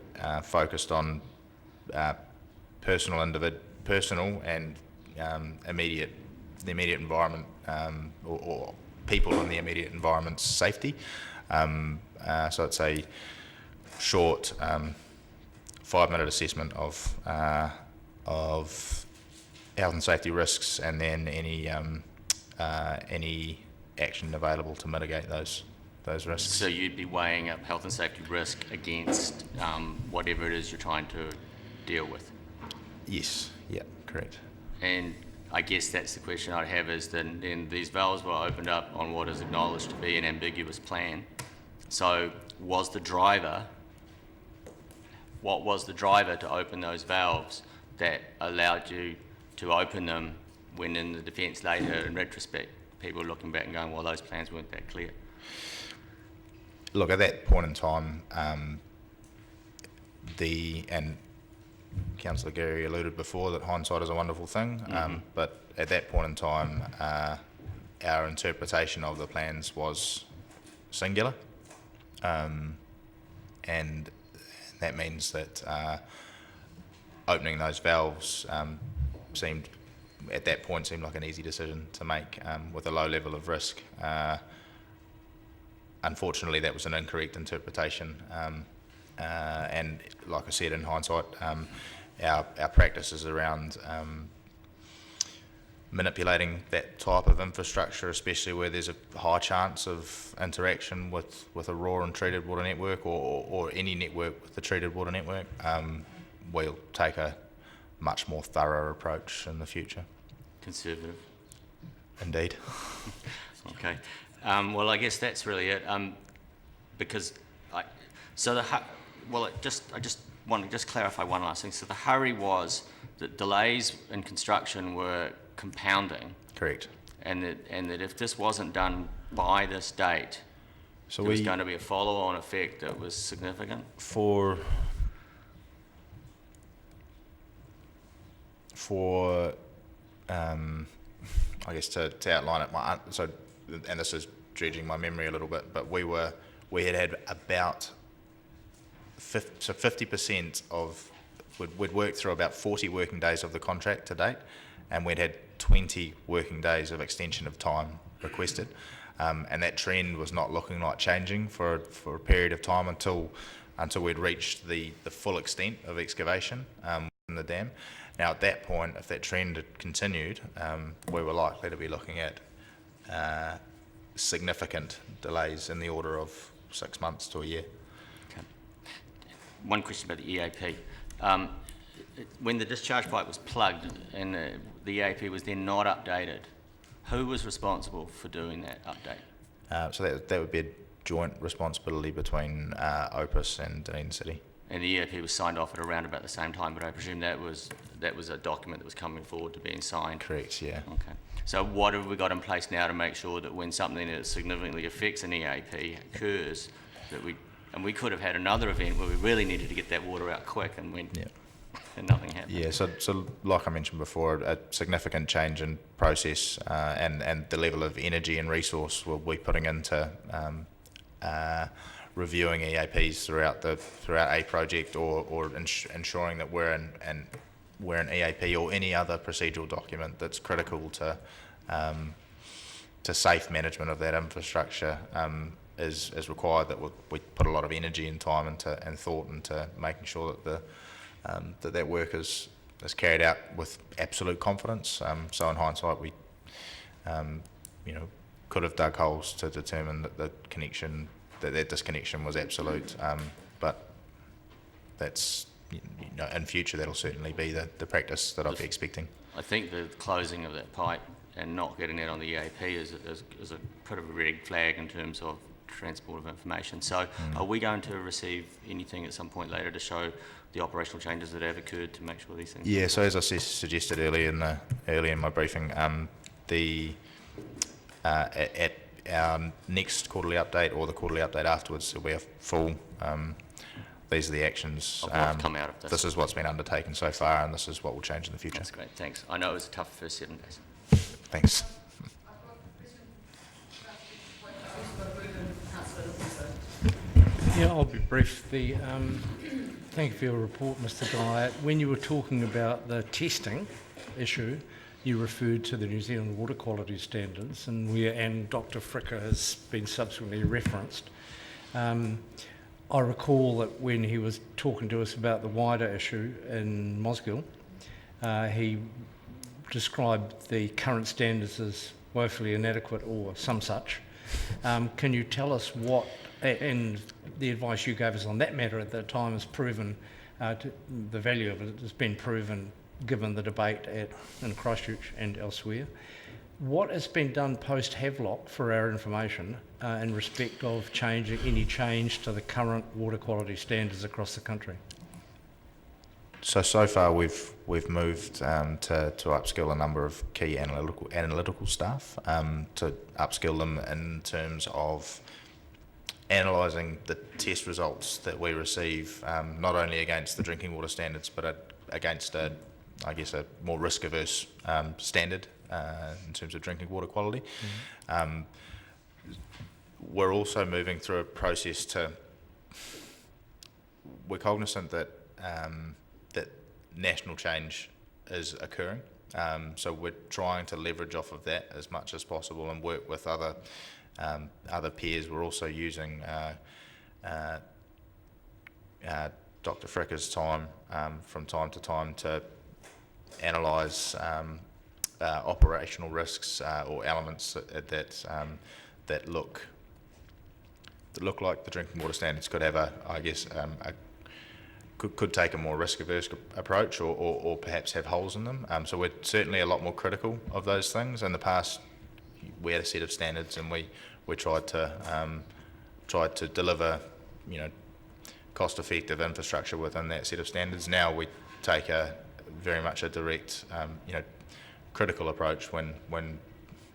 focused on personal and the immediate environment or people in the immediate environment's safety. So it's a short 5-minute assessment of health and safety risks, and then any action available to mitigate those risks. So you'd be weighing up health and safety risk against whatever it is you're trying to deal with? Yes, yeah, correct. And I guess that's the question I'd have, is then these valves were opened up on what is acknowledged to be an ambiguous plan. So what was the driver to open those valves that allowed you to open them, when in the defence later, in retrospect, people are looking back and going, well, those plans weren't that clear? Look, at that point in time, and Councillor Gary alluded before that hindsight is a wonderful thing, but at that point in time, our interpretation of the plans was singular, and that means that opening those valves seemed like an easy decision to make with a low level of risk. Unfortunately, that was an incorrect interpretation, and like I said, in hindsight, our practices around manipulating that type of infrastructure, especially where there's a high chance of interaction with a raw and treated water network or any network with the treated water network, we'll take a much more thorough approach in the future. Conservative. Indeed. Okay. Well, I guess that's really it. Because I just want to clarify one last thing. So the hurry was that delays in construction were compounding. Correct. And that if this wasn't done by this date, so there was going to be a follow-on effect that was significant. I guess to outline it, and this is dredging my memory a little bit, but we had about 50% of, we'd worked through about 40 working days of the contract to date, and we'd had 20 working days of extension of time requested, and that trend was not looking like changing for a period of time until we'd reached the full extent of excavation in the dam. Now at that point, if that trend had continued, we were likely to be looking at significant delays in the order of 6 months to a year. Okay. One question about the EAP. When the discharge pipe was plugged and the EAP was then not updated, who was responsible for doing that update? So that would be a joint responsibility between Opus and Dunedin City. And the EAP was signed off at around about the same time, but I presume that was a document that was coming forward to being signed. Correct, yeah. Okay. So what have we got in place now to make sure that when something that significantly affects an EAP occurs, and we could have had another event where we really needed to get that water out quick and nothing happened. Yeah, so like I mentioned before, a significant change in process and the level of energy and resource we'll be putting into reviewing EAPs throughout a project or ensuring that we're an EAP or any other procedural document that's critical to safe management of that infrastructure is required, that we put a lot of energy and time and thought into making sure that that work is carried out with absolute confidence. So in hindsight, we could have dug holes to determine that that disconnection was absolute, but that's in future that'll certainly be the practice that I'll be expecting. I think the closing of that pipe and not getting that on the EAP is a bit of a red flag in terms of transport of information. So are we going to receive anything at some point later to show the operational changes that have occurred to make sure these things? Yeah, so as I suggested earlier in my briefing, at our next quarterly update or the quarterly update afterwards, there'll be a full, these are the actions. What's come out of this? This is what's been undertaken so far, and this is what will change in the future. That's great, thanks. I know it was a tough first 7 days. Thanks. Yeah, I'll be brief. Thank you for your report, Mr. Dyer. When you were talking about the testing issue, you referred to the New Zealand water quality standards, and Dr. Fricker has been subsequently referenced. I recall that when he was talking to us about the wider issue in Mosgiel, he described the current standards as woefully inadequate or some such. Can you tell us what, and the advice you gave us on that matter at the time has proven, the value of it has been proven given the debate in Christchurch and elsewhere. What has been done post-Havelock for our information in respect of any change to the current water quality standards across the country? So far we've moved to upskill a number of key analytical staff, to upskill them in terms of analysing the test results that we receive, not only against the drinking water standards, but against a more risk-averse standard in terms of drinking water quality. Mm-hmm. We're also moving through a process we're cognizant that that national change is occurring, so we're trying to leverage off of that as much as possible and work with other peers. We're also using Dr. Fricker's time from time to time to analyse operational risks or elements that look like the drinking water standards could have could take a more risk-averse approach or perhaps have holes in them. So we're certainly a lot more critical of those things. In the past, we had a set of standards and we tried to deliver, cost-effective infrastructure within that set of standards. Now we take very much a direct, critical approach when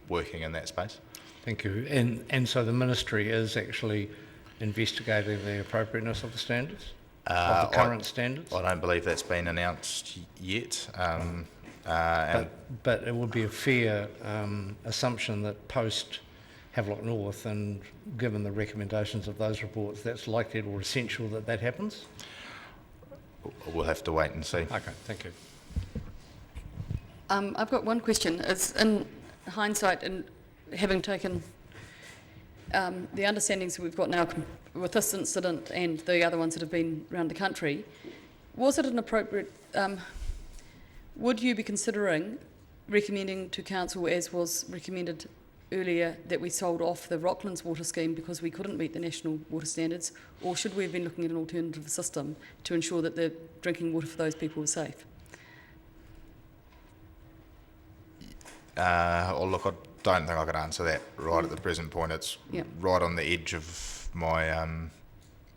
working in that space. Thank you. And so the ministry is actually investigating the appropriateness of the standards, of the current standards? I don't believe that's been announced yet. But it would be a fair assumption that post Havelock North, and given the recommendations of those reports, that's likely or essential that happens? We'll have to wait and see. Okay, thank you. I've got one question. It's in hindsight, and having taken the understandings that we've got now with this incident and the other ones that have been around the country, was it an appropriate, would you be considering recommending to council, as was recommended earlier, that we sold off the Rocklands water scheme because we couldn't meet the national water standards, or should we have been looking at an alternative system to ensure that the drinking water for those people was safe? Look, I don't think I could answer that right at the present point. It's right on the edge of my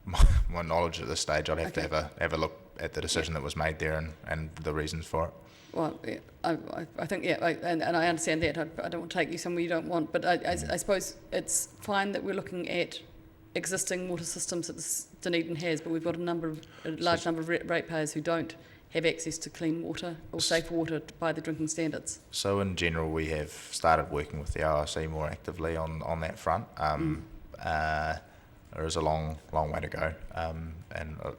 my knowledge at this stage. I'd have to have a look at the decision that was made there and the reasons for it. Well, yeah, I think, and I understand that. I don't want to take you somewhere you don't want, but I suppose it's fine that we're looking at existing water systems that Dunedin has, but we've got a large number of ratepayers who don't have access to clean water or safe water by the drinking standards. So in general, we have started working with the ORC more actively on that front. There is a long way to go, and a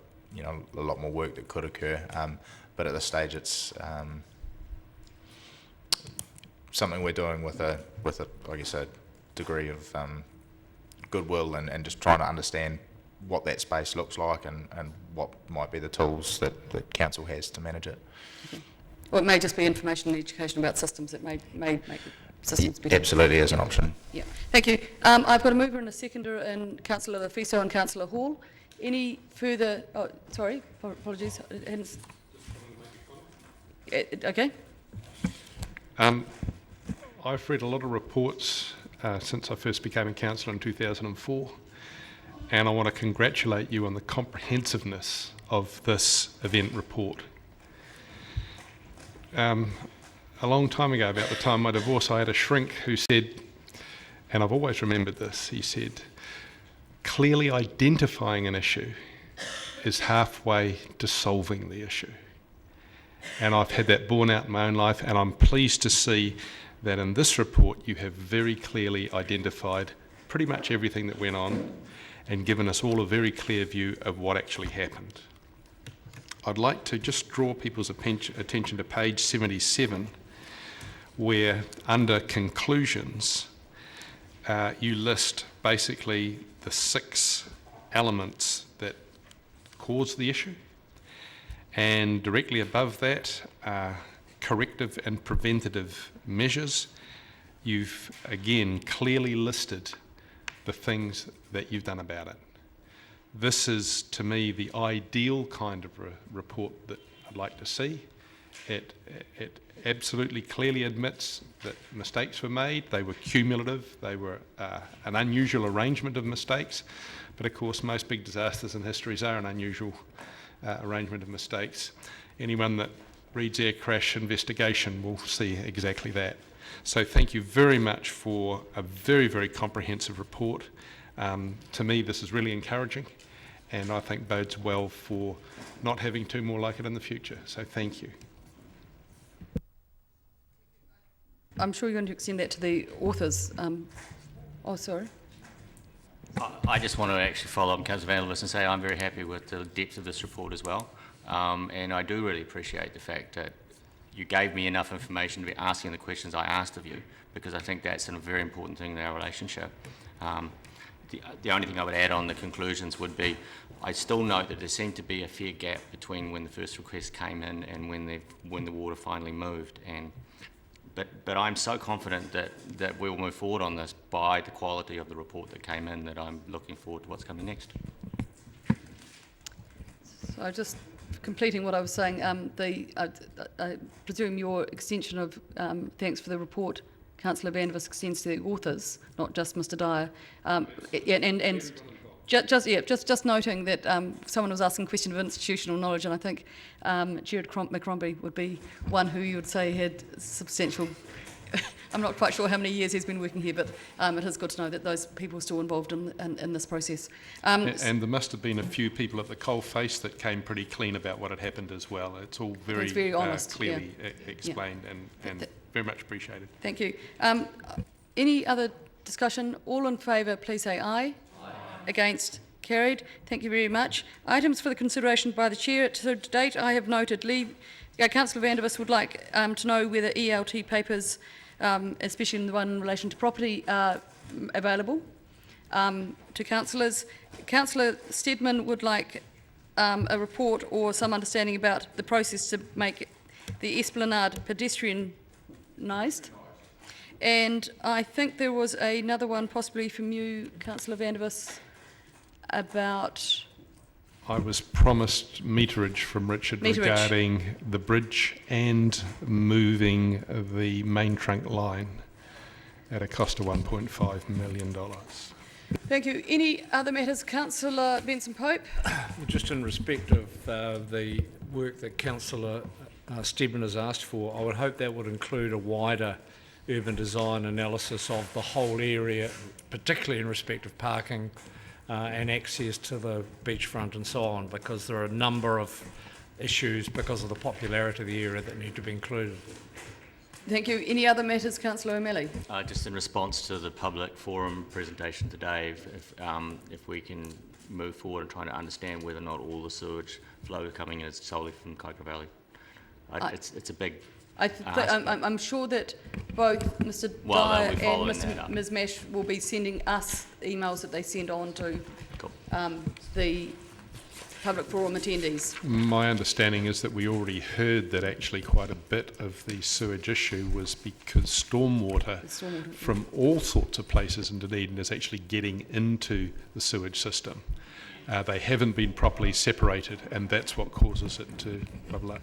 lot more work that could occur. But at this stage, it's something we're doing with a degree of goodwill and just trying to understand what that space looks like and what might be the tools that council has to manage it. Okay. Or it may just be information and education about systems that may make the systems better. Absolutely is an option. Yeah, thank you. I've got a mover and a seconder in Councillor Fiso and Councillor Hall. Any further, sorry, apologies. Okay. I've read a lot of reports since I first became a councillor in 2004, and I want to congratulate you on the comprehensiveness of this event report. A long time ago, about the time of my divorce, I had a shrink who said, and I've always remembered this, he said, clearly identifying an issue is halfway to solving the issue. And I've had that borne out in my own life, and I'm pleased to see that in this report you have very clearly identified pretty much everything that went on and given us all a very clear view of what actually happened. I'd like to just draw people's attention to page 77, where under conclusions you list basically the 6 elements that caused the issue. And directly above that, corrective and preventative measures. You've again clearly listed the things that you've done about it. This is, to me, the ideal kind of report that I'd like to see. It absolutely clearly admits that mistakes were made. They were cumulative. They were an unusual arrangement of mistakes. But of course, most big disasters in history are an unusual arrangement of mistakes. Anyone that reads Air Crash Investigation will see exactly that. So thank you very much for a very, very comprehensive report. To me, this is really encouraging, and I think bodes well for not having 2 more like it in the future. So thank you. I'm sure you're going to extend that to the authors. Sorry. I just want to actually follow up on Councillor Vanderlist and say I'm very happy with the depth of this report as well. And I do really appreciate the fact that you gave me enough information to be asking the questions I asked of you, because I think that's a very important thing in our relationship. The only thing I would add on the conclusions would be, I still note that there seemed to be a fair gap between when the first request came in and when the water finally moved. And But I'm so confident that we'll move forward on this by the quality of the report that came in, that I'm looking forward to what's coming next. So just completing what I was saying, I presume your extension of thanks for the report, Councillor Vandervis, extends to the authors, not just Mr Dyer. Just noting that someone was asking a question of institutional knowledge, and I think Jared McCrombie would be one who you would say had substantial. I'm not quite sure how many years he's been working here, but it is good to know that those people are still involved in this process. And there must have been a few people at the coalface that came pretty clean about what had happened as well. It's all very honest, clearly explained and very much appreciated. Thank you. Any other discussion? All in favour, please say aye. Against? Carried. Thank you very much. Items for the consideration by the Chair. To date, I have noted Councillor Vandervis would like to know whether ELT papers, especially the one in relation to property, are available to councillors. Councillor Steadman would like a report or some understanding about the process to make the Esplanade pedestrianised. And I think there was another one possibly from you, Councillor Vandervis, about... I was promised meterage from Richard regarding the bridge and moving the main trunk line at a cost of $1.5 million. Thank you. Any other matters? Councillor Benson-Pope? Just in respect of the work that Councillor Steadman has asked for, I would hope that would include a wider urban design analysis of the whole area, particularly in respect of parking and access to the beachfront and so on, because there are a number of issues because of the popularity of the area that need to be included. Thank you. Any other matters, Councillor O'Malley? Just in response to the public forum presentation today, if we can move forward and try to understand whether or not all the sewage flow coming in is solely from Coca Valley. It's a big I'm sure that both Mr Dyer and Ms Mash will be sending us emails that they send on to the public forum attendees. My understanding is that we already heard that actually quite a bit of the sewage issue was because stormwater from all sorts of places in Dunedin is actually getting into the sewage system. They haven't been properly separated, and that's what causes it to bubble up.